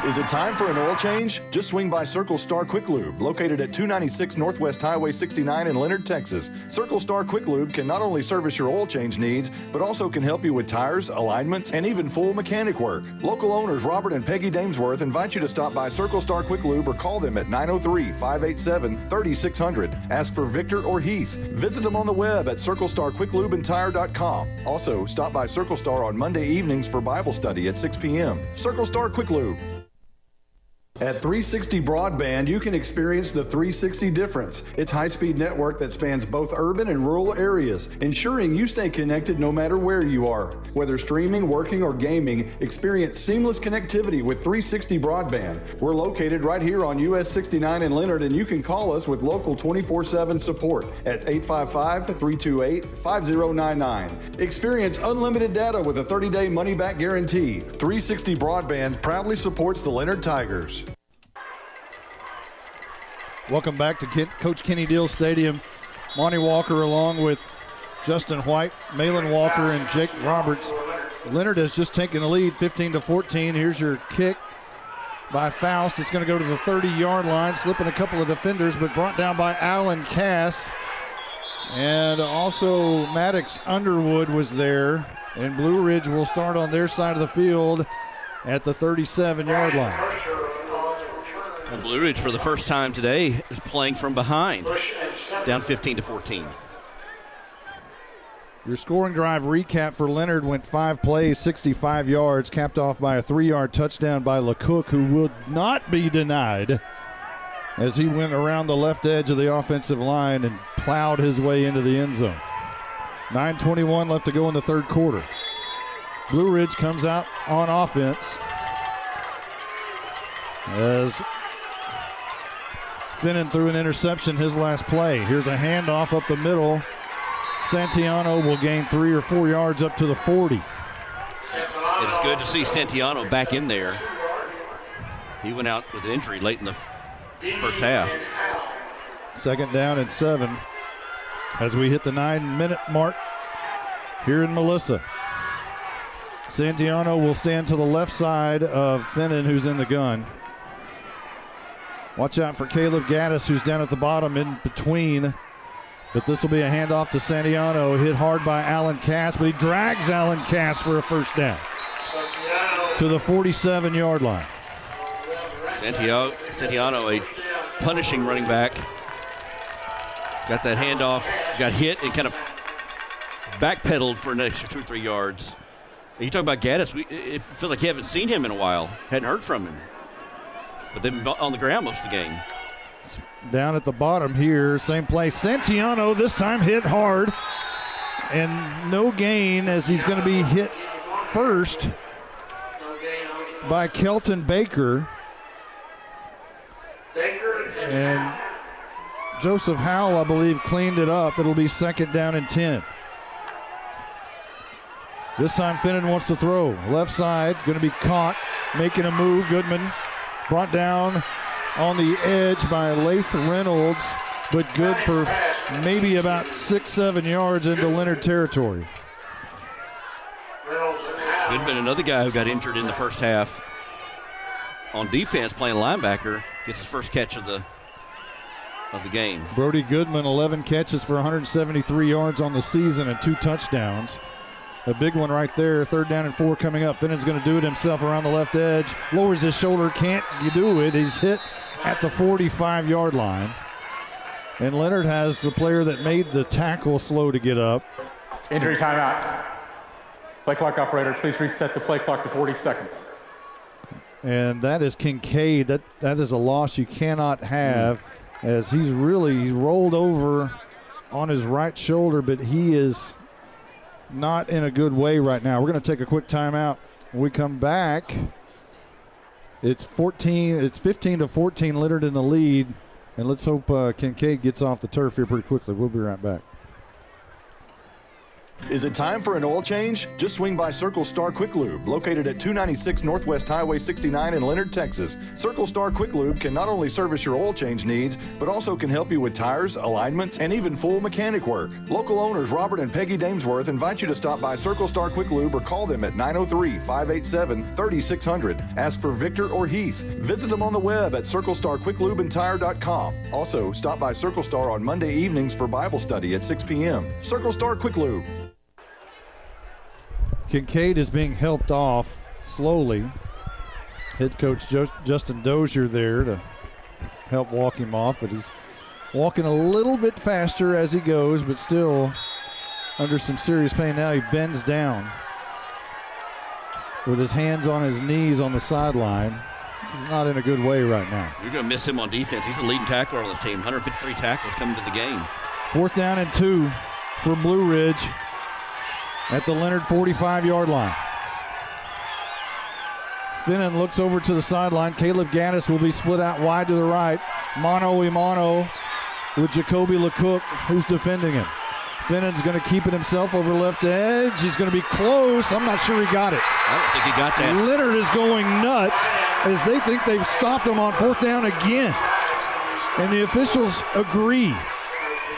Is it time for an oil change? Just swing by Circle Star Quick Lube, located at 296 Northwest Highway 69 in Leonard, Texas. Circle Star Quick Lube can not only service your oil change needs, but also can help you with tires, alignments, and even full mechanic work. Local owners Robert and Peggy Damesworth invite you to stop by Circle Star Quick Lube or call them at 903-587-3600. Ask for Victor or Heath. Visit them on the web at circlestarquicklubeandtire.com. Also, stop by Circle Star on Monday evenings for Bible study at 6 p.m. Circle Star Quick Lube. At 360 Broadband, you can experience the 360 difference. It's a high-speed network that spans both urban and rural areas, ensuring you stay connected no matter where you are. Whether streaming, working, or gaming, experience seamless connectivity with 360 Broadband. We're located right here on US 69 in Leonard, and you can call us with local 24/7 support at 855-328-5099. Experience unlimited data with a 30-day money-back guarantee. 360 Broadband proudly supports the Leonard Tigers. Welcome back to Coach Kenny Deal Stadium. Monty Walker along with Justin White, Malin Walker, and Jake Roberts. Leonard has just taken the lead 15-14. Here's your kick by Faust. It's going to go to the 30-yard line, slipping a couple of defenders, but brought down by Alan Cass. And also Maddox Underwood was there. And Blue Ridge will start on their side of the field at the 37-yard line. Well, Blue Ridge, for the first time today, is playing from behind, down 15-14. Your scoring drive recap for Leonard went 5 plays, 65 yards, capped off by a 3-yard touchdown by LeCook, who would not be denied as he went around the left edge of the offensive line and plowed his way into the end zone. 9:21 left to go in the third quarter. Blue Ridge comes out on offense as Finnan threw an interception his last play. Here's a handoff up the middle. Santiano will gain 3 or 4 yards up to the 40. It's good to see Santiano back in there. He went out with an injury late in the first half. Second down and 7 as we hit the 9-minute mark here in Melissa. Santiano will stand to the left side of Finnan, who's in the gun. Watch out for Caleb Gaddis, who's down at the bottom in between. But this will be a handoff to Santiano, hit hard by Alan Cass, but he drags Alan Cass for a first down to the 47-yard line. Santiano, a punishing running back. Got that handoff, got hit, and kind of backpedaled for an extra 2 or 3 yards. And you talk about Gaddis, it feels like you haven't seen him in a while, hadn't heard from him. But they've been on the ground most of the game. Down at the bottom here, same play. Santiano this time hit hard, and no gain as he's going to be hit first by Kelton Baker. And Joseph Howell, I believe, cleaned it up. It'll be second down and 10. This time Finnan wants to throw. Left side, going to be caught, making a move. Goodman brought down on the edge by Lath Reynolds, but good for maybe about 6-7 yards into Leonard territory. Goodman, another guy who got injured in the first half on defense, playing linebacker, gets his first catch of the game. Brody Goodman, 11 catches for 173 yards on the season and 2 touchdowns. A big one right there. 3rd down and 4 coming up. Finnan's going to do it himself around the left edge. Lowers his shoulder. Can't do it. He's hit at the 45-yard line. And Leonard has the player that made the tackle slow to get up. Injury timeout. Play clock operator, please reset the play clock to 40 seconds. And that is Kincaid. That is a loss you cannot have, as he's really rolled over on his right shoulder, but he is not in a good way right now. We're going to take a quick timeout. When we come back, it's 15-14, Leonard in the lead, and let's hope Kincaid gets off the turf here pretty quickly. We'll be right back. Is it time for an oil change? Just swing by Circle Star Quick Lube, located at 296 Northwest Highway 69 in Leonard, Texas. Circle Star Quick Lube can not only service your oil change needs, but also can help you with tires, alignments, and even full mechanic work. Local owners Robert and Peggy Damesworth invite you to stop by Circle Star Quick Lube or call them at 903-587-3600. Ask for Victor or Heath. Visit them on the web at circlestarquicklubandtire.com. Also, stop by Circle Star on Monday evenings for Bible study at 6 p.m. Circle Star Quick Lube. Kincaid is being helped off slowly. Head coach Justin Dozier there to help walk him off, but he's walking a little bit faster as he goes, but still under some serious pain. Now he bends down with his hands on his knees on the sideline. He's not in a good way right now. You're going to miss him on defense. He's the leading tackler on this team. 153 tackles coming to the game. 4th down and 2 for Blue Ridge at the Leonard 45-yard line. Finnan looks over to the sideline. Caleb Gaddis will be split out wide to the right. Mano a mano with Jacoby LeCook, who's defending him. Finnan's going to keep it himself over left edge. He's going to be close. I'm not sure he got it. I don't think he got that. Leonard is going nuts as they think they've stopped him on 4th down again. And the officials agree.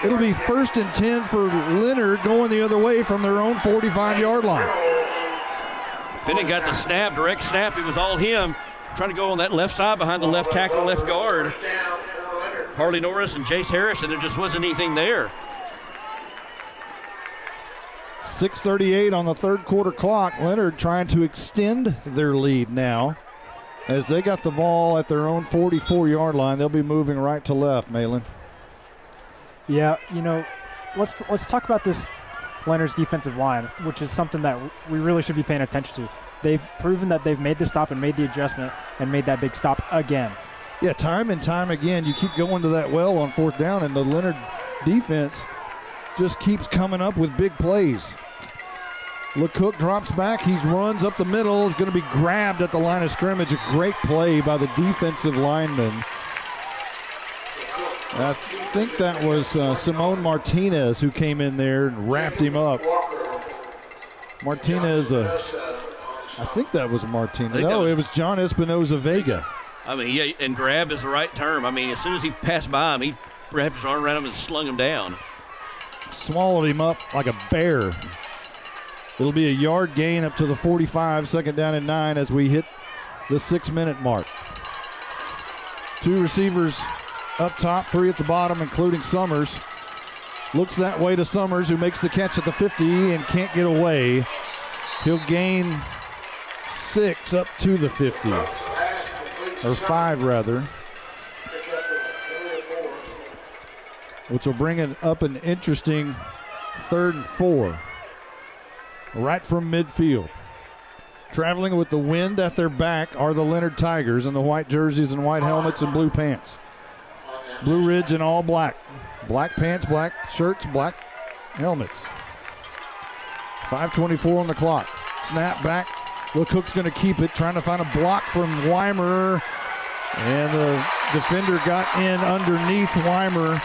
It'll be 1st and 10 for Leonard going the other way from their own 45-yard line. Finnan got the snap, direct snap. It was all him, trying to go on that left side behind the left tackle, left guard. Harley Norris and Jace Harris, and there just wasn't anything there. 6:38 on the third quarter clock. Leonard trying to extend their lead now. As they got the ball at their own 44-yard line, they'll be moving right to left, Malin. Yeah, let's talk about this Leonard's defensive line, which is something that we really should be paying attention to. They've proven that they've made the stop and made the adjustment and made that big stop again. Yeah, time and time again, you keep going to that well on fourth down, and the Leonard defense just keeps coming up with big plays. LeCook drops back. He runs up the middle. Is going to be grabbed at the line of scrimmage. A great play by the defensive lineman. I think that was Simone Martinez who came in there and wrapped him up. Martinez, I think that was Martinez. No, it was John Espinoza Vega. I mean, yeah, and grab is the right term. I mean, as soon as he passed by him, he wrapped his arm around him and slung him down. Swallowed him up like a bear. It'll be a yard gain up to the 45, second down and 9 as we hit the 6-minute mark. 2 receivers up top, 3 at the bottom, including Summers. Looks that way to Summers, who makes the catch at the 50 and can't get away. He'll gain 6 up to the 50, or 5 rather, which will bring it up an interesting 3rd and 4. Right from midfield. Traveling with the wind at their back are the Leonard Tigers in the white jerseys and white helmets and blue pants. Blue Ridge in all black. Black pants, black shirts, black helmets. 5:24 on the clock. Snap back. LeCook's going to keep it, trying to find a block from Weimer. And the defender got in underneath Weimer.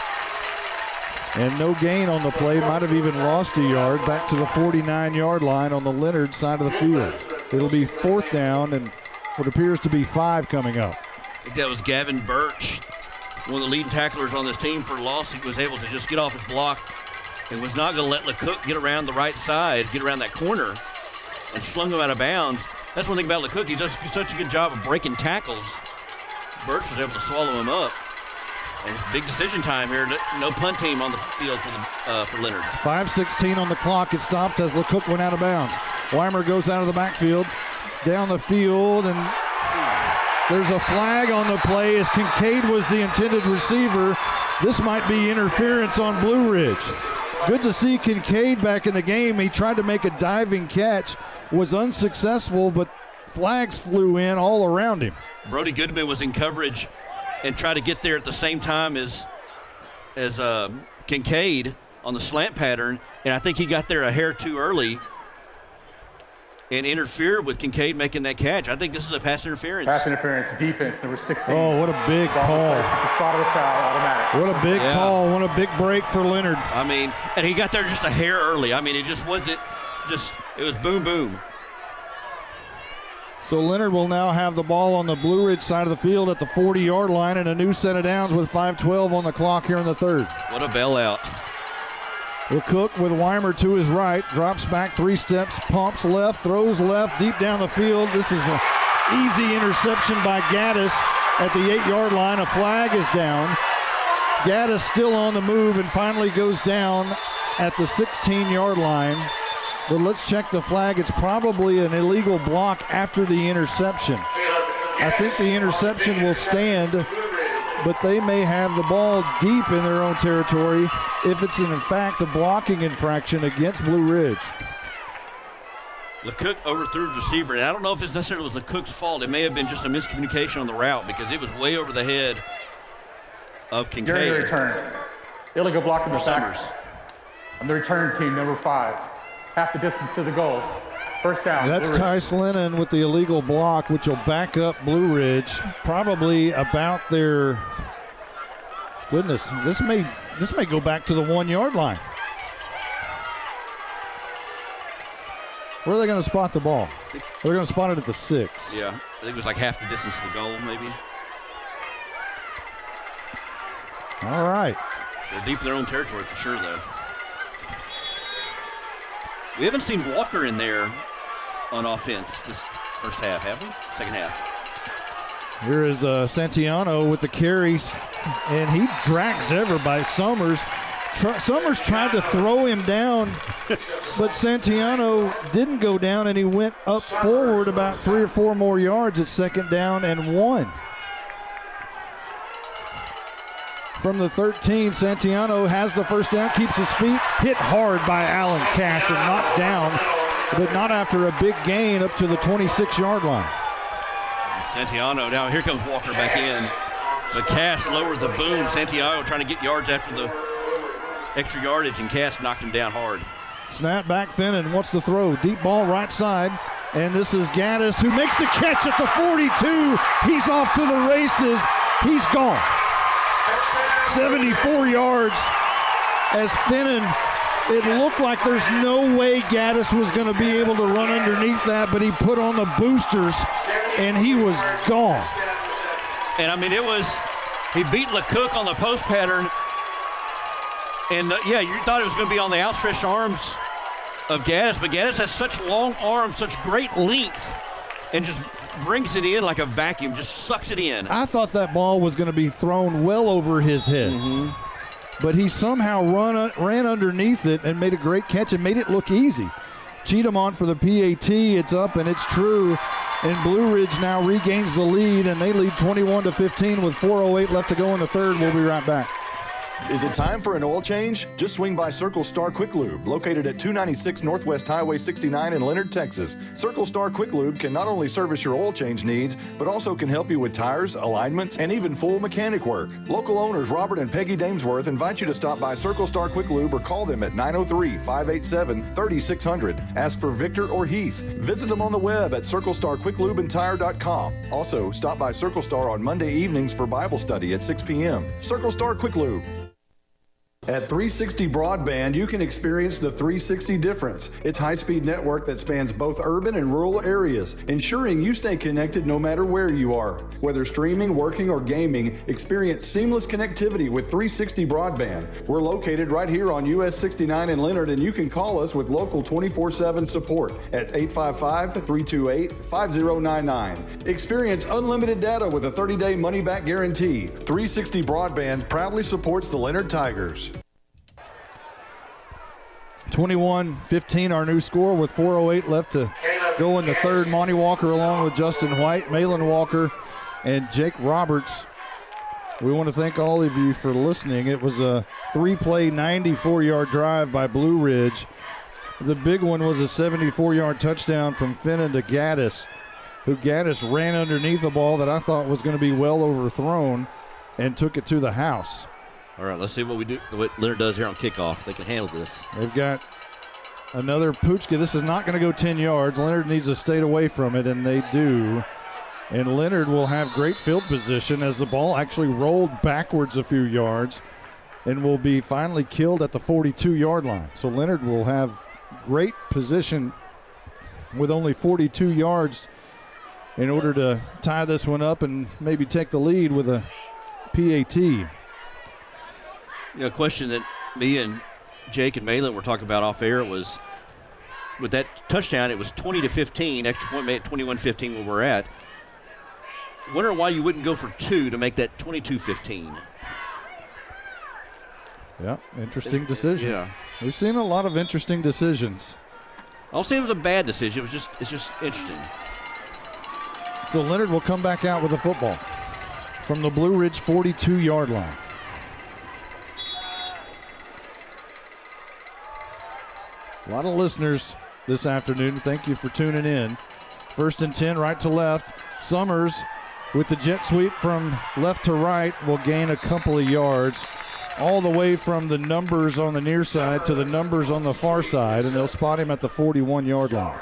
And no gain on the play. Might have even lost a yard back to the 49-yard line on the Leonard side of the field. It'll be 4th down and what appears to be 5 coming up. I think that was Gavin Birch, one of the leading tacklers on this team for loss. He was able to just get off his block and was not going to let LeCook get around the right side, get around that corner, and slung him out of bounds. That's one thing about LeCook. He does such a good job of breaking tackles. Birch was able to swallow him up. And it's big decision time here. No punt team on the field for Leonard. 5:16 on the clock. It stopped as LeCook went out of bounds. Weimer goes out of the backfield, down the field, and there's a flag on the play as Kincaid was the intended receiver. This might be interference on Blue Ridge. Good to see Kincaid back in the game. He tried to make a diving catch, was unsuccessful, but flags flew in all around him. Brody Goodman was in coverage and try to get there at the same time as Kincaid on the slant pattern, and I think he got there a hair too early and interfered with Kincaid making that catch. I think this is a pass interference. Pass interference, defense, number 16. Oh, what a big call. The spot of the foul, automatic. What a big call. What a big break for Leonard. I mean, and he got there just a hair early. I mean, it just wasn't it was boom, boom. So Leonard will now have the ball on the Blue Ridge side of the field at the 40-yard line and a new set of downs with 5:12 on the clock here in the 3rd. What a bailout. LeCook with Weimer to his right, drops back 3 steps, pumps left, throws left, deep down the field. This is an easy interception by Gaddis at the 8-yard line. A flag is down. Gaddis still on the move and finally goes down at the 16-yard line. But let's check the flag. It's probably an illegal block after the interception. I think the interception will stand, but they may have the ball deep in their own territory if it's in fact a blocking infraction against Blue Ridge. LeCook overthrew the receiver, and I don't know if it's necessarily was LeCook's fault. It may have been just a miscommunication on the route because it was way over the head of Kincaid. During the return, illegal block in the back. On the return team, number 5. Half the distance to the goal. First down. That's Tice Lennon with the illegal block, which will back up Blue Ridge probably about their, goodness, this may go back to the 1-yard line. Where are they going to spot the ball? They're going to spot it at the 6. Yeah, I think it was like half the distance to the goal, maybe. All right. They're deep in their own territory for sure, though. We haven't seen Walker in there on offense this first half, have we? Second half. Here is Santiano with the carries, and he drags everybody. Summers Summers tried to throw him down, but Santiano didn't go down, and he went up forward about 3 or 4 more yards at 2nd down and 1. From the 13, Santiano has the first down, keeps his feet, hit hard by Alan Cass and knocked down, but not after a big gain up to the 26-yard line. Santiano, now here comes Walker back in. But Cass lowered the boom. Santiago trying to get yards after the extra yardage, and Cass knocked him down hard. Snap back, Finnan wants to throw. Deep ball right side. And this is Gaddis who makes the catch at the 42. He's off to the races. He's gone. 74 yards as Finnan. It looked like there's no way Gaddis was going to be able to run underneath that, but he put on the boosters, and he was gone. And, I mean, he beat LeCook on the post pattern. And, yeah, you thought it was going to be on the outstretched arms of Gaddis, but Gaddis has such long arms, such great length, and just brings it in like a vacuum, just sucks it in. I thought that ball was going to be thrown well over his head. But he somehow ran underneath it and made a great catch and made it look easy. Cheatham on for the PAT. It's up and it's true. And Blue Ridge now regains the lead, and they lead 21-15 with 4:08 left to go in the third. We'll be right back. Is it time for an oil change? Just swing by Circle Star Quick Lube, located at 296 Northwest Highway 69 in Leonard, Texas. Circle Star Quick Lube can not only service your oil change needs, but also can help you with tires, alignments, and even full mechanic work. Local owners Robert and Peggy Damesworth invite you to stop by Circle Star Quick Lube or call them at 903-587-3600. Ask for Victor or Heath. Visit them on the web at circlestarquicklubeandtire.com. Also, stop by Circle Star on Monday evenings for Bible study at 6 p.m. Circle Star Quick Lube. At 360 Broadband, you can experience the 360 difference. It's a high-speed network that spans both urban and rural areas, ensuring you stay connected no matter where you are. Whether streaming, working, or gaming, experience seamless connectivity with 360 Broadband. We're located right here on US 69 in Leonard, and you can call us with local 24/7 support at 855-328-5099. Experience unlimited data with a 30-day money-back guarantee. 360 Broadband proudly supports the Leonard Tigers. 21-15 our new score with 4:08 left to go in the third. Monty Walker along with Justin White, Malin Walker, and Jake Roberts. We want to thank all of you for listening. It was a 3-play, 94-yard drive by Blue Ridge. The big one was a 74-yard touchdown from Finnan to Gaddis, who Gaddis ran underneath the ball that I thought was going to be well overthrown and took it to the house. All right, let's see what Leonard does here on kickoff. They can handle this. They've got another Puchka. This is not going to go 10 yards. Leonard needs to stay away from it, and they do. And Leonard will have great field position as the ball actually rolled backwards a few yards and will be finally killed at the 42-yard line. So Leonard will have great position with only 42 yards in order to tie this one up and maybe take the lead with a PAT. You know, a question that me and Jake and Malin were talking about off air was, with that touchdown, it was 20-15, extra point made at 21-15 where we're at. Wonder why you wouldn't go for 2 to make that 22-15. Yeah, interesting decision. Yeah. We've seen a lot of interesting decisions. I'll say it was a bad decision. It's just interesting. So Leonard will come back out with the football from the Blue Ridge 42-yard line. A lot of listeners this afternoon. Thank you for tuning in. 1st and 10, right to left. Summers with the jet sweep from left to right will gain a couple of yards all the way from the numbers on the near side to the numbers on the far side, and they'll spot him at the 41-yard line.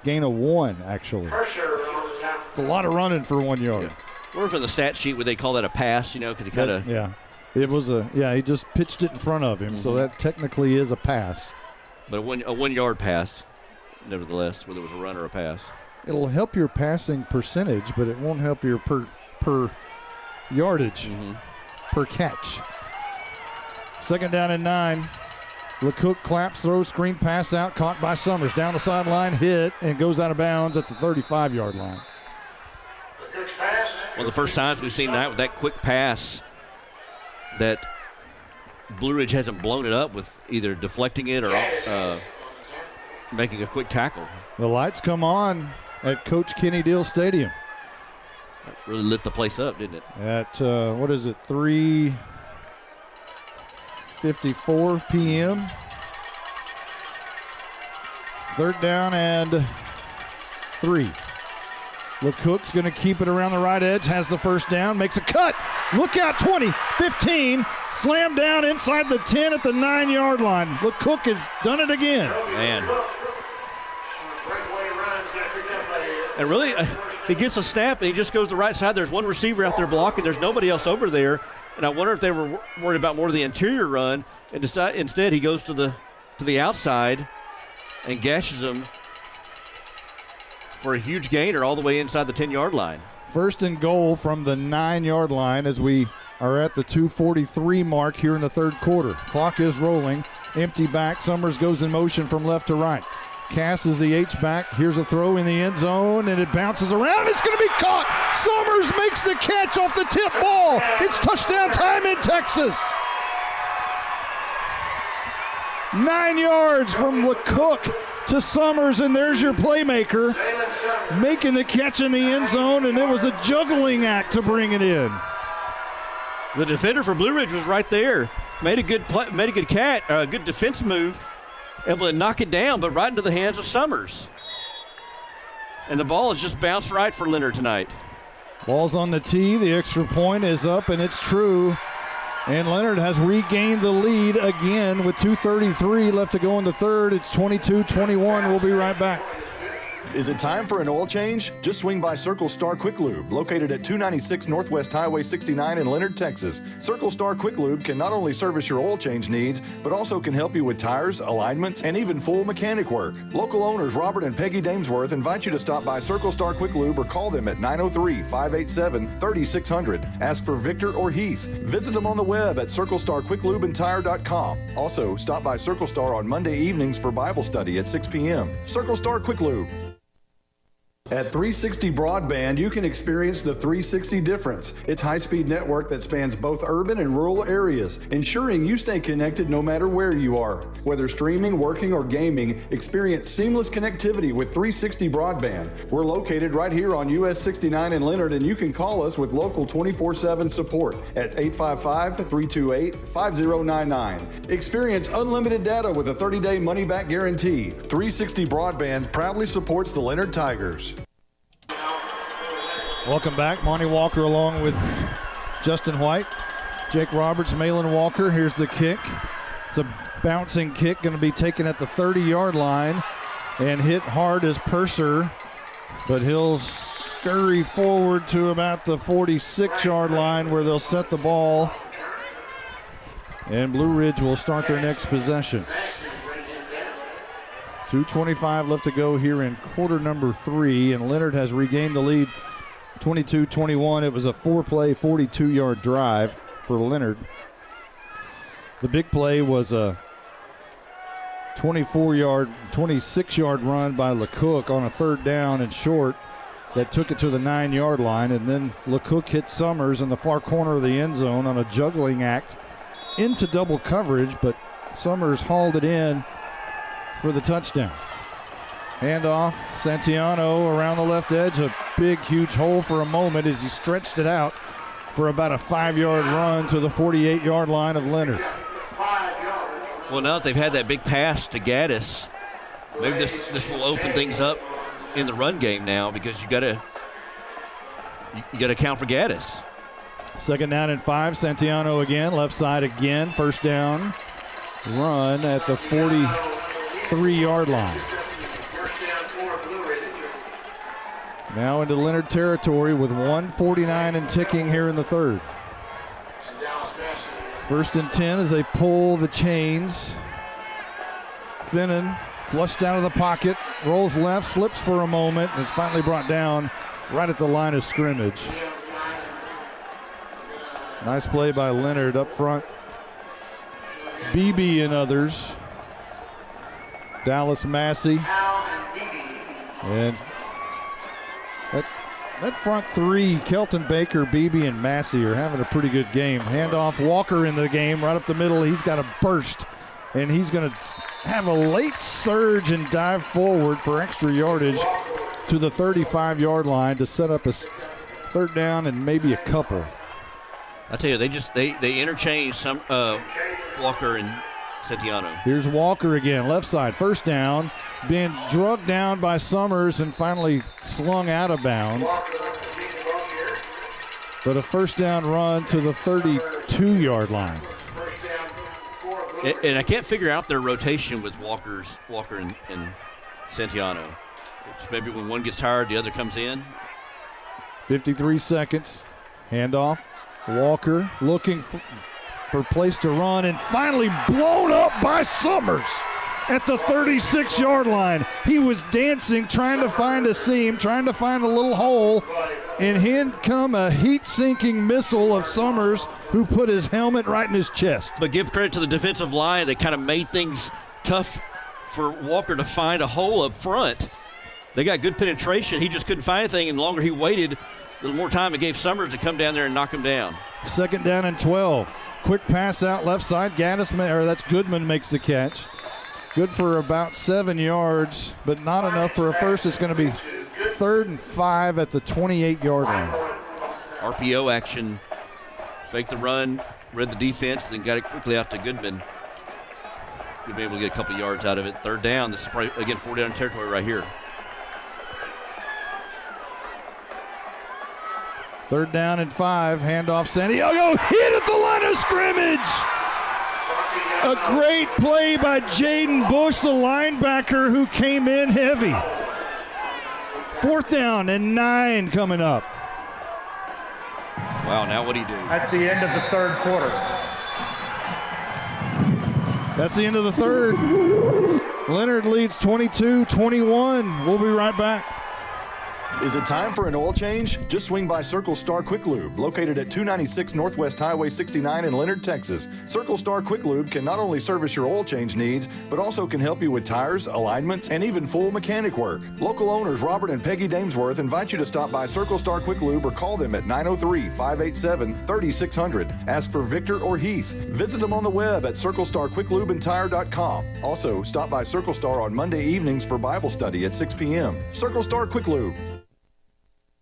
Gain of 1, actually. It's a lot of running for 1 yard. Yeah. Or if in the stat sheet, would they call that a pass, you know, because he kind of... Yeah. It was he just pitched it in front of him, so that technically is a pass. But a 1 yard pass, nevertheless, whether it was a run or a pass. It'll help your passing percentage, but it won't help your per yardage, per catch. 2nd down and 9. LeCook claps, throws, screen pass out, caught by Summers. Down the sideline, hit, and goes out of bounds at the 35-yard line. One of the first times we've seen that with that quick pass that Blue Ridge hasn't blown it up with either deflecting it or making a quick tackle. The lights come on at Coach Kenny Deal Stadium. That really lit the place up, didn't it? At, 3:54 p.m. Third down and 3. LeCook's going to keep it around the right edge, has the first down, makes a cut. Look out, 20, 15, slam down inside the 10 at the 9-yard line. LeCook has done it again. Man. And really, he gets a snap and he just goes to the right side. There's one receiver out there blocking. There's nobody else over there. And I wonder if they were worried about more of the interior run. And instead, he goes to the outside and gashes him for a huge gainer all the way inside the 10-yard line. First and goal from the 9-yard line as we are at the 2:43 mark here in the third quarter. Clock is rolling. Empty back. Summers goes in motion from left to right. Cass is the H-back. Here's a throw in the end zone, and it bounces around. It's going to be caught. Summers makes the catch off the tip ball. It's touchdown time in Texas. 9 yards from LeCook to Summers, and there's your playmaker making the catch in the end zone, and it was a juggling act to bring it in. The defender for Blue Ridge was right there. Made a good good defense move, able to knock it down, but right into the hands of Summers. And the ball has just bounced right for Leonard tonight. Ball's on the tee. The extra point is up, and it's true. And Leonard has regained the lead again with 2:33 left to go in the third. It's 22-21. We'll be right back. Is it time for an oil change? Just swing by Circle Star Quick Lube, located at 296 Northwest Highway 69 in Leonard, Texas. Circle Star Quick Lube can not only service your oil change needs, but also can help you with tires, alignments, and even full mechanic work. Local owners Robert and Peggy Damesworth invite you to stop by Circle Star Quick Lube or call them at 903-587-3600. Ask for Victor or Heath. Visit them on the web at circlestarquicklubeandtire.com. Also, stop by Circle Star on Monday evenings for Bible study at 6 p.m. Circle Star Quick Lube. At 360 Broadband, you can experience the 360 difference. It's high-speed network that spans both urban and rural areas, ensuring you stay connected no matter where you are. Whether streaming, working, or gaming, experience seamless connectivity with 360 Broadband. We're located right here on US 69 in Leonard, and you can call us with local 24/7 support at 855-328-5099. Experience unlimited data with a 30-day money-back guarantee. 360 Broadband proudly supports the Leonard Tigers. Welcome back. Monty Walker along with Justin White, Jake Roberts, Malin Walker. Here's the kick. It's a bouncing kick, going to be taken at the 30-yard line and hit hard as Purser, but he'll scurry forward to about the 46-yard line where they'll set the ball, and Blue Ridge will start their next possession. 2:25 left to go here in quarter number 3, and Leonard has regained the lead 22-21. It was a 4-play, 42-yard drive for Leonard. The big play was a 26-yard run by LeCook on a third down and short that took it to the 9-yard line, and then LeCook hit Summers in the far corner of the end zone on a juggling act into double coverage, but Summers hauled it in for the touchdown. Handoff, Santiano around the left edge, a big, huge hole for a moment as he stretched it out for about a 5-yard run to the 48-yard line of Leonard. Well, now that they've had that big pass to Gaddis, maybe this will open things up in the run game now, because you got to account for Gaddis. Second down and 5, Santiano again, left side again, first down, run at the 43-yard line. Now into Leonard territory with 1:49 and ticking here in the third. First and 10 as they pull the chains. Finnan flushed out of the pocket, rolls left, slips for a moment, and is finally brought down right at the line of scrimmage. Nice play by Leonard up front. Beebe and others. Dallas Massey. And that That front three, Kelton Baker, Beebe, and Massey, are having a pretty good game. Handoff, Walker in the game, right up the middle. He's got a burst, and he's going to have a late surge and dive forward for extra yardage to the 35-yard line to set up a third down and maybe a couple. I tell you, they interchanged some Walker and Sentiano. Here's Walker again, left side, first down, being drugged down by Summers and finally slung out of bounds. But a first down run to the 32-yard line. And I can't figure out their rotation with Walker and Sentiano. It's maybe when one gets tired, the other comes in. 53 seconds, handoff, Walker looking for place to run, and finally blown up by Summers at the 36-yard line. He was dancing, trying to find a seam, trying to find a little hole, and in come a heat-sinking missile of Summers, who put his helmet right in his chest. But give credit to the defensive line. They kind of made things tough for Walker to find a hole up front. They got good penetration. He just couldn't find anything, and the longer he waited, a little more time it gave Summers to come down there and knock him down. Second down and 12. Quick pass out left side. That's Goodman makes the catch. Good for about 7 yards, but not enough for a first. It's going to be 3rd and 5 at the 28-yard line. RPO action. Faked the run, read the defense, then got it quickly out to Goodman. Could be able to get a couple yards out of it. Third down. This is probably, again, 4-down territory right here. Third down and 5. Handoff, Santiago hit at the line of scrimmage. A great play by Jaden Bush, the linebacker, who came in heavy. 4th down and 9 coming up. Wow, now what do you do? That's the end of the third quarter. That's the end of the third. Leonard leads 22-21. We'll be right back. Is it time for an oil change? Just swing by Circle Star Quick Lube, located at 296 Northwest Highway 69 in Leonard, Texas. Circle Star Quick Lube can not only service your oil change needs, but also can help you with tires, alignments, and even full mechanic work. Local owners Robert and Peggy Damesworth invite you to stop by Circle Star Quick Lube or call them at 903-587-3600. Ask for Victor or Heath. Visit them on the web at circlestarquicklubeandtire.com. Also, stop by Circle Star on Monday evenings for Bible study at 6 p.m. Circle Star Quick Lube.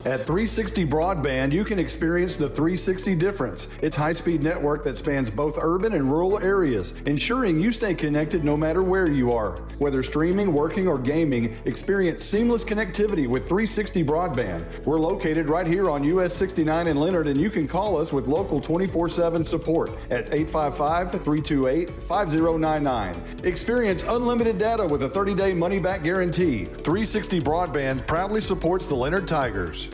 At 360 Broadband, you can experience the 360 difference. It's a high-speed network that spans both urban and rural areas, ensuring you stay connected no matter where you are. Whether streaming, working, or gaming, experience seamless connectivity with 360 Broadband. We're located right here on US 69 in Leonard, and you can call us with local 24/7 support at 855-328-5099. Experience unlimited data with a 30-day money-back guarantee. 360 Broadband proudly supports the Leonard Tigers.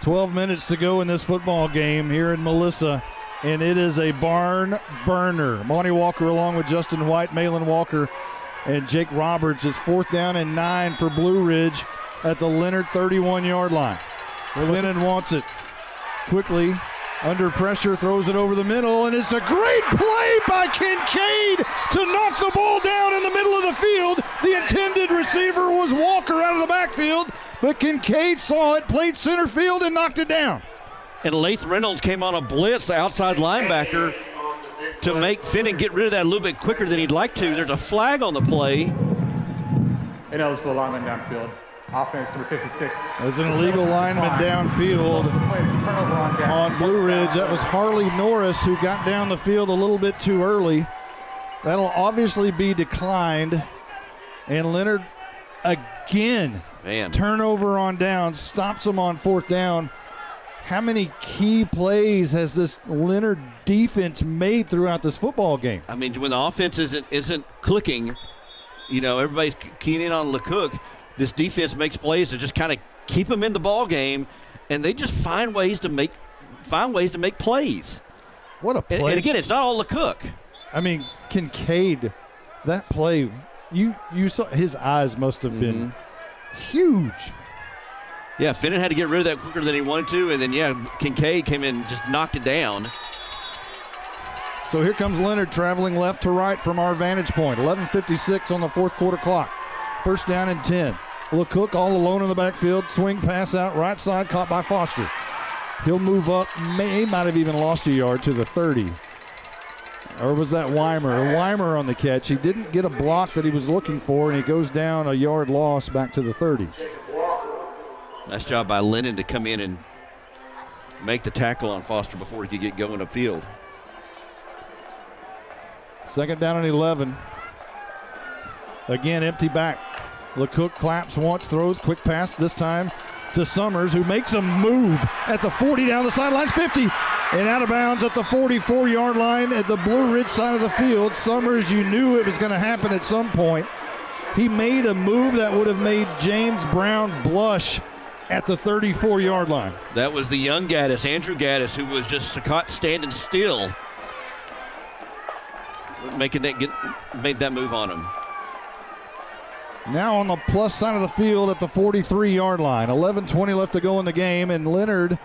12 minutes to go in this football game here in Melissa, and it is a barn burner. Monty Walker along with Justin White, Malin Walker, and Jake Roberts. It's 4th down and 9 for Blue Ridge at the Leonard 31-yard line. Lennon wants it quickly. Under pressure, throws it over the middle, and it's a great play by Kincaid to knock the ball down in the middle of the field. The intended receiver was Walker out of the backfield, but Kincaid saw it, played center field, and knocked it down. And Lath Reynolds came on a blitz, the outside linebacker, to make Finnan get rid of that a little bit quicker than he'd like to. There's a flag on the play. Ineligible lineman downfield. Offense number 56. There's an illegal lineman downfield on Blue Ridge. That was Harley Norris, who got down the field a little bit too early. That'll obviously be declined. And Leonard again, turnover on down, stops him on 4th down. How many key plays has this Leonard defense made throughout this football game? I mean, when the offense isn't clicking, you know, everybody's keying in on LeCook. This defense makes plays to just kind of keep them in the ball game, and they just find ways to make plays. What a play! And again, it's not all LeCook. I mean, Kincaid, that play, you saw his eyes must have been huge. Yeah, Finnan had to get rid of that quicker than he wanted to, and then Kincaid came in and just knocked it down. So here comes Leonard traveling left to right from our vantage point. 11:56 on the 4th quarter clock. 1st down and 10. LeCook all alone in the backfield. Swing pass out right side, caught by Foster. He'll move up. He might have even lost a yard to the 30. Or was that Weimer? Weimer on the catch. He didn't get a block that he was looking for, and he goes down a yard loss back to the 30. Nice job by Leonard to come in and make the tackle on Foster before he could get going upfield. Second down and 11. Again, empty back. LeCook claps once, throws, quick pass this time to Summers, who makes a move at the 40 down the sidelines, 50, and out of bounds at the 44-yard line at the Blue Ridge side of the field. Summers, you knew it was going to happen at some point. He made a move that would have made James Brown blush at the 34-yard line. That was the young Gaddis, Andrew Gaddis, who was just caught standing still, made that move on him. Now on the plus side of the field at the 43-yard line. 11:20 left to go in the game, and Leonard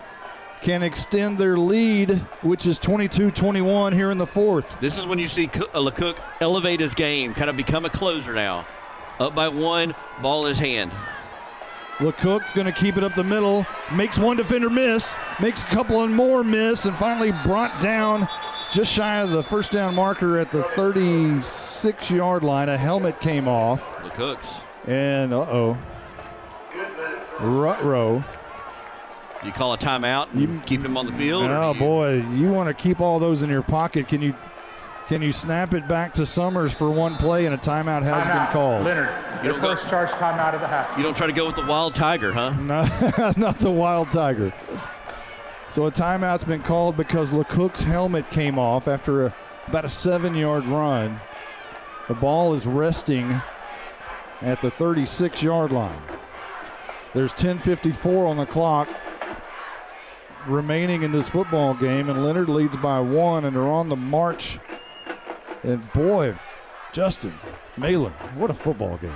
can extend their lead, which is 22-21 here in the fourth. This is when you see LeCook elevate his game, kind of become a closer now. Up by one, ball in his hand. LeCook's going to keep it up the middle, makes one defender miss, makes a couple and more miss, and finally brought down just shy of the first down marker at the 36-yard line. A helmet came off. LeCook's. And, Rutrow. You call a timeout and keep him on the field? Oh, boy, you want to keep all those in your pocket. Can you snap it back to Summers for one play, and a timeout has been called? Leonard, your first charge timeout of the half. You don't try to go with the wild tiger, huh? No, not the wild tiger. So a timeout's been called because LeCook's helmet came off after about a 7-yard run. The ball is resting at the 36-yard line. There's 10:54 on the clock remaining in this football game, and Leonard leads by 1, and they're on the march. And boy, Justin, Malin, what a football game.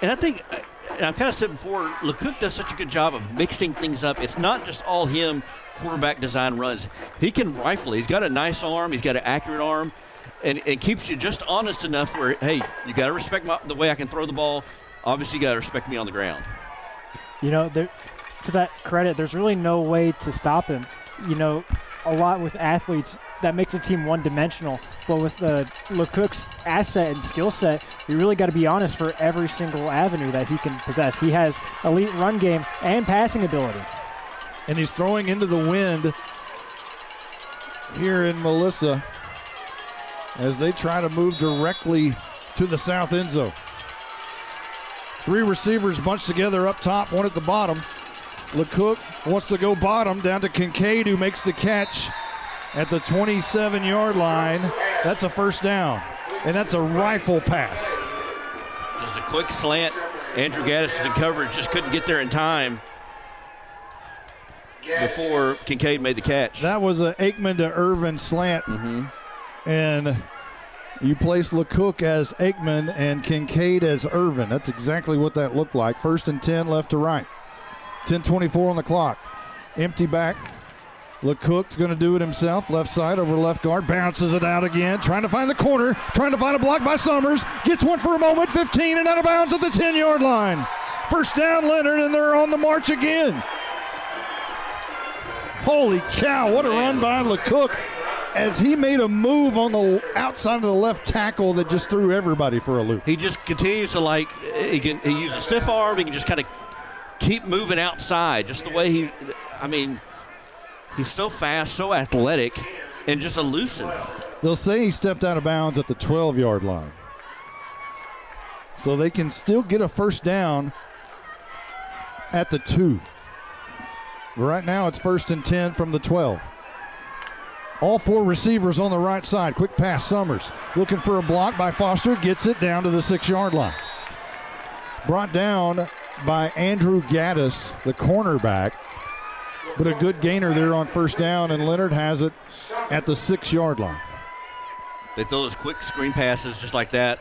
And I think, and I've kind of said before, LeCook does such a good job of mixing things up. It's not just all him quarterback design runs. He can rifle. He's got a nice arm. He's got an accurate arm, and keeps you just honest enough where, hey, you got to respect the way I can throw the ball. Obviously, you got to respect me on the ground. You know, to that credit, there's really no way to stop him. You know, a lot with athletes, that makes a team one-dimensional. But with LeCook's asset and skill set, you really got to be honest for every single avenue that he can possess. He has elite run game and passing ability. And he's throwing into the wind here in Melissa as they try to move directly to the south end zone. 3 receivers bunched together up top, one at the bottom. LeCook wants to go bottom down to Kincaid, who makes the catch at the 27-yard line. That's a first down, and that's a rifle pass. Just a quick slant. Andrew Gaddis in coverage, just couldn't get there in time before Kincaid made the catch. That was an Aikman to Irvin slant, and you place LeCook as Aikman and Kincaid as Irvin. That's exactly what that looked like. 1st and 10 left to right. 10:24 on the clock. Empty back. LeCook's going to do it himself. Left side over left guard. Bounces it out again. Trying to find the corner. Trying to find a block by Summers. Gets one for a moment. 15 and out of bounds at the 10-yard line. First down, Leonard, and they're on the march again. Holy cow, what a run by LeCook as he made a move on the outside of the left tackle that just threw everybody for a loop. He just continues to he uses a stiff arm. He can just kind of keep moving outside, just the way he's so fast, so athletic, and just elusive. They'll say he stepped out of bounds at the 12-yard line. So they can still get a first down at the 2. Right now it's 1st and 10 from the 12. All 4 receivers on the right side. Quick pass, Summers. Looking for a block by Foster. Gets it down to the 6-yard line. Brought down by Andrew Gaddis, the cornerback. But a good gainer there on first down, and Leonard has it at the 6-yard line. They throw those quick screen passes just like that,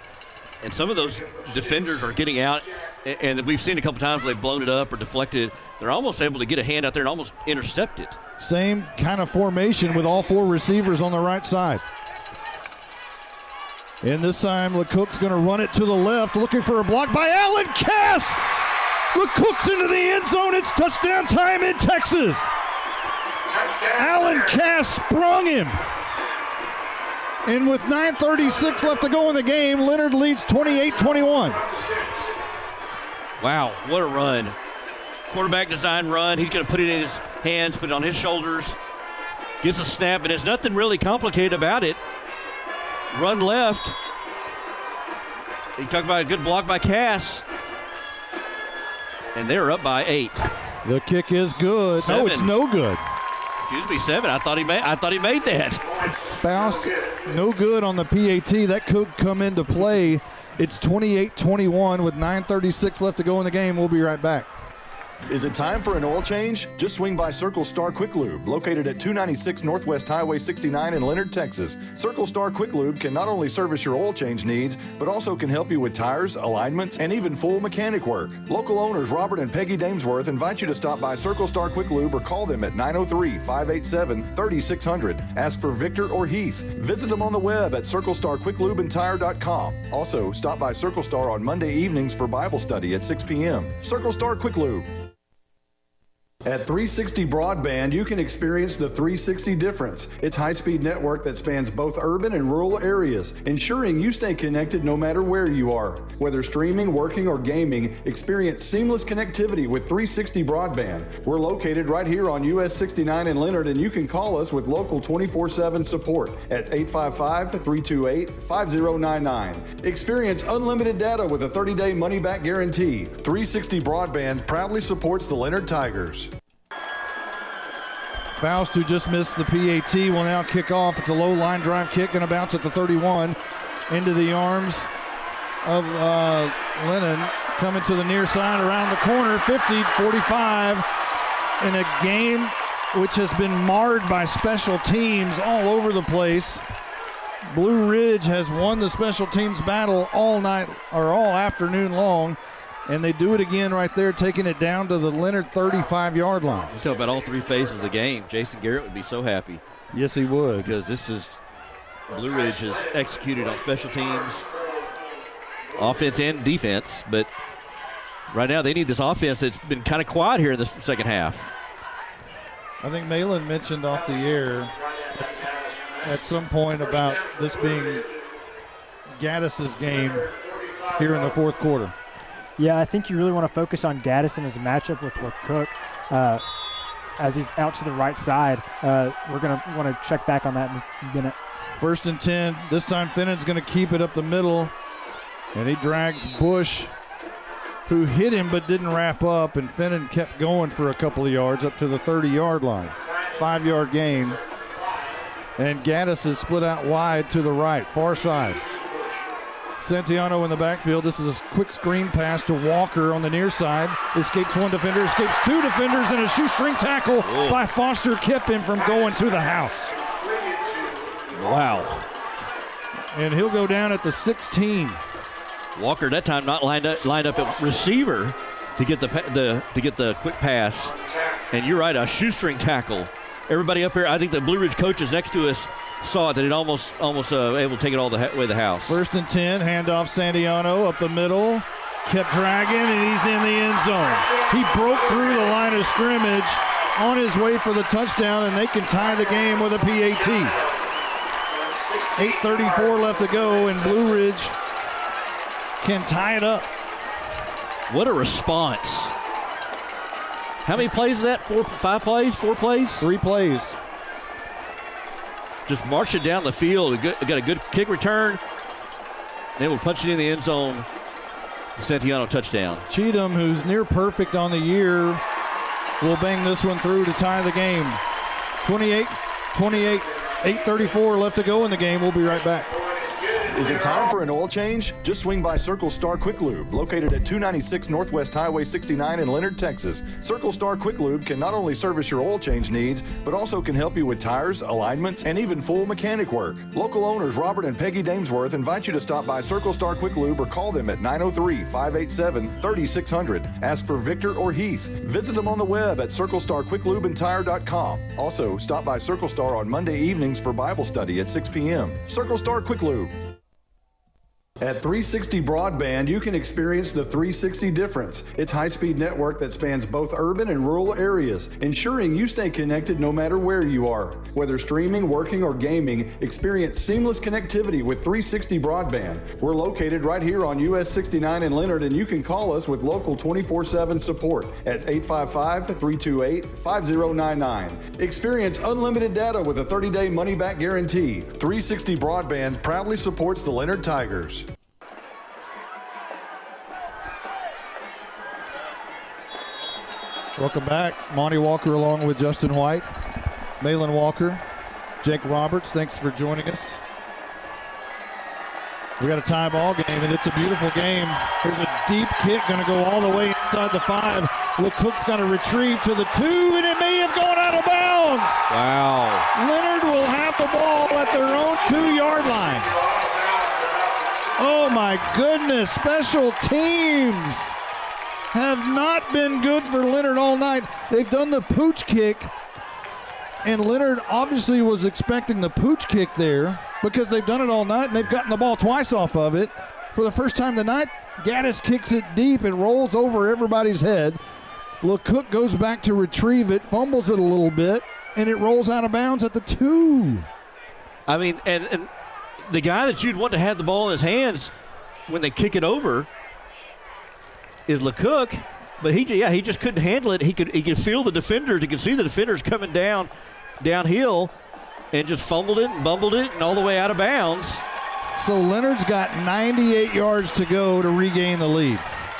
and some of those defenders are getting out, and we've seen a couple times where they've blown it up or deflected it. They're almost able to get a hand out there and almost intercept it. Same kind of formation with all 4 receivers on the right side. And this time, LeCook's going to run it to the left, looking for a block by Alan Cass. LeCook's into the end zone. It's touchdown time in Texas. Alan Cass sprung him. And with 9:36 left to go in the game, Leonard leads 28-21. Wow, what a run. Quarterback design run. He's going to put it in his hands, put it on his shoulders. Gets a snap, and there's nothing really complicated about it. Run left. You talk about a good block by Cass. And they're up by 8. The kick is good. 7. No, it's no good. Excuse me, 7. I thought he made that. Faust, no good on the PAT. That could come into play. It's 28-21 with 9:36 left to go in the game. We'll be right back. Is it time for an oil change? Just swing by Circle Star Quick Lube, located at 296 Northwest Highway 69 in Leonard, Texas. Circle Star Quick Lube can not only service your oil change needs, but also can help you with tires, alignments, and even full mechanic work. Local owners Robert and Peggy Damesworth invite you to stop by Circle Star Quick Lube or call them at 903-587-3600. Ask for Victor or Heath. Visit them on the web at circlestarquicklubeandtire.com. Also, stop by Circle Star on Monday evenings for Bible study at 6 p.m. Circle Star Quick Lube. At 360 Broadband, you can experience the 360 difference. It's a high-speed network that spans both urban and rural areas, ensuring you stay connected no matter where you are. Whether streaming, working, or gaming, experience seamless connectivity with 360 Broadband. We're located right here on US 69 in Leonard, and you can call us with local 24/7 support at 855-328-5099. Experience unlimited data with a 30-day money-back guarantee. 360 Broadband proudly supports the Leonard Tigers. Faust, who just missed the PAT, will now kick off. It's a low line drive kick, going to bounce at the 31 into the arms of Lennon, coming to the near side around the corner, 50-45, in a game which has been marred by special teams all over the place. Blue Ridge has won the special teams battle all night or all afternoon long. And they do it again right there, taking it down to the Leonard 35-yard line. You talk about all three phases of the game. Jason Garrett would be so happy. Yes, he would. Because this is Blue Ridge has executed on special teams, offense and defense. But right now they need this offense that's been kind of quiet here in the second half. I think Malin mentioned off the air at some point about this being Gaddis's game here in the fourth quarter. Yeah, I think you really want to focus on Gaddis in his matchup with LeCook as he's out to the right side. We're going to want to check back on that in a minute. 1st and 10. This time Finnan's going to keep it up the middle, and he drags Bush, who hit him but didn't wrap up, and Finnan kept going for a couple of yards up to the 30-yard line. 5-yard gain. And Gaddis is split out wide to the right, far side. Santiano in the backfield. This is a quick screen pass to Walker on the near side. Escapes one defender, escapes two defenders, and a shoestring tackle by Foster kept him from going to the house. Wow. And he'll go down at the 16. Walker that time not lined up at receiver to get the quick pass. And you're right, a shoestring tackle. Everybody up here, I think the Blue Ridge coaches next to us saw it, that it almost able to take it all the way to the house. 1st and 10, handoff Santiano up the middle, kept dragging, and he's in the end zone. He broke through the line of scrimmage on his way for the touchdown, and they can tie the game with a PAT. 8:34 left to go, and Blue Ridge can tie it up. What a response. How many plays is that? 4 plays? 3 plays. Just marching down the field. Got a good kick return. They will punch it in the end zone. Santiano touchdown. Cheatham, who's near perfect on the year, will bang this one through to tie the game. 28-28, 8:34 left to go in the game. We'll be right back. Is it time for an oil change? Just swing by Circle Star Quick Lube, located at 296 Northwest Highway 69 in Leonard, Texas. Circle Star Quick Lube can not only service your oil change needs, but also can help you with tires, alignments, and even full mechanic work. Local owners Robert and Peggy Damesworth invite you to stop by Circle Star Quick Lube or call them at 903-587-3600. Ask for Victor or Heath. Visit them on the web at circlestarquicklubeandtire.com. Also, stop by Circle Star on Monday evenings for Bible study at 6 p.m. Circle Star Quick Lube. At 360 Broadband, you can experience the 360 difference. It's high-speed network that spans both urban and rural areas, ensuring you stay connected no matter where you are. Whether streaming, working, or gaming, experience seamless connectivity with 360 Broadband. We're located right here on US 69 in Leonard, and you can call us with local 24/7 support at 855-328-5099. Experience unlimited data with a 30-day money-back guarantee. 360 Broadband proudly supports the Leonard Tigers. Welcome back. Monty Walker along with Justin White, Malin Walker, Jake Roberts. Thanks for joining us. We got a tie ball game, and it's a beautiful game. There's a deep kick going to go all the way inside the 5. LeCook's got to retrieve to the 2, and it may have gone out of bounds. Wow. Leonard will have the ball at their own 2-yard line. Oh, my goodness. Special teams have not been good for Leonard all night. They've done the pooch kick, and Leonard obviously was expecting the pooch kick there because they've done it all night, and they've gotten the ball twice off of it. For the first time tonight, Gaddis kicks it deep and rolls over everybody's head. LeCook goes back to retrieve it, fumbles it a little bit, and it rolls out of bounds at the 2. I mean, and the guy that you'd want to have the ball in his hands when they kick it over is LeCook, but he just couldn't handle it. He could feel the defenders. He could see the defenders coming downhill, and just fumbled it and bumbled it and all the way out of bounds. So Leonard's got 98 yards to go to regain the lead.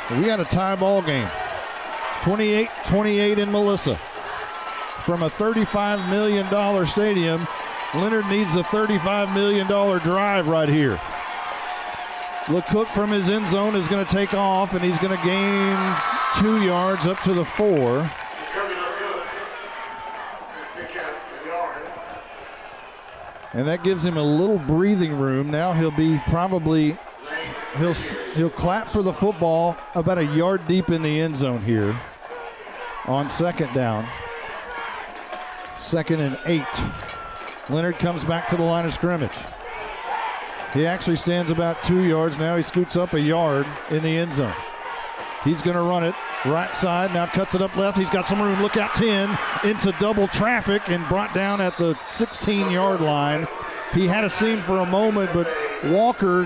We got a tie ball game. 28-28 in Melissa. From a $35 million stadium, Leonard needs a $35 million drive right here. LeCook from his end zone is going to take off, and he's going to gain 2 yards up to the 4. And that gives him a little breathing room. Now he'll be probably, he'll clap for the football about a yard deep in the end zone here on second down. 2nd and 8. Leonard comes back to the line of scrimmage. He actually stands about 2 yards. Now he scoots up a yard in the end zone. He's going to run it right side. Now cuts it up left. He's got some room. Look out 10 into double traffic and brought down at the 16-yard line. He had a seam for a moment, but Walker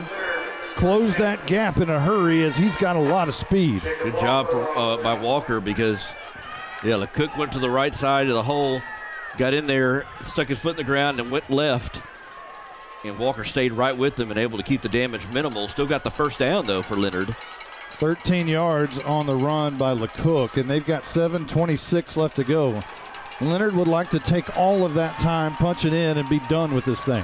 closed that gap in a hurry as he's got a lot of speed. Good job by Walker because, LeCook went to the right side of the hole, got in there, stuck his foot in the ground, and went left. And Walker stayed right with him and able to keep the damage minimal. Still got the first down, though, for Leonard. 13 yards on the run by LeCook, and they've got 7:26 left to go. Leonard would like to take all of that time, punch it in, and be done with this thing.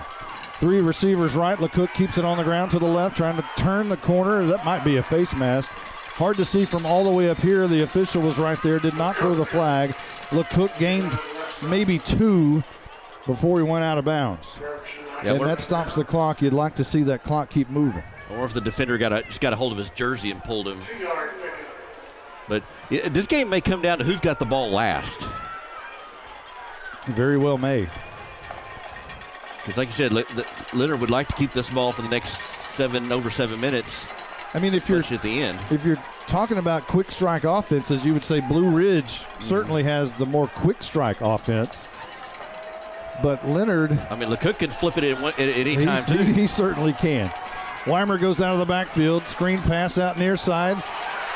3 receivers right. LeCook keeps it on the ground to the left, trying to turn the corner. That might be a face mask. Hard to see from all the way up here. The official was right there, did not throw the flag. LeCook gained maybe 2 before he went out of bounds. And that stops the clock. You'd like to see that clock keep moving. Or if the defender just got a hold of his jersey and pulled him. But this game may come down to who's got the ball last. Very well made. Because like you said, Leonard would like to keep this ball for the next over 7 minutes. I mean, if you're at the end, if you're talking about quick strike offenses, you would say Blue Ridge certainly has the more quick strike offense. But Leonard, LeCook can flip it at any time too. He certainly can. Weimer goes out of the backfield, screen pass out near side.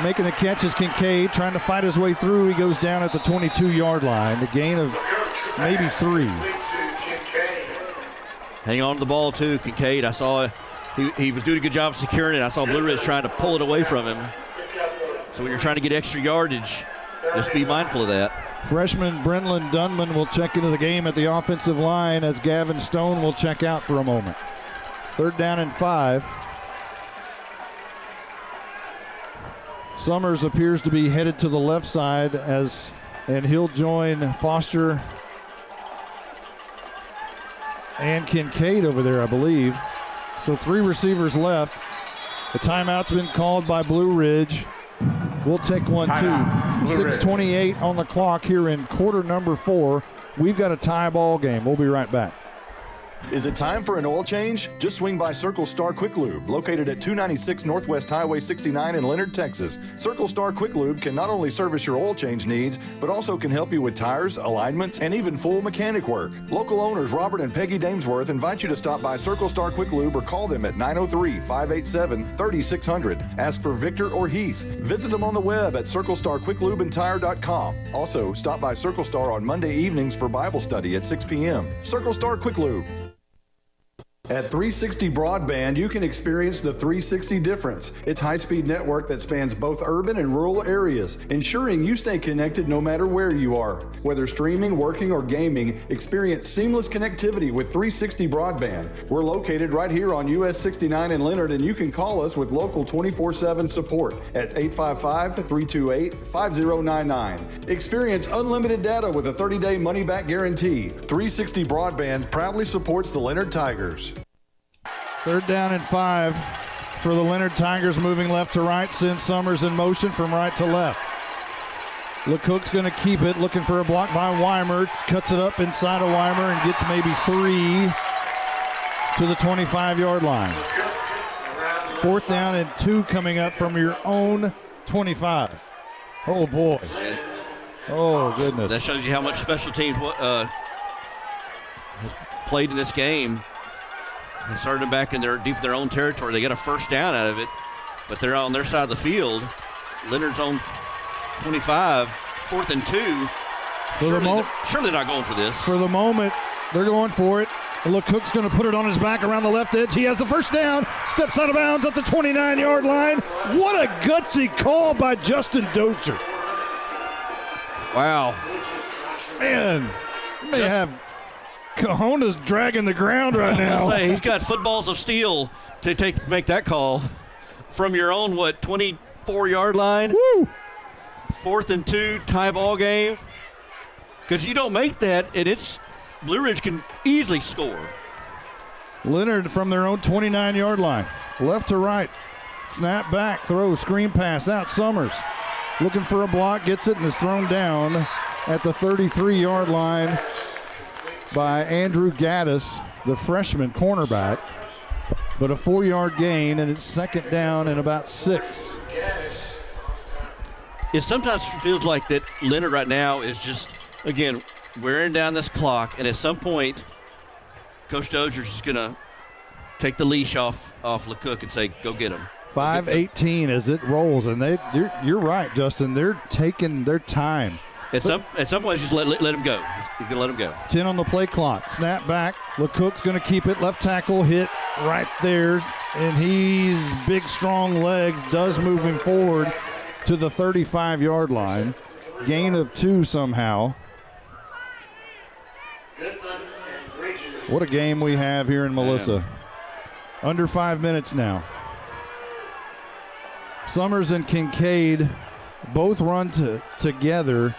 Making the catch is Kincaid, trying to fight his way through. He goes down at the 22-yard line. The gain of maybe 3. Hang on to the ball too, Kincaid. I saw he was doing a good job securing it. I saw Blue Ridge trying to pull it away from him. So when you're trying to get extra yardage, just be mindful of that. Freshman Brenlin Dunman will check into the game at the offensive line as Gavin Stone will check out for a moment. 3rd down and 5. Summers appears to be headed to the left side and he'll join Foster and Kincaid over there, I believe. So 3 receivers left. The timeout's been called by Blue Ridge. We'll take one too. 6:28 on the clock here in quarter number 4. We've got a tie ball game. We'll be right back. Is it time for an oil change? Just swing by Circle Star Quick Lube, located at 296 Northwest Highway 69 in Leonard, Texas. Circle Star Quick Lube can not only service your oil change needs, but also can help you with tires, alignments, and even full mechanic work. Local owners Robert and Peggy Damesworth invite you to stop by Circle Star Quick Lube or call them at 903-587-3600. Ask for Victor or Heath. Visit them on the web at circlestarquicklubeandtire.com. Also, stop by Circle Star on Monday evenings for Bible study at 6 p.m. Circle Star Quick Lube. At 360 Broadband, you can experience the 360 difference. It's high-speed network that spans both urban and rural areas, ensuring you stay connected no matter where you are. Whether streaming, working, or gaming, experience seamless connectivity with 360 Broadband. We're located right here on US 69 in Leonard, and you can call us with local 24/7 support at 855-328-5099. Experience unlimited data with a 30-day money-back guarantee. 360 Broadband proudly supports the Leonard Tigers. 3rd down and 5 for the Leonard Tigers, moving left to right. Send Summers in motion from right to left. LeCook's going to keep it, looking for a block by Weimer. Cuts it up inside of Weimer and gets maybe 3 to the 25-yard line. 4th down and 2 coming up from your own 25. Oh, boy. Oh, goodness. That shows you how much special teams has played in this game. They started back in deep in their own territory. They got a 1st down out of it, but they're on their side of the field. Leonard's on 25, 4th and 2. Surely not going for this. For the moment, they're going for it. LeCook's going to put it on his back around the left edge. He has the 1st down, steps out of bounds at the 29-yard line. What a gutsy call by Justin Dozier. Wow. Man, he may have cojones dragging the ground right now. He's got footballs of steel to make that call from your own 24-yard line. Woo! 4th and 2, tie ball game. Because you don't make that, and it's Blue Ridge can easily score. Leonard from their own 29-yard line, left to right, snap back, throw, screen pass out. Summers looking for a block, gets it, and is thrown down at the 33-yard line by Andrew Gaddis, the freshman cornerback. But a 4-yard gain, and it's 2nd down and about 6. It sometimes feels like that Leonard right now is just, again, wearing down this clock, and at some point, Coach Dozier's just going to take the leash off LeCook and say, go get him. 5:18 as it rolls, and you're right, Justin. They're taking their time. At some point, just let him go. He's going to let him go. 10 on the play clock. Snap back. LeCook's going to keep it. Left tackle hit right there. And he's big, strong legs. Does move him forward to the 35-yard line. Gain of 2 somehow. What a game we have here in Melissa. Under 5 minutes now. Summers and Kincaid both run together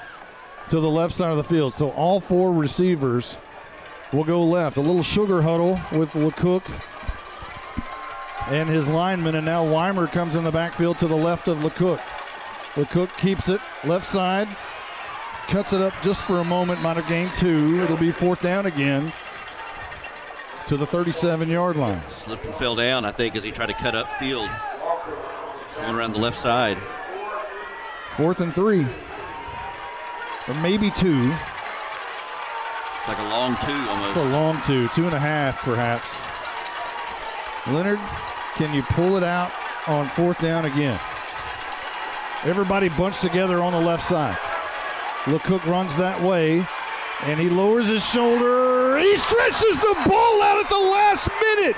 to the left side of the field. So all 4 receivers will go left. A little sugar huddle with LeCook and his lineman, and now Weimer comes in the backfield to the left of LeCook. LeCook keeps it left side, cuts it up just for a moment, might have gained 2. It'll be 4th down again to the 37-yard line. Slipped and fell down, I think, as he tried to cut up field. Going around the left side. 4th and 3. Or maybe 2. It's like a long 2 almost. It's a long 2, 2.5 perhaps. Leonard, can you pull it out on 4th down again? Everybody bunched together on the left side. LeCook runs that way, and he lowers his shoulder. He stretches the ball out at the last minute.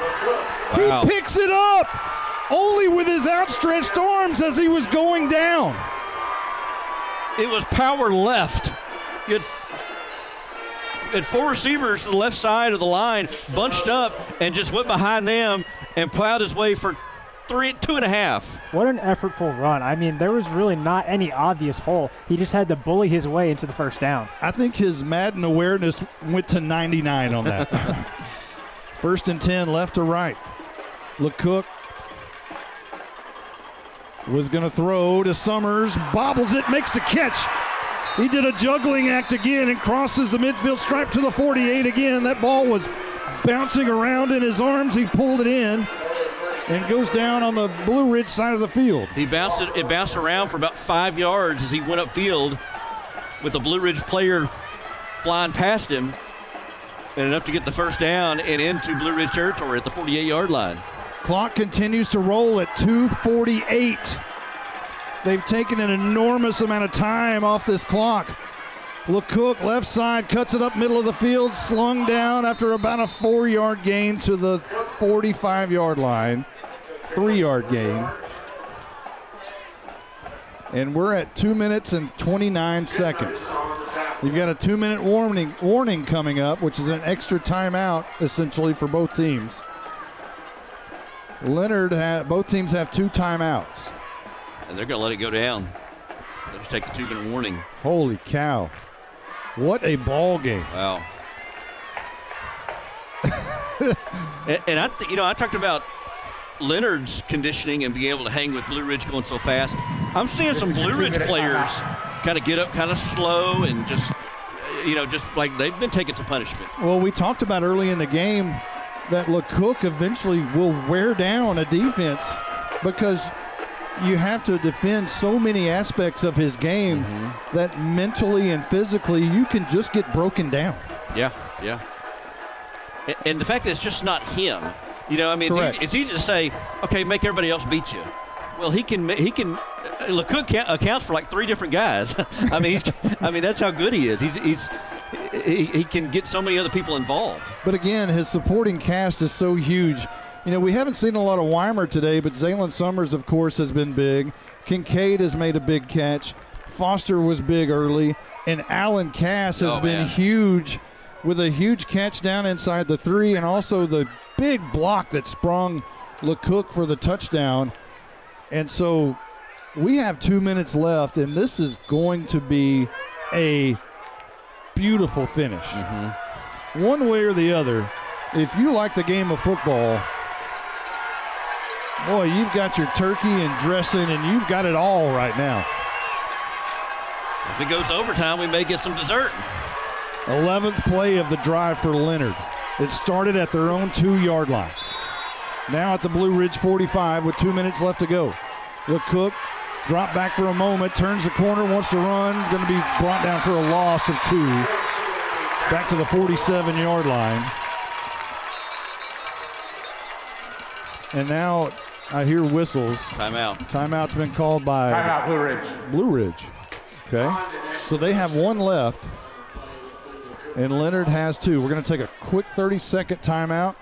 Wow. He picks it up only with his outstretched arms as he was going down. It was power left. You had 4 receivers to the left side of the line, bunched up, and just went behind them and plowed his way for 2.5. What an effortful run. I mean, there was really not any obvious hole. He just had to bully his way into the 1st down. I think his Madden awareness went to 99 on that. 1st and 10, left to right. LeCook was going to throw to Summers, bobbles it, makes the catch. He did a juggling act again and crosses the midfield stripe to the 48 again. That ball was bouncing around in his arms. He pulled it in and goes down on the Blue Ridge side of the field. It bounced around for about 5 yards as he went upfield with the Blue Ridge player flying past him, and enough to get the first down and into Blue Ridge territory at the 48-yard line. Clock continues to roll at 2:48. They've taken an enormous amount of time off this clock. LeCook, left side, cuts it up middle of the field, slung down after about a 4-yard gain to the 45-yard line. 3-yard gain. And we're at 2 minutes and 29 seconds. You've got a 2-minute warning coming up, which is an extra timeout, essentially, for both teams. Both teams have 2 timeouts. And they're going to let it go down. They'll just take the 2-minute warning. Holy cow. What a ball game. Wow. and I talked about Leonard's conditioning and being able to hang with Blue Ridge going so fast. I'm seeing some Blue Ridge players kind of get up kind of slow and just like they've been taking some punishment. Well, we talked about early in the game that LeCook eventually will wear down a defense because you have to defend so many aspects of his game that mentally and physically you can just get broken down. Yeah. And the fact that it's just not him. It's easy to say, okay, make everybody else beat you. Well, he can. LeCook accounts for like 3 different guys. That's how good he is. He can get so many other people involved. But again, his supporting cast is so huge. We haven't seen a lot of Weimer today, but Zaylen Summers, of course, has been big. Kincaid has made a big catch. Foster was big early. And Alan Cass has been huge with a huge catch down inside the 3 and also the big block that sprung LeCook for the touchdown. And so we have 2 minutes left, and this is going to be a beautiful finish. One way or the other, if you like the game of football, boy, you've got your turkey and dressing, and you've got it all right now. If it goes to overtime, we may get some dessert. 11th play of the drive for Leonard. It started at their own 2-yard line. Now at the Blue Ridge 45 with 2 minutes left to go. LeCook drop back for a moment, turns the corner, wants to run, going to be brought down for a loss of 2. Back to the 47-yard line. And now I hear whistles. Timeout. Timeout's been called by Timeout, Blue Ridge. Blue Ridge. Okay. So they have 1 left. And Leonard has 2. We're going to take a quick 30-second timeout.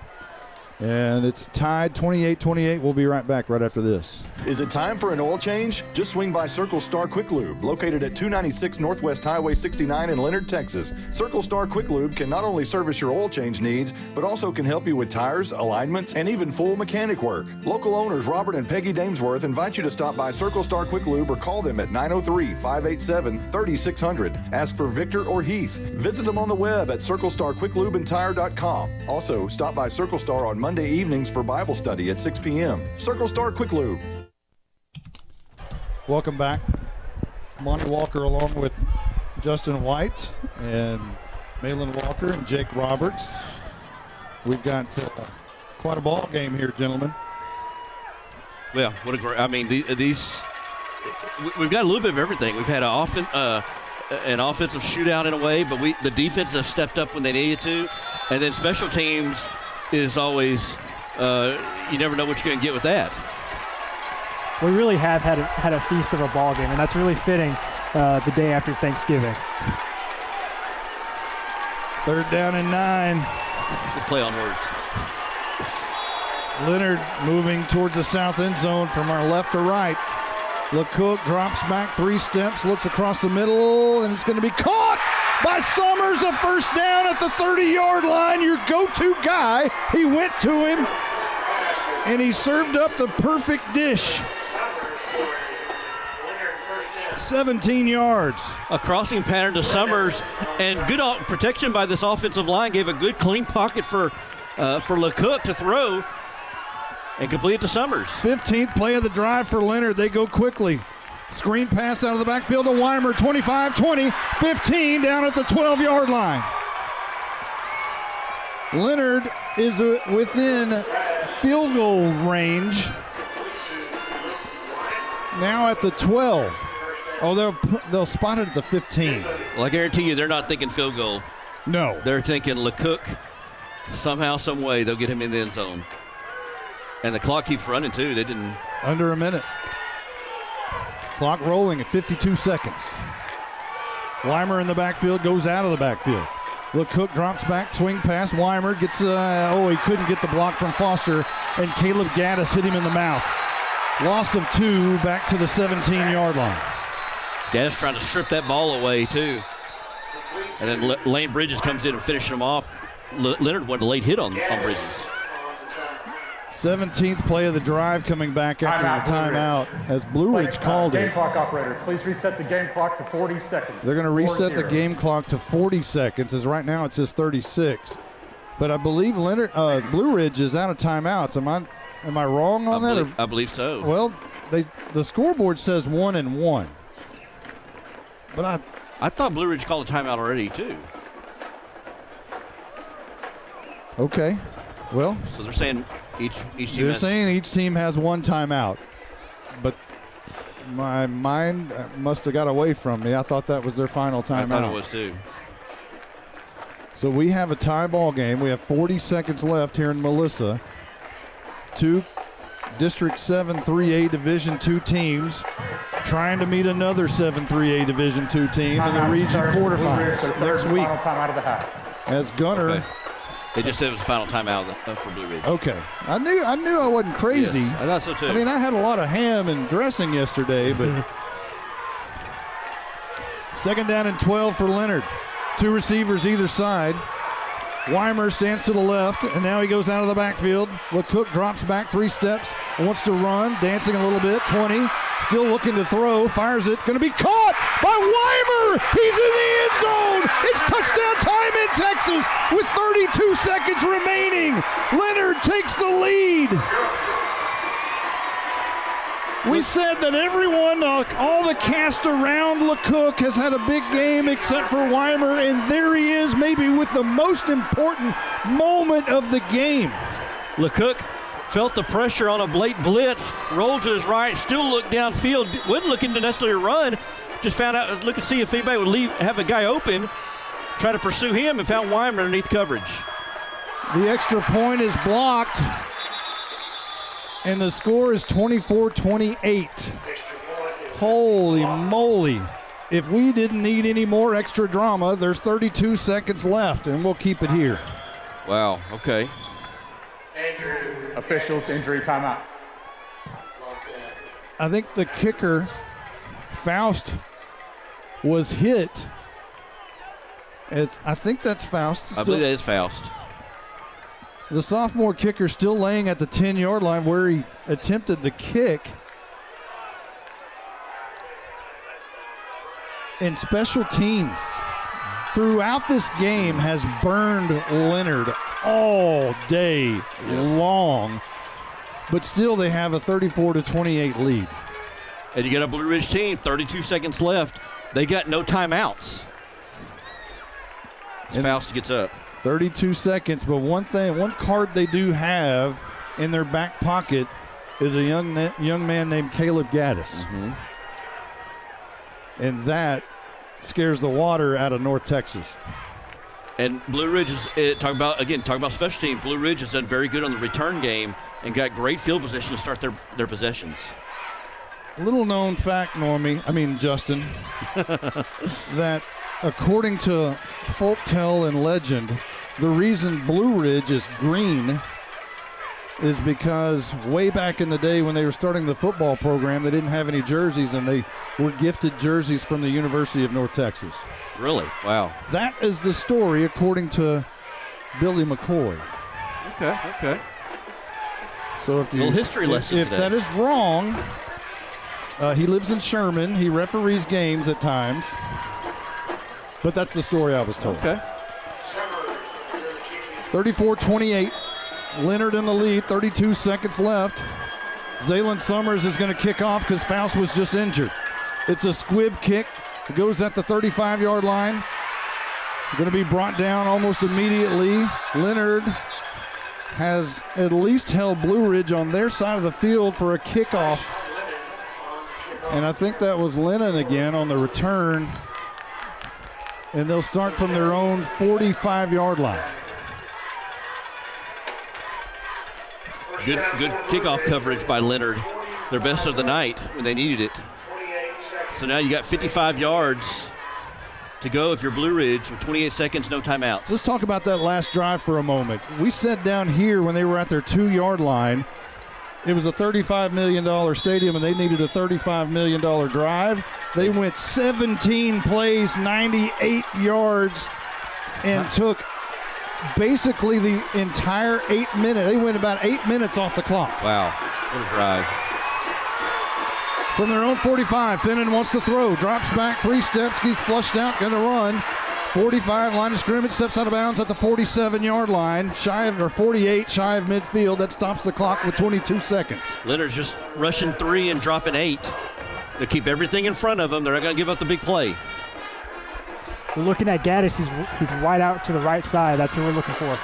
And it's tied 28-28. We'll be right back right after this. Is it time for an oil change? Just swing by Circle Star Quick Lube, located at 296 Northwest Highway 69 in Leonard, Texas. Circle Star Quick Lube can not only service your oil change needs, but also can help you with tires, alignments, and even full mechanic work. Local owners Robert and Peggy Damesworth invite you to stop by Circle Star Quick Lube or call them at 903-587-3600. Ask for Victor or Heath. Visit them on the web at circlestarquicklubeandtire.com. Also, stop by Circle Star on Monday evenings for Bible study at 6 p.m. Circle Star Quick Lube. Welcome back. Monty Walker along with Justin White and Malin Walker and Jake Roberts. We've got quite a ball game here, gentlemen. Well, what a great, these we've got a little bit of everything. We've had an offensive shootout in a way, but the defense have stepped up when they needed to. And then special teams is always, you never know what you're going to get with that. We really have had a feast of a ball game, and that's really fitting the day after Thanksgiving. 3rd down and 9. Good play on words. Leonard moving towards the south end zone from our left to right. LeCook drops back 3 steps, looks across the middle, and it's going to be caught by Summers. A first down at the 30-yard line. Your go-to guy. He went to him, and he served up the perfect dish. 17 yards. A crossing pattern to Summers, and good protection by this offensive line gave a good clean pocket for LeCook to throw and complete it to Summers. 15th play of the drive for Leonard. They go quickly. Screen pass out of the backfield to Weimer. 25, 20, 15 down at the 12-yard line. Leonard is within field goal range. Now at the 12. Oh, they'll spot it at the 15. Well, I guarantee you they're not thinking field goal. No. They're thinking LeCook, somehow, some way, they'll get him in the end zone. And the clock keeps running, too. They didn't. Under a minute. Clock rolling at 52 seconds. Weimer in the backfield, goes out of the backfield. LeCook drops back, swing pass. Weimer gets, he couldn't get the block from Foster, and Caleb Gaddis hit him in the mouth. Loss of 2 back to the 17-yard line. Gaddis trying to strip that ball away, too. And then Lane Bridges comes in and finishes him off. Leonard wanted a late hit on Bridges. 17th play of the drive coming back after the timeout as Blue Ridge called it. Game clock operator, please reset the game clock to 40 seconds. They're going to reset the game clock to 40 seconds, as right now it says 36. But I believe Blue Ridge is out of timeouts. Am I wrong on that? I believe so. Well, the scoreboard says 1-1. But I thought Blue Ridge called a timeout already, too. Okay. Well, so they're saying each team has one timeout. But my mind must have got away from me. I thought that was their final timeout. I thought it was, too. So we have a tie ball game. We have 40 seconds left here in Melissa. 2 District 7 3A Division II teams trying to meet another 7 3A Division II team in the region quarterfinals next week. Final time out of the half. As Gunner. Okay. They just said it was the final timeout for Blue Ridge. Okay. I knew I wasn't crazy. Yes, I thought so, too. I mean, I had a lot of ham and dressing yesterday, but second down and 12 for Leonard. 2 receivers either side. Weimer stands to the left, and now he goes out of the backfield. LeCook drops back 3 steps, wants to run, dancing a little bit, 20, still looking to throw, fires it, going to be caught by Weimer! He's in the end zone! It's touchdown time in Texas with 32 seconds remaining. Leonard takes the lead. We said that everyone, all the cast around LeCook has had a big game except for Weimer, and there he is, maybe with the most important moment of the game. LeCook felt the pressure on a blatant blitz, rolled to his right, still looked downfield, wasn't looking to necessarily run, just found out, look and see if anybody would have a guy open, try to pursue him, and found Weimer underneath coverage. The extra point is blocked. And the score is 24-28. Holy moly. If we didn't need any more extra drama, there's 32 seconds left, and we'll keep it here. Wow, okay. Officials, injury timeout. I think the kicker, Faust, was hit. I think that's Faust. I believe that is Faust. The sophomore kicker still laying at the 10-yard line where he attempted the kick. And special teams throughout this game has burned Leonard all day long. But still they have a 34-28 lead. And you got a Blue Ridge team, 32 seconds left. They got no timeouts. As Faust gets up. 32 seconds, but one card they do have in their back pocket is a young man named Caleb Gaddis. Mm-hmm. And that scares the water out of North Texas. And Blue Ridge is talking about special team. Blue Ridge has done very good on the return game and got great field position to start their possessions. Little known fact, Justin, that according to folktale and legend, the reason Blue Ridge is green is because way back in the day when they were starting the football program, they didn't have any jerseys, and they were gifted jerseys from the University of North Texas. Really? Wow. That is the story according to Billy McCoy. Okay. So if little history lesson if that is wrong, he lives in Sherman. He referees games at times. But that's the story I was told. Okay. 34-28. Leonard in the lead. 32 seconds left. Zaylen Summers is going to kick off because Faust was just injured. It's a squib kick. It goes at the 35-yard line. Going to be brought down almost immediately. Leonard has at least held Blue Ridge on their side of the field for a kickoff. And I think that was Lennon again on the return. And they'll start from their own 45-yard line. Good kickoff coverage by Leonard. Their best of the night when they needed it. So now you got 55 yards to go if you're Blue Ridge with 28 seconds, no timeouts. Let's talk about that last drive for a moment. We said down here when they were at their 2-yard line, it was a $35 million stadium and they needed a $35 million drive. They went 17 plays, 98 yards, and took basically the entire 8 minutes. They went about 8 minutes off the clock. Wow, what a drive. From their own 45, Finnan wants to throw, drops back 3 steps, he's flushed out, going to run. 45, line of scrimmage, steps out of bounds at the 47-yard line, 48, shy of midfield. That stops the clock with 22 seconds. Leonard's just rushing 3 and dropping 8. They'll keep everything in front of them. They're not going to give up the big play. We're looking at Gaddis. He's wide out to the right side. That's what we're looking for.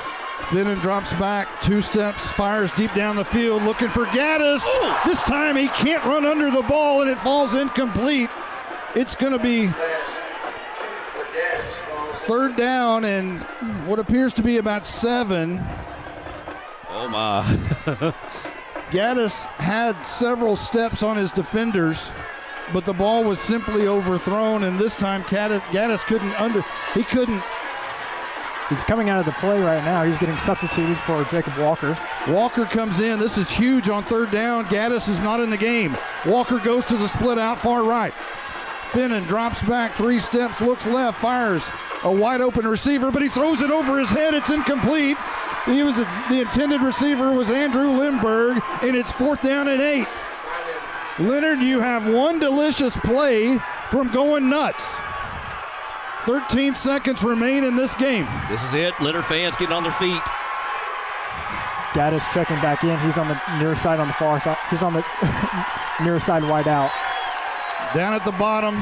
Finnan drops back 2 steps, fires deep down the field, looking for Gaddis. Oh. This time he can't run under the ball, and it falls incomplete. It's going to be 3rd down and what appears to be about 7. Oh, my. Gaddis had several steps on his defenders, but the ball was simply overthrown, and this time Gaddis couldn't. He's coming out of the play right now. He's getting substituted for Jacob Walker. Walker comes in. This is huge on 3rd down. Gaddis is not in the game. Walker goes to the split out far right. Finnan drops back 3 steps, looks left, fires a wide open receiver, but he throws it over his head. It's incomplete. The intended receiver was Andrew Lindbergh, and it's 4th down and 8. Leonard, you have one delicious play from going nuts. 13 seconds remain in this game. This is it. Leonard fans getting on their feet. Gaddis checking back in. He's on the near side on the far side. He's on the near side wide out. Down at the bottom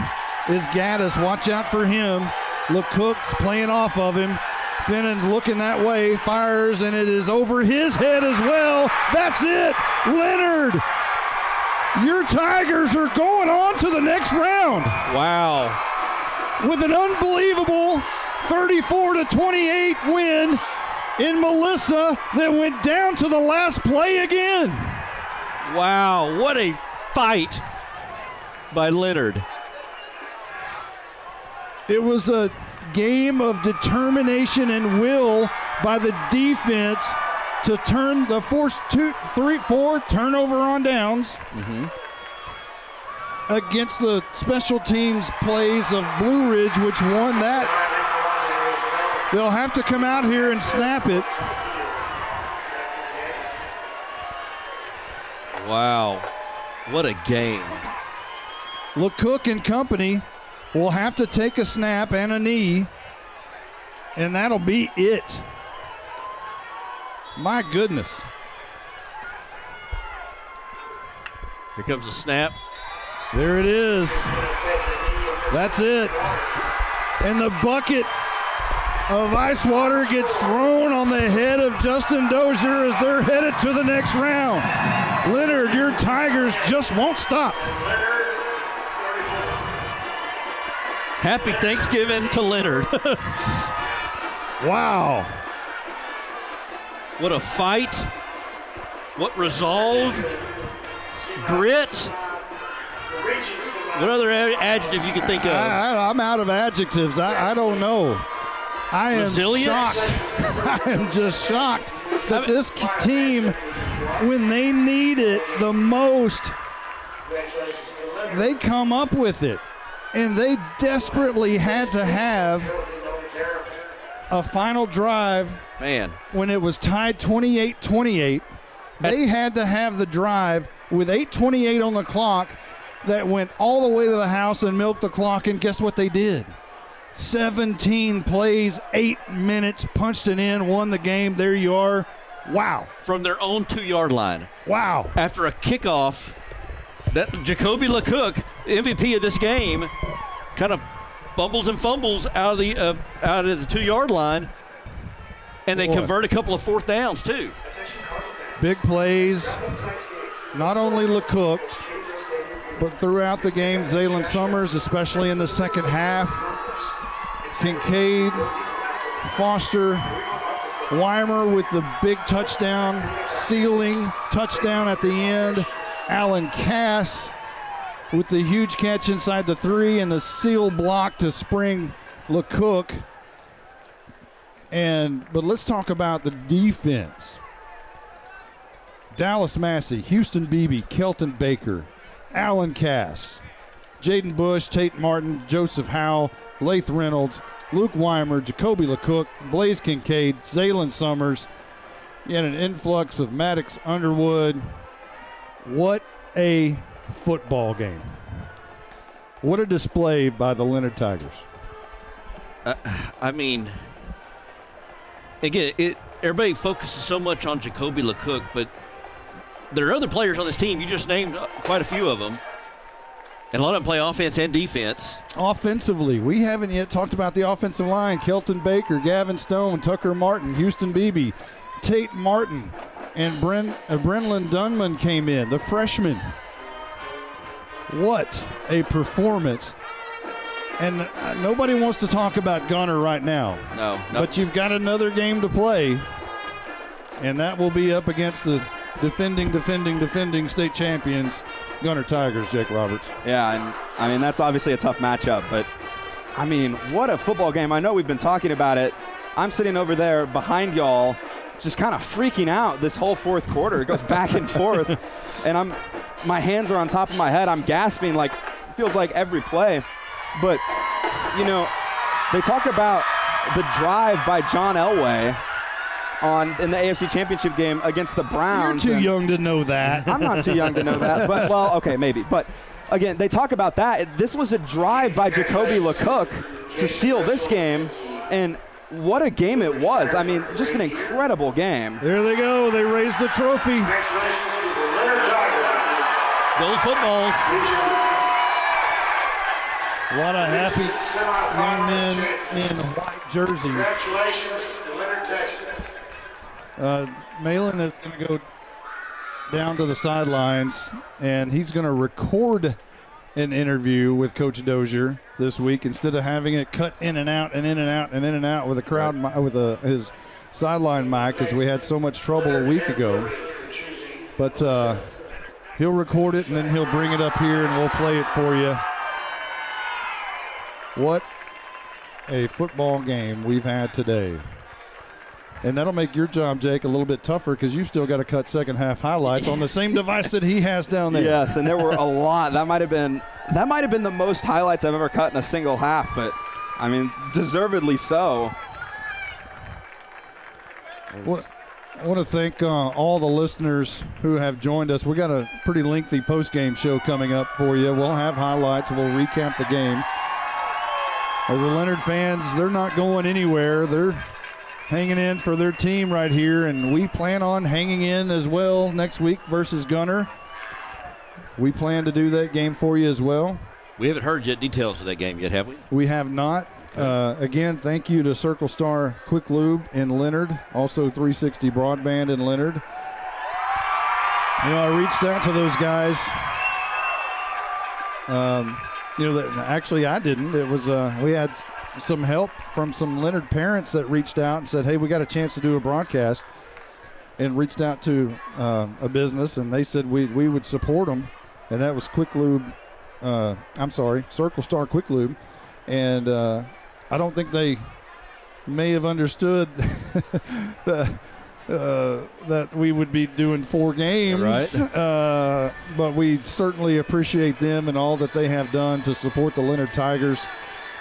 is Gaddis. Watch out for him. LeCook's playing off of him. Finnan looking that way, fires, and it is over his head as well. That's it. Leonard, your Tigers are going on to the next round. Wow. With an unbelievable 34-28 win in Melissa that went down to the last play again. Wow, what a fight by Leonard. It was a game of determination and will by the defense to turn the 4 turnover on downs against the special teams plays of Blue Ridge, which won that. They'll have to come out here and snap it. Wow, what a game. LeCook and company will have to take a snap and a knee, and that'll be it. My goodness. Here comes the snap. There it is. That's it. And the bucket of ice water gets thrown on the head of Justin Dozier as they're headed to the next round. Leonard, your Tigers just won't stop. Happy Thanksgiving to Leonard. Wow. What a fight. What resolve. Grit. What other adjective you could think of? I'm out of adjectives. I don't know. I am shocked. I am just shocked that this team, when they need it the most, they come up with it. And they desperately had to have a final drive. Man. When it was tied 28-28, they had to have the drive with 8:28 on the clock that went all the way to the house and milked the clock, and guess what they did? 17 plays, 8 minutes, punched it in, won the game. There you are. Wow. From their own 2-yard line. Wow. After a kickoff, that Jacoby LeCook, MVP of this game, kind of fumbles and fumbles out of the 2-yard line, and they convert a couple of fourth downs too. Big plays, not only LeCook, but throughout the game, Zaylen Summers, especially in the second half. Kincaid, Foster, Weimer with the big touchdown, sealing touchdown at the end. Alan Cass with the huge catch inside the 3 and the seal block to spring LeCook. But let's talk about the defense. Dallas Massey, Houston Beebe, Kelton Baker, Alan Cass, Jaden Bush, Tate Martin, Joseph Howell, Lath Reynolds, Luke Weimer, Jacoby LeCook, Blaze Kincaid, Zaylen Summers. You had an influx of Maddox Underwood. What a football game. What a display by the Leonard Tigers. I mean, again, everybody focuses so much on Jacoby LeCook, but there are other players on this team. You just named quite a few of them. And a lot of them play offense and defense. Offensively, we haven't yet talked about the offensive line. Kelton Baker, Gavin Stone, Tucker Martin, Houston Beebe, Tate Martin, and Brenlin Dunman came in, the freshman. What a performance. And nobody wants to talk about Gunner right now. No. But you've got another game to play, and that will be up against the defending state champions, Gunner Tigers, Jake Roberts. Yeah, and I mean, that's obviously a tough matchup, but I mean, what a football game. I know we've been talking about it. I'm sitting over there behind y'all, just kind of freaking out this whole fourth quarter. It goes back and forth, and my hands are on top of my head. I'm gasping, like, feels like every play. But, you know, they talk about the drive by John Elway in the AFC Championship game against the Browns. You're too young to know that. I'm not too young to know that, but, well, okay, maybe. But, again, they talk about that. This was a drive by Jacoby LeCook to seal this game, and what a game it was. I mean, just an incredible game. There they go. They raised the trophy. Congratulations to the Leonard Tigers. Gold footballs. A lot of happy young men in white jerseys. Congratulations to Leonard, Texas. Malin is going to go down to the sidelines, and he's going to record an interview with Coach Dozier this week instead of having it cut in and out and in and out and in and out with a crowd with his sideline mic, because we had so much trouble a week ago. But he'll record it, and then he'll bring it up here, and we'll play it for you. What a football game we've had today. And that'll make your job, Jake, a little bit tougher, because you've still got to cut second half highlights on the same device that he has down there. Yes, and there were a lot. That might have been the most highlights I've ever cut in a single half, but I mean, deservedly so. I want to thank all the listeners who have joined us. We got a pretty lengthy post-game show coming up for you. We'll have highlights. We'll recap the game. As the Leonard fans, they're not going anywhere. They're hanging in for their team right here, and we plan on hanging in as well next week versus Gunner. We plan to do that game for you as well. We haven't heard yet details of that game yet, have we? We have not. Again, thank you to Circle Star Quick Lube in Leonard, also 360 Broadband in Leonard. You know, I reached out to those guys. Actually I didn't. It was we had some help from some Leonard parents that reached out and said, hey, we got a chance to do a broadcast, and reached out to a business, and they said we would support them, and that was Quick Lube. Circle Star Quick Lube, and I don't think they may have understood that we would be doing 4 games, right. But we certainly appreciate them and all that they have done to support the Leonard Tigers.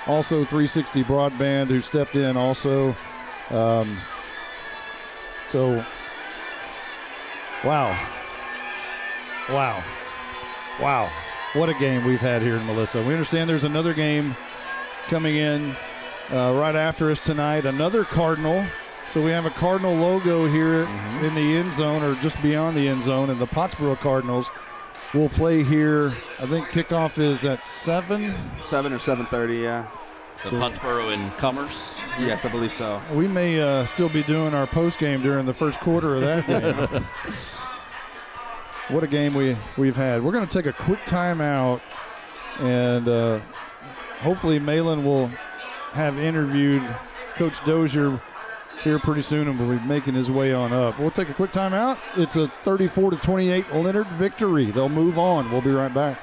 Also 360 Broadband, who stepped in also. So, wow. What a game we've had here in Melissa. We understand there's another game coming in right after us tonight, another Cardinal. So we have a Cardinal logo here in the end zone, or just beyond the end zone, and the Pottsboro Cardinals will play here. I think kickoff is at 7. 7 or 7:30, yeah. Huntsboro and Commerce. Yes, I believe so. We may still be doing our post game during the first quarter of that game. What a game we've had. We're going to take a quick timeout, and hopefully Malin will have interviewed Coach Dozier here pretty soon and will be making his way on up. We'll take a quick timeout. It's a 34-28 Leonard victory. They'll move on. We'll be right back.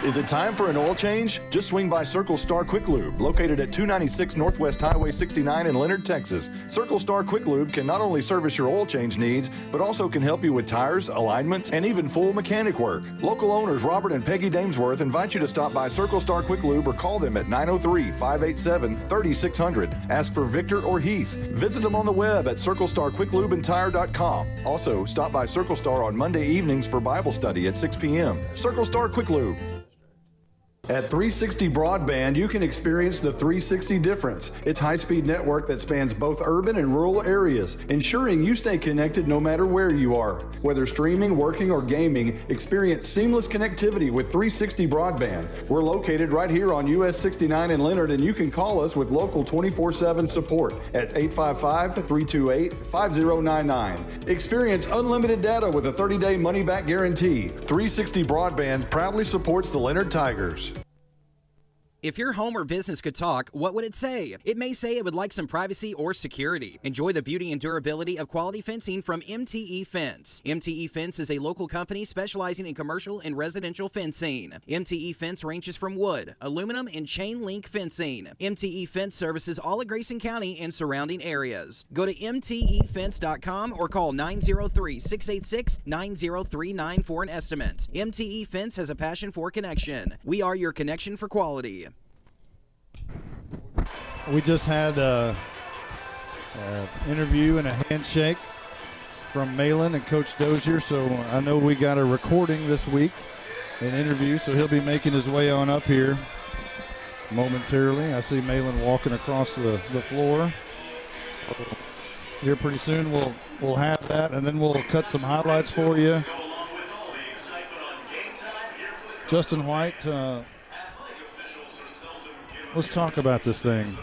Is it time for an oil change? Just swing by Circle Star Quick Lube, located at 296 Northwest Highway 69 in Leonard, Texas. Circle Star Quick Lube can not only service your oil change needs, but also can help you with tires, alignments, and even full mechanic work. Local owners Robert and Peggy Damesworth invite you to stop by Circle Star Quick Lube or call them at 903-587-3600. Ask for Victor or Heath. Visit them on the web at circlestarquicklubeandtire.com. Also, stop by Circle Star on Monday evenings for Bible study at 6 p.m. Circle Star Quick Lube. At 360 Broadband, you can experience the 360 difference. It's high-speed network that spans both urban and rural areas, ensuring you stay connected no matter where you are. Whether streaming, working, or gaming, experience seamless connectivity with 360 Broadband. We're located right here on US 69 in Leonard, and you can call us with local 24/7 support at 855-328-5099. Experience unlimited data with a 30-day money-back guarantee. 360 Broadband proudly supports the Leonard Tigers. If your home or business could talk, what would it say? It may say it would like some privacy or security. Enjoy the beauty and durability of quality fencing from MTE Fence. MTE Fence is a local company specializing in commercial and residential fencing. MTE Fence ranges from wood, aluminum, and chain link fencing. MTE Fence services all of Grayson County and surrounding areas. Go to mtefence.com or call 903-686-9039 for an estimate. MTE Fence has a passion for connection. We are your connection for quality. We just had an interview and a handshake from Malin and Coach Dozier, so I know we got a recording this week, an interview, so he'll be making his way on up here momentarily. I see Malin walking across the floor. Here pretty soon we'll have that, and then we'll cut some highlights for you. Justin White, let's talk about this thing.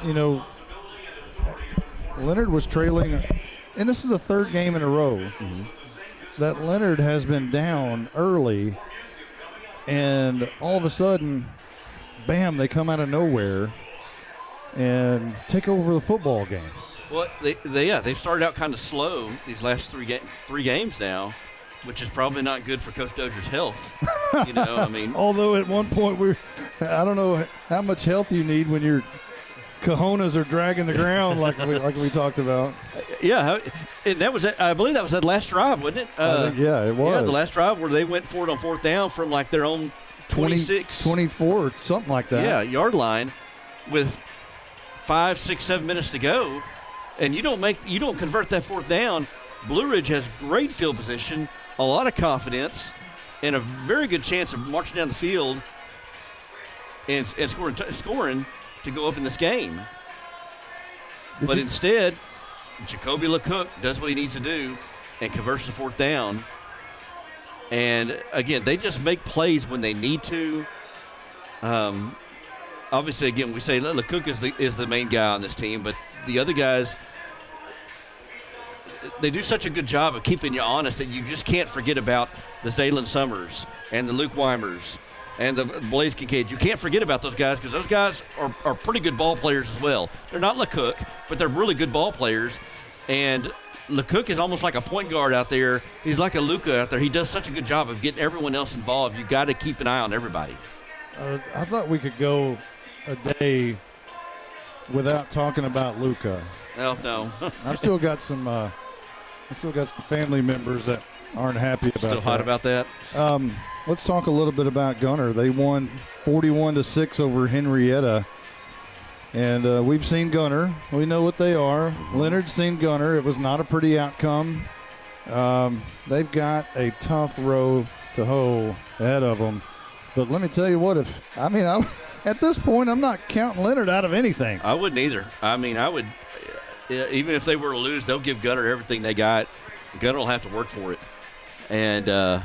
You know, Leonard was trailing, and this is the third game in a row that Leonard has been down early, and all of a sudden, bam, they come out of nowhere and take over the football game. Well, they started out kind of slow these last three games now, which is probably not good for Coach Dozier's health. You know, I mean. Although at one point I don't know how much health you need when your cojones are dragging the ground like we talked about. Yeah, and that was I believe that was that last drive, wasn't it? I think, yeah, it was. Yeah, the last drive where they went for it on fourth down from like their own 26, 24, something like that. Yeah, yard line with 5, 6, 7 minutes to go, and you don't convert that fourth down. Blue Ridge has great field position, a lot of confidence, and a very good chance of marching down the field and scoring to go up in this game. But instead, Jacoby LeCook does what he needs to do and converts the fourth down. And, again, they just make plays when they need to. Obviously, again, we say LeCook is the main guy on this team, but the other guys, they do such a good job of keeping you honest that you just can't forget about the Zaylen Summers and the Luke Weimers and the Blaze Kincaid. You can't forget about those guys because those guys are pretty good ball players as well. They're not LeCook, but they're really good ball players. And LeCook is almost like a point guard out there. He's like a Luka out there. He does such a good job of getting everyone else involved. You got to keep an eye on everybody. I thought we could go a day without talking about Luka. Well, no. I've still got some family members that aren't happy about Still hot about that? Let's talk a little bit about Gunner. They won 41-6 over Henrietta. And we've seen Gunner. We know what they are. Leonard's seen Gunner. It was not a pretty outcome. They've got a tough row to hoe ahead of them. But let me tell you what, at this point, I'm not counting Leonard out of anything. I wouldn't either. I mean, I would, even if they were to lose, they'll give Gunner everything they got. Gunner will have to work for it. And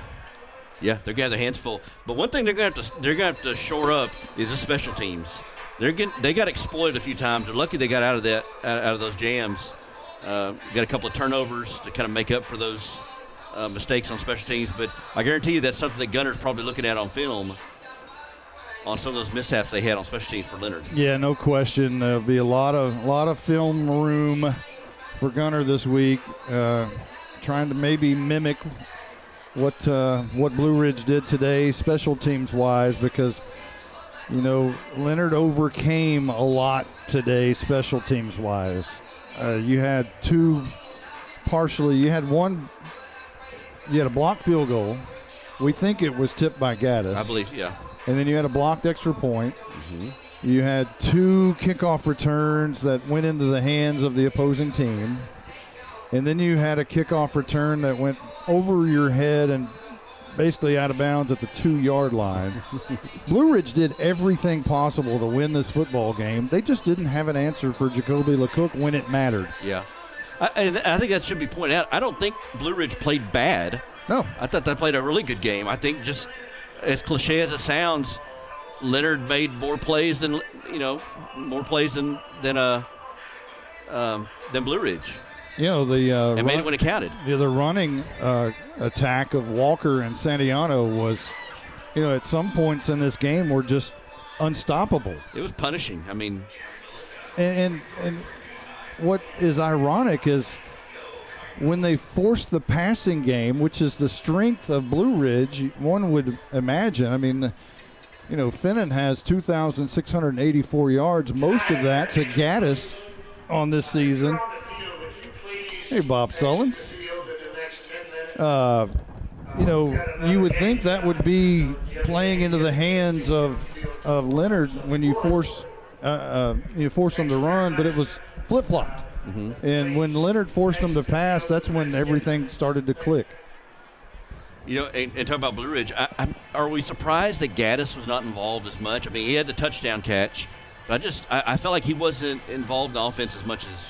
Yeah, they're gonna have their hands full. But one thing they're gonna have to shore up is the special teams. They got exploited a few times. They're lucky they got out of those jams. Got a couple of turnovers to kind of make up for those mistakes on special teams. But I guarantee you that's something that Gunner's probably looking at on film on some of those mishaps they had on special teams for Leonard. Yeah, no question. There'll be a lot of film room for Gunner this week, trying to maybe mimic what Blue Ridge did today, special teams wise, because Leonard overcame a lot today, special teams wise. You had you had a blocked field goal. We think it was tipped by Gaddis. I believe, yeah. And then you had a blocked extra point. Mm-hmm. You had 2 kickoff returns that went into the hands of the opposing team. And then you had a kickoff return that went over your head and basically out of bounds at the 2-yard line. Blue Ridge did everything possible to win this football game. They just didn't have an answer for Jacoby LeCook when it mattered. Yeah. I think that should be pointed out. I don't think Blue Ridge played bad. No. I thought they played a really good game. I think, just as cliche as it sounds, Leonard made more plays than Blue Ridge. And made it when it counted. The running attack of Walker and Santiano was, at some points in this game were just unstoppable. It was punishing. I mean, and what is ironic is when they forced the passing game, which is the strength of Blue Ridge, one would imagine. I mean, Finnan has 2,684 yards, most of that to Gaddis on this season. Hey, Bob Sullins. You would think that would be playing into the hands of Leonard when you force them to run, but it was flip-flopped. Mm-hmm. And when Leonard forced them to pass, that's when everything started to click. And talking about Blue Ridge, are we surprised that Gaddis was not involved as much? I mean, he had the touchdown catch, but I felt like he wasn't involved in the offense as much as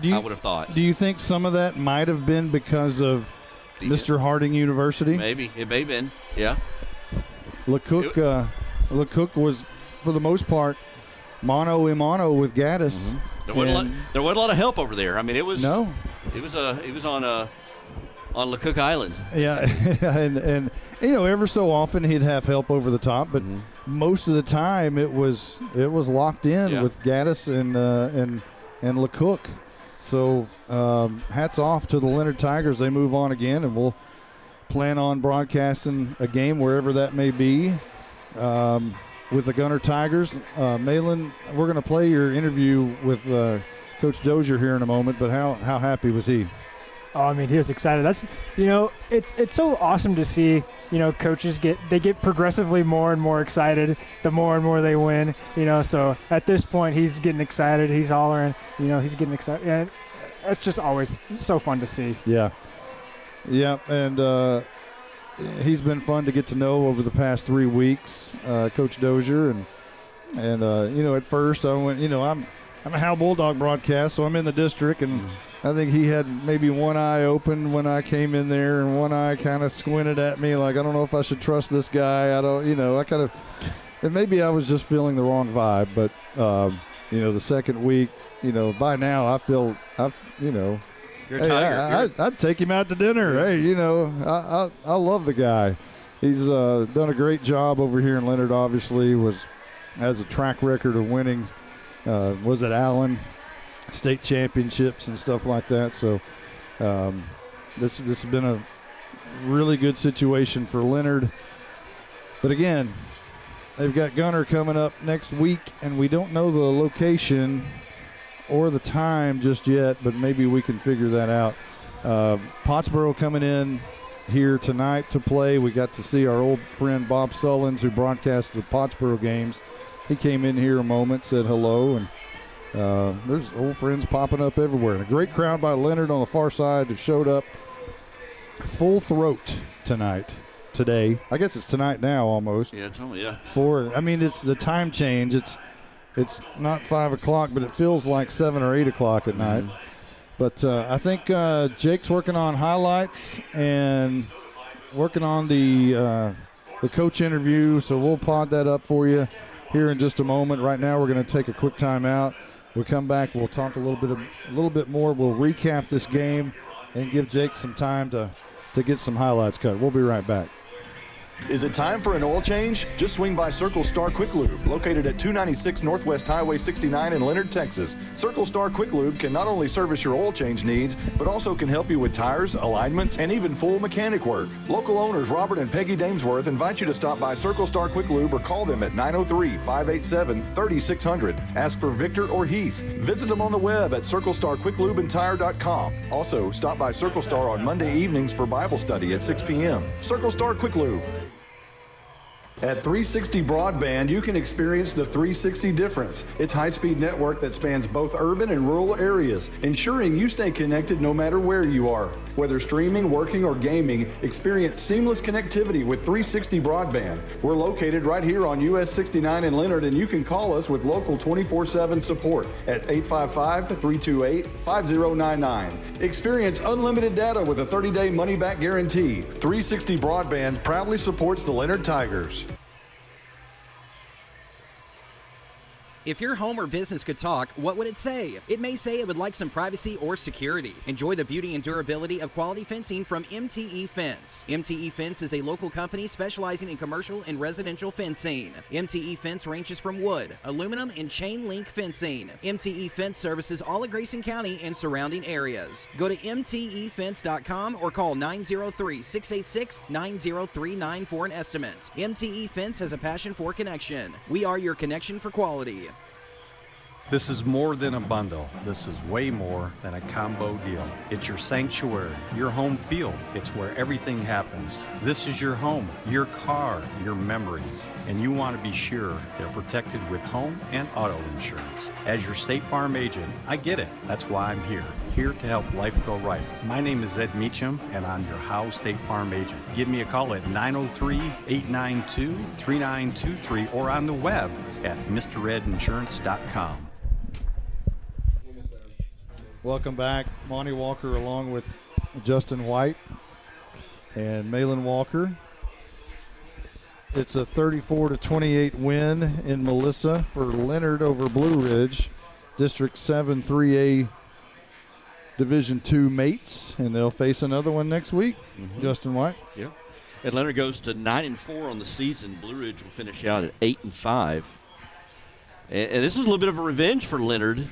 I would have thought. Do you think some of that might have been because of Mr. Harding University? Maybe. It may have been, yeah. LeCook was, for the most part, mano a mano with Gaddis. Mm-hmm. There wasn't a lot of help over there. I mean, it was on LeCook Island. Yeah, and ever so often he'd have help over the top, but most of the time it was locked in with Gaddis and LeCook. So hats off to the Leonard Tigers. They move on again, and we'll plan on broadcasting a game wherever that may be with the Gunner Tigers. Malin, we're going to play your interview with Coach Dozier here in a moment, but how happy was he? Oh, I mean, he was excited. That's, it's so awesome to see, coaches get progressively more and more excited the more and more they win, so at this point he's getting excited, he's hollering, he's getting excited, and it's just always so fun to see. Yeah, and he's been fun to get to know over the past 3 weeks, Coach Dozier, and at first I went, I'm a Hal Bulldog broadcast, so I'm in the district, and I think he had maybe one eye open when I came in there, and one eye kind of squinted at me like, I don't know if I should trust this guy. And maybe I was just feeling the wrong vibe, but the second week, by now I feel, You're a Tiger. I'd take him out to dinner. Hey, I love the guy. He's done a great job over here in Leonard. Obviously, has a track record of winning. Was at Allen state championships and stuff like that. So this has been a really good situation for Leonard. But again, they've got Gunner coming up next week, and we don't know the location or the time just yet, but maybe we can figure that out. Pottsboro coming in here tonight to play. We got to see our old friend Bob Sullins, who broadcasts the Pottsboro games. He came in here a moment, said hello, and there's old friends popping up everywhere. And a great crowd by Leonard on the far side that showed up full throat today. I guess it's tonight now almost. Yeah, it's only, yeah. It's the time change. It's not 5 o'clock, but it feels like 7 or 8 o'clock at night. But I think Jake's working on highlights, and working on the coach interview, so we'll pod that up for you here in just a moment. Right now, we're going to take a quick time out. We'll come back. We'll talk a little bit more. We'll recap this game and give Jake some time to get some highlights cut. We'll be right back. Is it time for an oil change? Just swing by Circle Star Quick Lube, located at 296 Northwest Highway 69 in Leonard, Texas. Circle Star Quick Lube can not only service your oil change needs, but also can help you with tires, alignments, and even full mechanic work. Local owners Robert and Peggy Damesworth invite you to stop by Circle Star Quick Lube or call them at 903-587-3600. Ask for Victor or Heath. Visit them on the web at circlestarquicklubeandtire.com. Also, stop by Circle Star on Monday evenings for Bible study at 6 p.m. Circle Star Quick Lube. At 360 Broadband, you can experience the 360 difference. It's high-speed network that spans both urban and rural areas, ensuring you stay connected no matter where you are. Whether streaming, working, or gaming, experience seamless connectivity with 360 Broadband. We're located right here on US 69 in Leonard, and you can call us with local 24/7 support at 855-328-5099. Experience unlimited data with a 30-day money-back guarantee. 360 Broadband proudly supports the Leonard Tigers. If your home or business could talk, what would it say? It may say it would like some privacy or security. Enjoy the beauty and durability of quality fencing from MTE Fence. MTE Fence is a local company specializing in commercial and residential fencing. MTE Fence ranges from wood, aluminum, and chain link fencing. MTE Fence services all of Grayson County and surrounding areas. Go to mtefence.com or call 903-686-9039 for an estimate. MTE Fence has a passion for connection. We are your connection for quality. This is more than a bundle. This is way more than a combo deal. It's your sanctuary, your home field. It's where everything happens. This is your home, your car, your memories. And you want to be sure they're protected with home and auto insurance. As your State Farm agent, I get it. That's why I'm here to help life go right. My name is Ed Meacham, and I'm your Howe State Farm agent. Give me a call at 903-892-3923 or on the web at mredinsurance.com. Welcome back. Monty Walker along with Justin White and Malin Walker. It's a 34-28 win in Melissa for Leonard over Blue Ridge, District 7 3A Division II mates, and they'll face another one next week. Justin White. Yeah. And Leonard goes to 9-4 on the season. Blue Ridge will finish out at 8-5. And this is a little bit of a revenge for Leonard.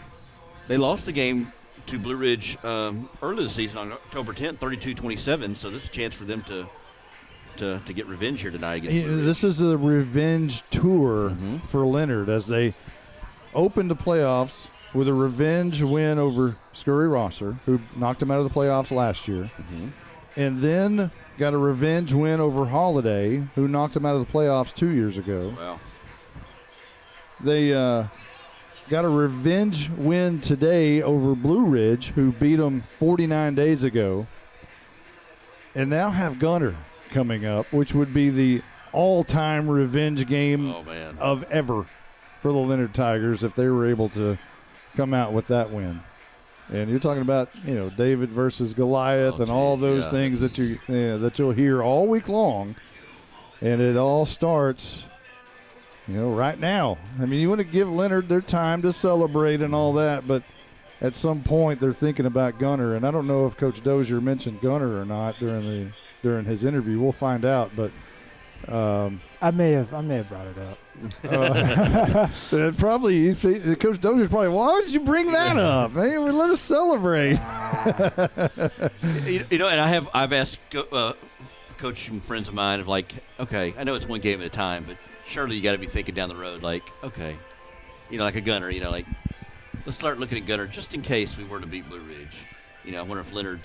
They lost the game to Blue Ridge early this season on October 10th, 32-27. So this is a chance for them to get revenge here tonight against Blue Ridge. This is a revenge tour for Leonard as they opened the playoffs with a revenge win over Scurry Rosser, who knocked them out of the playoffs last year, and then got a revenge win over Holiday, who knocked them out of the playoffs 2 years ago. Wow. They got a revenge win today over Blue Ridge, who beat them 49 days ago, and now have Gunter coming up, which would be the all-time revenge game of ever for the Leonard Tigers if they were able to come out with that win. And you're talking about, David versus Goliath and all those things that you'll hear all week long, and it all starts right now. I mean, you want to give Leonard their time to celebrate and all that, but at some point they're thinking about Gunter. And I don't know if Coach Dozier mentioned Gunter or not during his interview. We'll find out. But I may have brought it up. Probably Coach Dozier's probably. Why did you bring that up? Hey, let us celebrate. And I've asked coach and friends of mine of okay, I know it's one game at a time, but surely you got to be thinking down the road, okay, like a Gunter, let's start looking at Gunter just in case we were to beat Blue Ridge. I wonder if Leonard,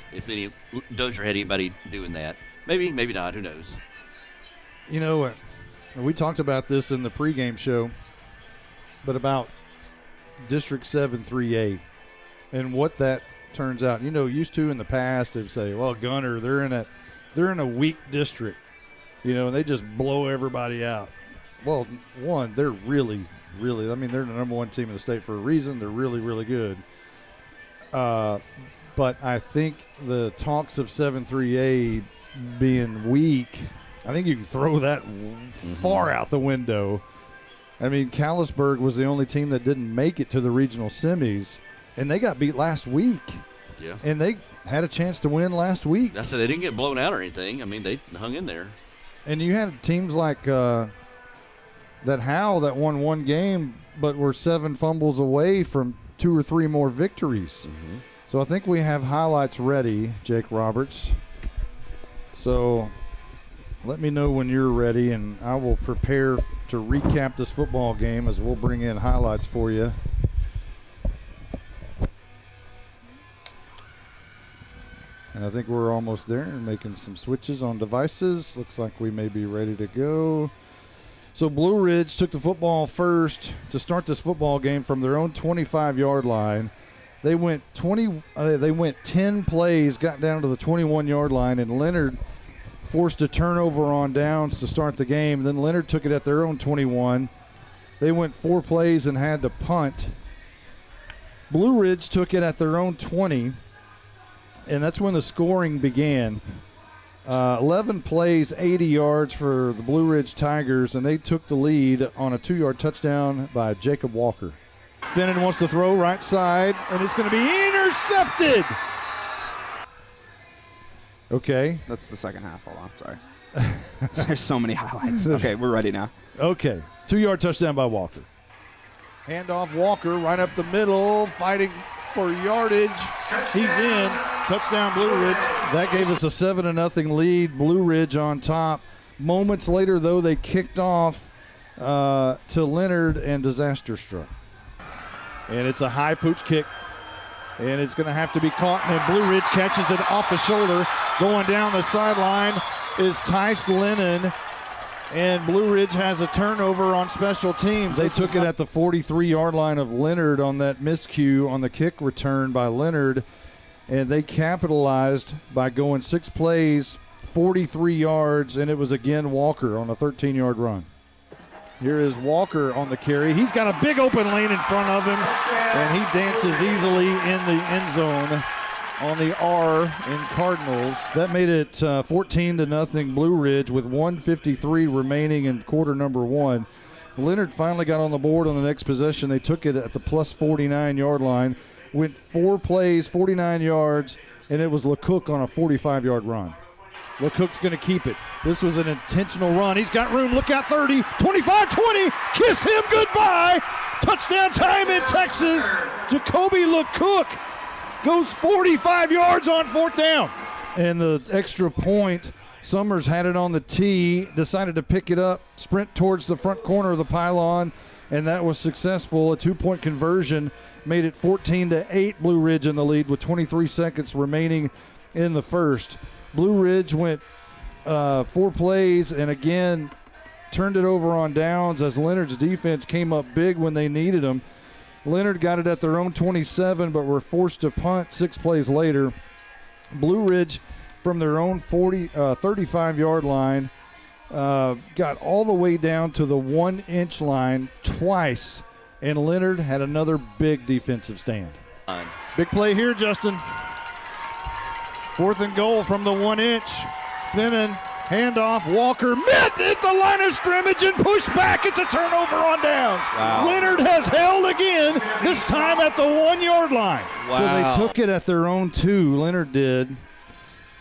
Dozier had anybody doing that. Maybe not. Who knows? We talked about this in the pregame show, but about District 7 3A and what that turns out. Used to in the past, they'd say, well, Gunter, they're in a weak district, and they just blow everybody out. Well, one, they're really, really, they're the number one team in the state for a reason. They're really, really good. But I think the talks of 7-3A being weak, I think you can throw that far out the window. I mean, Callisburg was the only team that didn't make it to the regional semis, and they got beat last week. Yeah. And they had a chance to win last week. That's it. They didn't get blown out or anything. I mean, they hung in there. And you had teams like that Howell that won one game but were 7 fumbles away from 2 or 3 more victories. Mm-hmm. So I think we have highlights ready, Jake Roberts. So let me know when you're ready, and I will prepare to recap this football game as we'll bring in highlights for you. And I think we're almost there, making some switches on devices. Looks like we may be ready to go. So Blue Ridge took the football first to start this football game from their own 25-yard line. They went 10 plays, got down to the 21-yard line, and Leonard forced a turnover on downs to start the game. Then Leonard took it at their own 21. They went 4 plays and had to punt. Blue Ridge took it at their own 20, and that's when the scoring began. 11 plays, 80 yards for the Blue Ridge Tigers, and they took the lead on a 2-yard touchdown by Jacob Walker. Finnan wants to throw right side, and it's going to be intercepted. Okay. That's the second half. Hold on. Sorry. There's so many highlights. Okay, we're ready now. Okay. 2-yard touchdown by Walker. Handoff Walker right up the middle, fighting for yardage. He's in. Touchdown Blue Ridge. That gave us a 7-0 lead. Blue Ridge on top. Moments later, though, they kicked off to Leonard, and disaster struck. And it's a high pooch kick. And it's going to have to be caught, and Blue Ridge catches it off the shoulder. Going down the sideline is Tice Lennon, and Blue Ridge has a turnover on special teams. They took it at the 43-yard line of Leonard on that miscue on the kick return by Leonard, and they capitalized by going 6 plays, 43 yards, and it was again Walker on a 13-yard run. Here is Walker on the carry. He's got a big open lane in front of him, and he dances easily in the end zone on the R in Cardinals. That made it 14-0 Blue Ridge with 1:53 remaining in quarter number 1. Leonard finally got on the board on the next possession. They took it at the plus 49-yard line, went 4 plays, 49 yards, and it was LeCook on a 45-yard run. LeCook's going to keep it. This was an intentional run. He's got room. Look out, 30, 25, 20. Kiss him goodbye. Touchdown time in Texas. Jacoby LeCook goes 45 yards on 4th down. And the extra point, Summers had it on the tee, decided to pick it up, sprint towards the front corner of the pylon, and that was successful. A 2-point conversion made it 14-8 Blue Ridge in the lead with 23 seconds remaining in the first. Blue Ridge went 4 plays and again turned it over on downs as Leonard's defense came up big when they needed them. Leonard got it at their own 27, but were forced to punt 6 plays later. Blue Ridge from their own 35-yard line got all the way down to the 1-inch line twice, and Leonard had another big defensive stand. Big play here, Justin. 4th and goal from the 1-inch. Finnan, handoff, Walker, met at the line of scrimmage and pushed back. It's a turnover on downs. Wow. Leonard has held again, this time at the 1-yard line. Wow. So they took it at their own 2, Leonard did.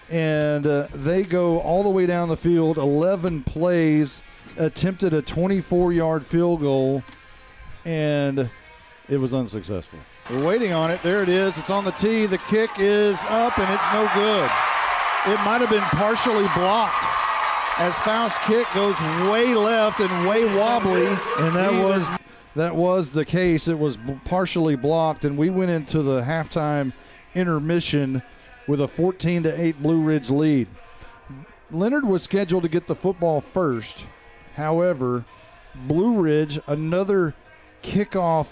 And they go all the way down the field, 11 plays, attempted a 24-yard field goal, and it was unsuccessful. We're waiting on it. There it is. It's on the tee. The kick is up, and it's no good. It might have been partially blocked as Faust's kick goes way left and way wobbly, and that was the case. It was partially blocked, and we went into the halftime intermission with a 14-8 Blue Ridge lead. Leonard was scheduled to get the football first. However, Blue Ridge, another kickoff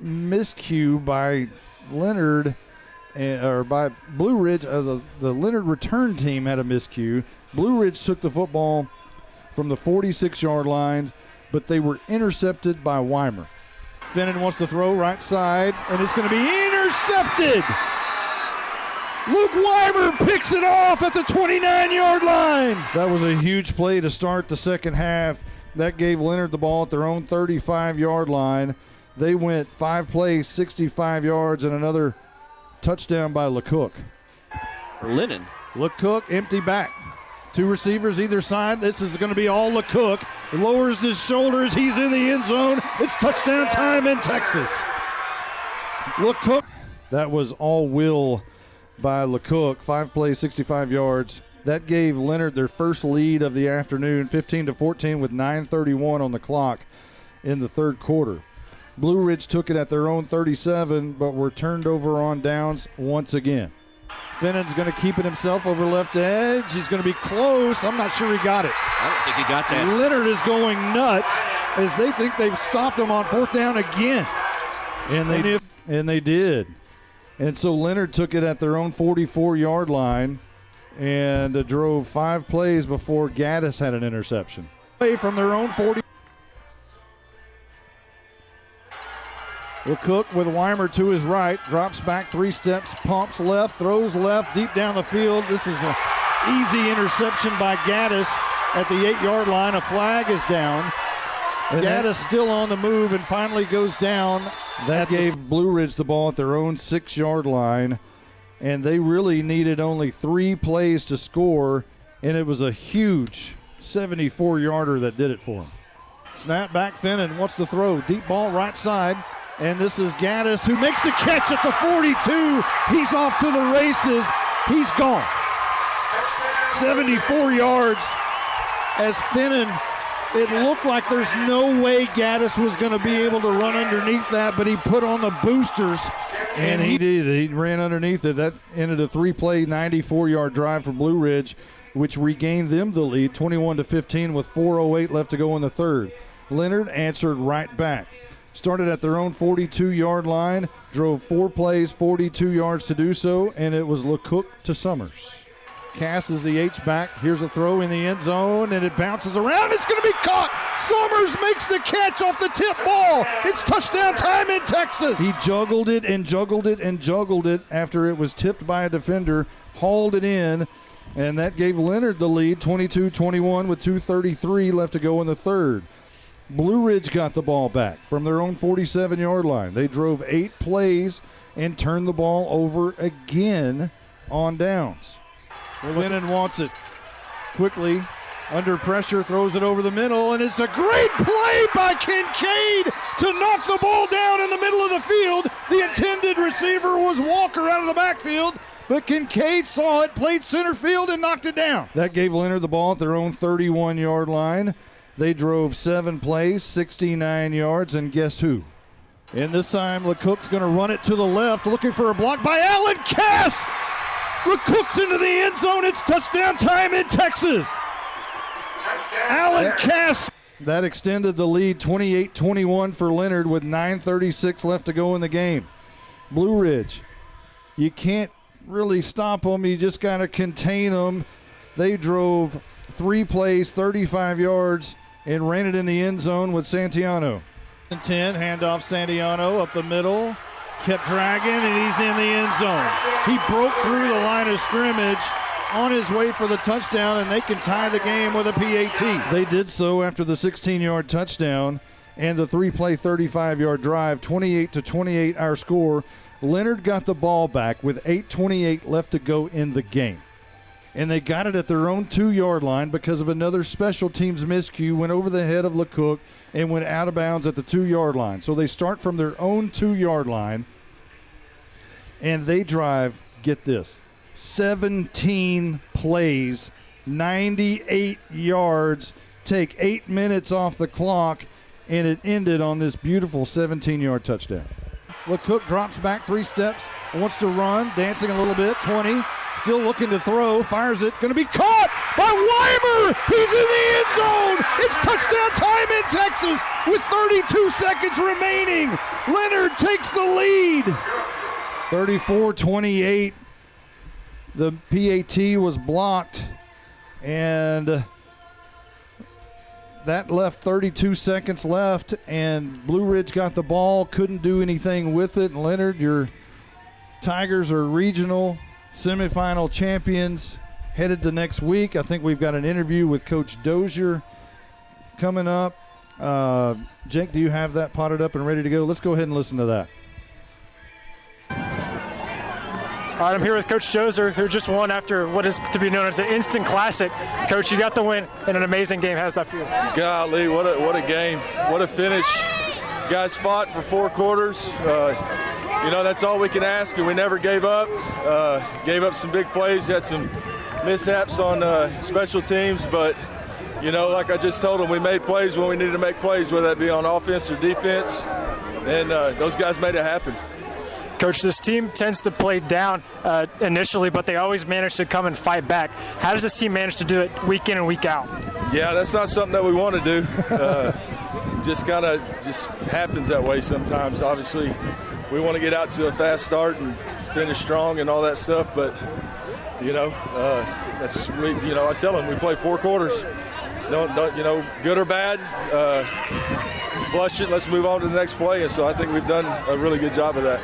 miscue by Leonard, or by Blue Ridge. The Leonard return team had a miscue. Blue Ridge took the football from the 46-yard line, but they were intercepted by Weimer. Finnan wants to throw right side, and it's going to be intercepted. Luke Weimer picks it off at the 29-yard line. That was a huge play to start the second half. That gave Leonard the ball at their own 35-yard line. They went 5 plays, 65 yards, and another touchdown by LeCook. Or Lennon. LeCook, empty back. 2 receivers either side. This is going to be all LeCook. Lowers his shoulders. He's in the end zone. It's touchdown time in Texas. LeCook. That was all Will by LeCook. 5 plays, 65 yards. That gave Leonard their first lead of the afternoon, 15-14 with 9:31 on the clock in the third quarter. Blue Ridge took it at their own 37, but were turned over on downs once again. Finnan's going to keep it himself over left edge. He's going to be close. I'm not sure he got it. I don't think he got that. Leonard is going nuts as they think they've stopped him on 4th down again. And they did. And so Leonard took it at their own 44-yard line and drove 5 plays before Gaddis had an interception. Away from their own 40. LeCook with Weimer to his right, drops back 3 steps, pumps left, throws left, deep down the field. This is an easy interception by Gaddis at the 8-yard line. A flag is down. Gaddis still on the move and finally goes down. That gave Blue Ridge the ball at their own 6-yard line, and they really needed only 3 plays to score, and it was a huge 74-yarder that did it for them. Snap back, Finnan wants to throw. Deep ball right side. And this is Gaddis who makes the catch at the 42. He's off to the races. He's gone. 74 yards as Finnan. It looked like there's no way Gaddis was going to be able to run underneath that, but he put on the boosters, and he did. He ran underneath it. That ended a 3-play, 94-yard drive for Blue Ridge, which regained them the lead, 21-15 with 4:08 left to go in the third. Leonard answered right back. Started at their own 42-yard line, drove 4 plays, 42 yards to do so, and it was LeCook to Summers. Cass is the H-back. Here's a throw in the end zone, and it bounces around. It's going to be caught. Summers makes the catch off the tip ball. It's touchdown time in Texas. He juggled it and juggled it and juggled it after it was tipped by a defender, hauled it in, and that gave Leonard the lead, 22-21 with 2:33 left to go in the third. Blue Ridge got the ball back from their own 47-yard line. They drove 8 plays and turned the ball over again on downs. Lennon wants it quickly, under pressure, throws it over the middle, and it's a great play by Kincaid to knock the ball down in the middle of the field. The intended receiver was Walker out of the backfield, but Kincaid saw it, played center field, and knocked it down. That gave Leonard the ball at their own 31-yard line. They drove 7 plays, 69 yards, and guess who? And this time, LeCook's going to run it to the left, looking for a block by Alan Cass. LeCook's into the end zone. It's touchdown time in Texas. Touchdown. Alan Cass. That extended the lead, 28-21 for Leonard with 9:36 left to go in the game. Blue Ridge, you can't really stop them. You just got to contain them. They drove 3 plays, 35 yards, and ran it in the end zone with Santiano. 10, handoff Santiano up the middle, kept dragging, and he's in the end zone. He broke through the line of scrimmage on his way for the touchdown, and they can tie the game with a PAT. They did so after the 16-yard touchdown and the 3-play, 35-yard drive, 28-28 our score. Leonard got the ball back with 8:28 left to go in the game. And they got it at their own 2-yard line because of another special teams miscue, went over the head of LeCook and went out of bounds at the 2-yard line. So they start from their own 2-yard line, and they drive, get this, 17 plays, 98 yards, take 8 minutes off the clock, and it ended on this beautiful 17-yard touchdown. LeCook drops back 3 steps, wants to run, dancing a little bit, 20, still looking to throw, fires it, going to be caught by Weimer. He's in the end zone. It's touchdown time in Texas with 32 seconds remaining. Leonard takes the lead. 34-28. The PAT was blocked, and that left 32 seconds left, and Blue Ridge got the ball, couldn't do anything with it. And Leonard, your Tigers are regional Semifinal champions headed to next week. I think we've got an interview with Coach Dozier coming up. Jake, do you have that potted up and ready to go? Let's go ahead and listen to that. All right, I'm here with Coach Dozier, who just won after what is to be known as an instant classic. Coach, you got the win in an amazing game. How does that feel? Golly, what a game. What a finish. Guys fought for 4 quarters. That's all we can ask, and we never gave up. Gave up some big plays, had some mishaps on special teams, but, like I just told them, we made plays when we needed to make plays, whether that be on offense or defense, and those guys made it happen. Coach, this team tends to play down initially, but they always manage to come and fight back. How does this team manage to do it week in and week out? Yeah, that's not something that we want to do. Just happens that way sometimes. Obviously, we want to get out to a fast start and finish strong and all that stuff, but I tell them we play 4 quarters. Don't good or bad, flush it. Let's move on to the next play. And so I think we've done a really good job of that.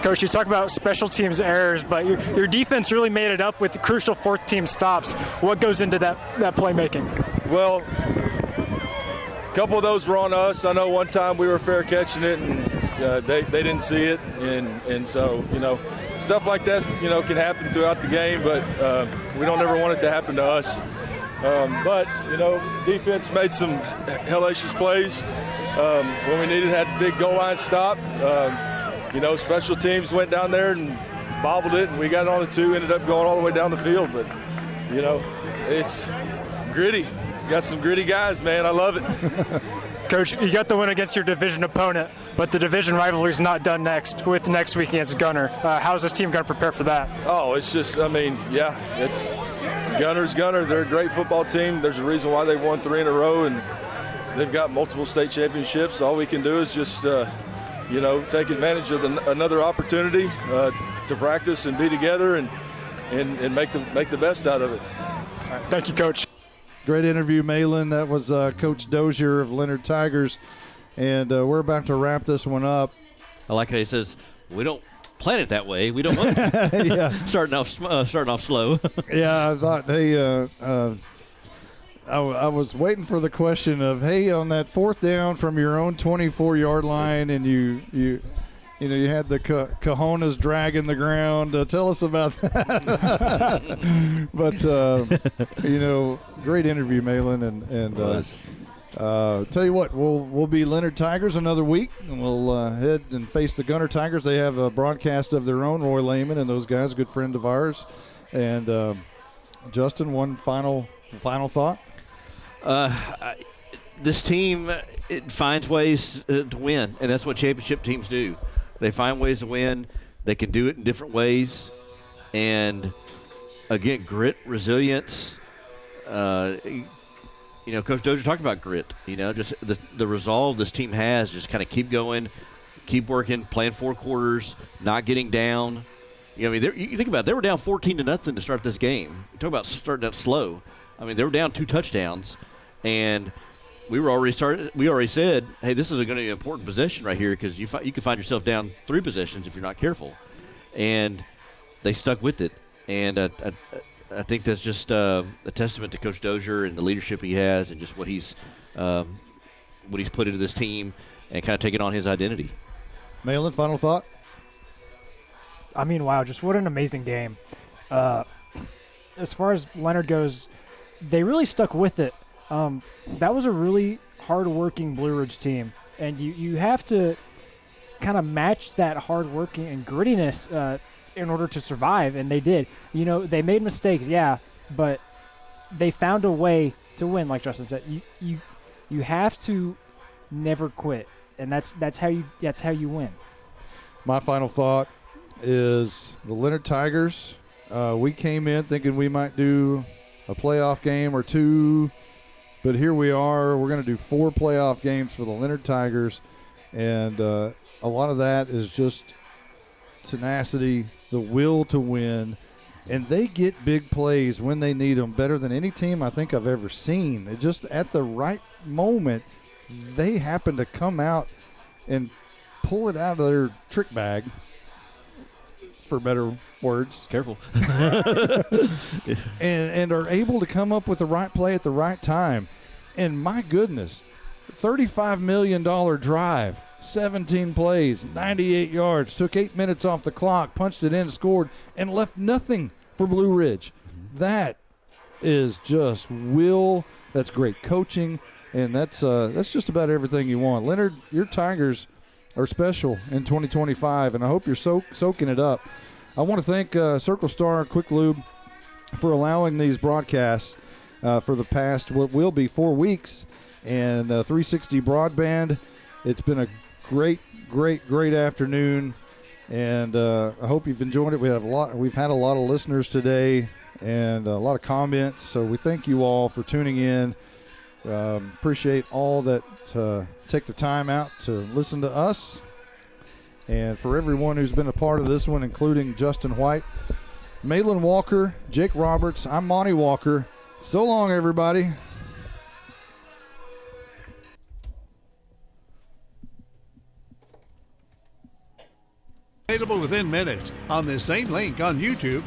Coach, you talk about special teams errors, but your defense really made it up with crucial 4th team stops. What goes into that playmaking? Well, a couple of those were on us. I know one time we were fair catching it, and they didn't see it, and so stuff like that can happen throughout the game, but we don't ever want it to happen to us. But defense made some hellacious plays when we needed. Had the big goal line stop. Special teams went down there and bobbled it, and we got it on the 2, ended up going all the way down the field. But, it's gritty. Got some gritty guys, man. I love it. Coach, you got the win against your division opponent, but the division rivalry is not done with next week against Gunner. How's this team going to prepare for that? Oh, it's just, it's Gunner's Gunner. They're a great football team. There's a reason why they've won 3 in a row, and they've got multiple state championships. All we can do is just take advantage of another opportunity to practice and be together and make the best out of it. All right, thank you, Coach. Great interview, Malin. That was Coach Dozier of Leonard Tigers, and we're about to wrap this one up. I like how he says, we don't plan it that way. We don't want yeah. starting off slow. Yeah, I thought, hey, I was waiting for the question of, hey, on that 4th down from your own 24-yard line, and you had the cojones dragging the ground. Tell us about that. But great interview, Malin, and tell you what, we'll be Leonard Tigers another week, and we'll head and face the Gunner Tigers. They have a broadcast of their own, Roy Lehman and those guys, good friend of ours. And Justin, one final thought. This team, it finds ways to win, and that's what championship teams do. They find ways to win. They can do it in different ways. And, again, grit, resilience. Coach Dozier talked about grit. Just the resolve this team has, just kind of keep going, keep working, playing 4 quarters, not getting down. You think about it, they were down 14-0 to start this game. You talk about starting out slow. They were down 2 touchdowns. And we already said, hey, this is going to be an important possession right here because you can find yourself down 3 possessions if you're not careful. And they stuck with it. And I think that's just a testament to Coach Dozier and the leadership he has and just what he's put into this team and kind of taking on his identity. Malin, final thought? Wow, just what an amazing game. As far as Leonard goes, they really stuck with it. That was a really hard-working Blue Ridge team, and you have to kind of match that hard working and grittiness in order to survive, and they did. They made mistakes, yeah, but they found a way to win. Like Justin said, you have to never quit, and that's how you win. My final thought is the Leonard Tigers. We came in thinking we might do a playoff game or 2. But here we are. We're going to do 4 playoff games for the Leonard Tigers, and a lot of that is just tenacity, the will to win, and they get big plays when they need them better than any team I think I've ever seen. It just at the right moment, they happen to come out and pull it out of their trick bag. for better words. Careful. and are able to come up with the right play at the right time. And my goodness, $35 million drive, 17 plays, 98 yards, took 8 minutes off the clock, punched it in, scored, and left nothing for Blue Ridge. That is just will. That's great coaching, and that's just about everything you want. Leonard, your Tigers are special in 2025, and I hope you're soaking it up. I want to thank Circle Star Quick Lube for allowing these broadcasts for the past what will be 4 weeks, and 360 Broadband. It's been a great afternoon, and I hope you've enjoyed it. We've had a lot of listeners today and a lot of comments, so we thank you all for tuning in. Appreciate all that take the time out to listen to us, and for everyone who's been a part of this one, including Justin White, Malin Walker, Jake Roberts. I'm Monty Walker. So long, everybody. Available within minutes on this same link on YouTube.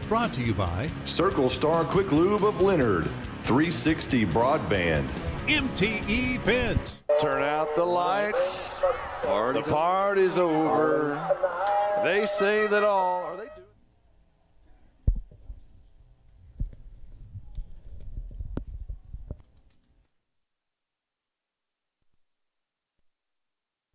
Brought to you by Circle Star Quick Lube of Leonard, 360 Broadband, MTE Fence. Turn out the lights. The party's over. They say that all.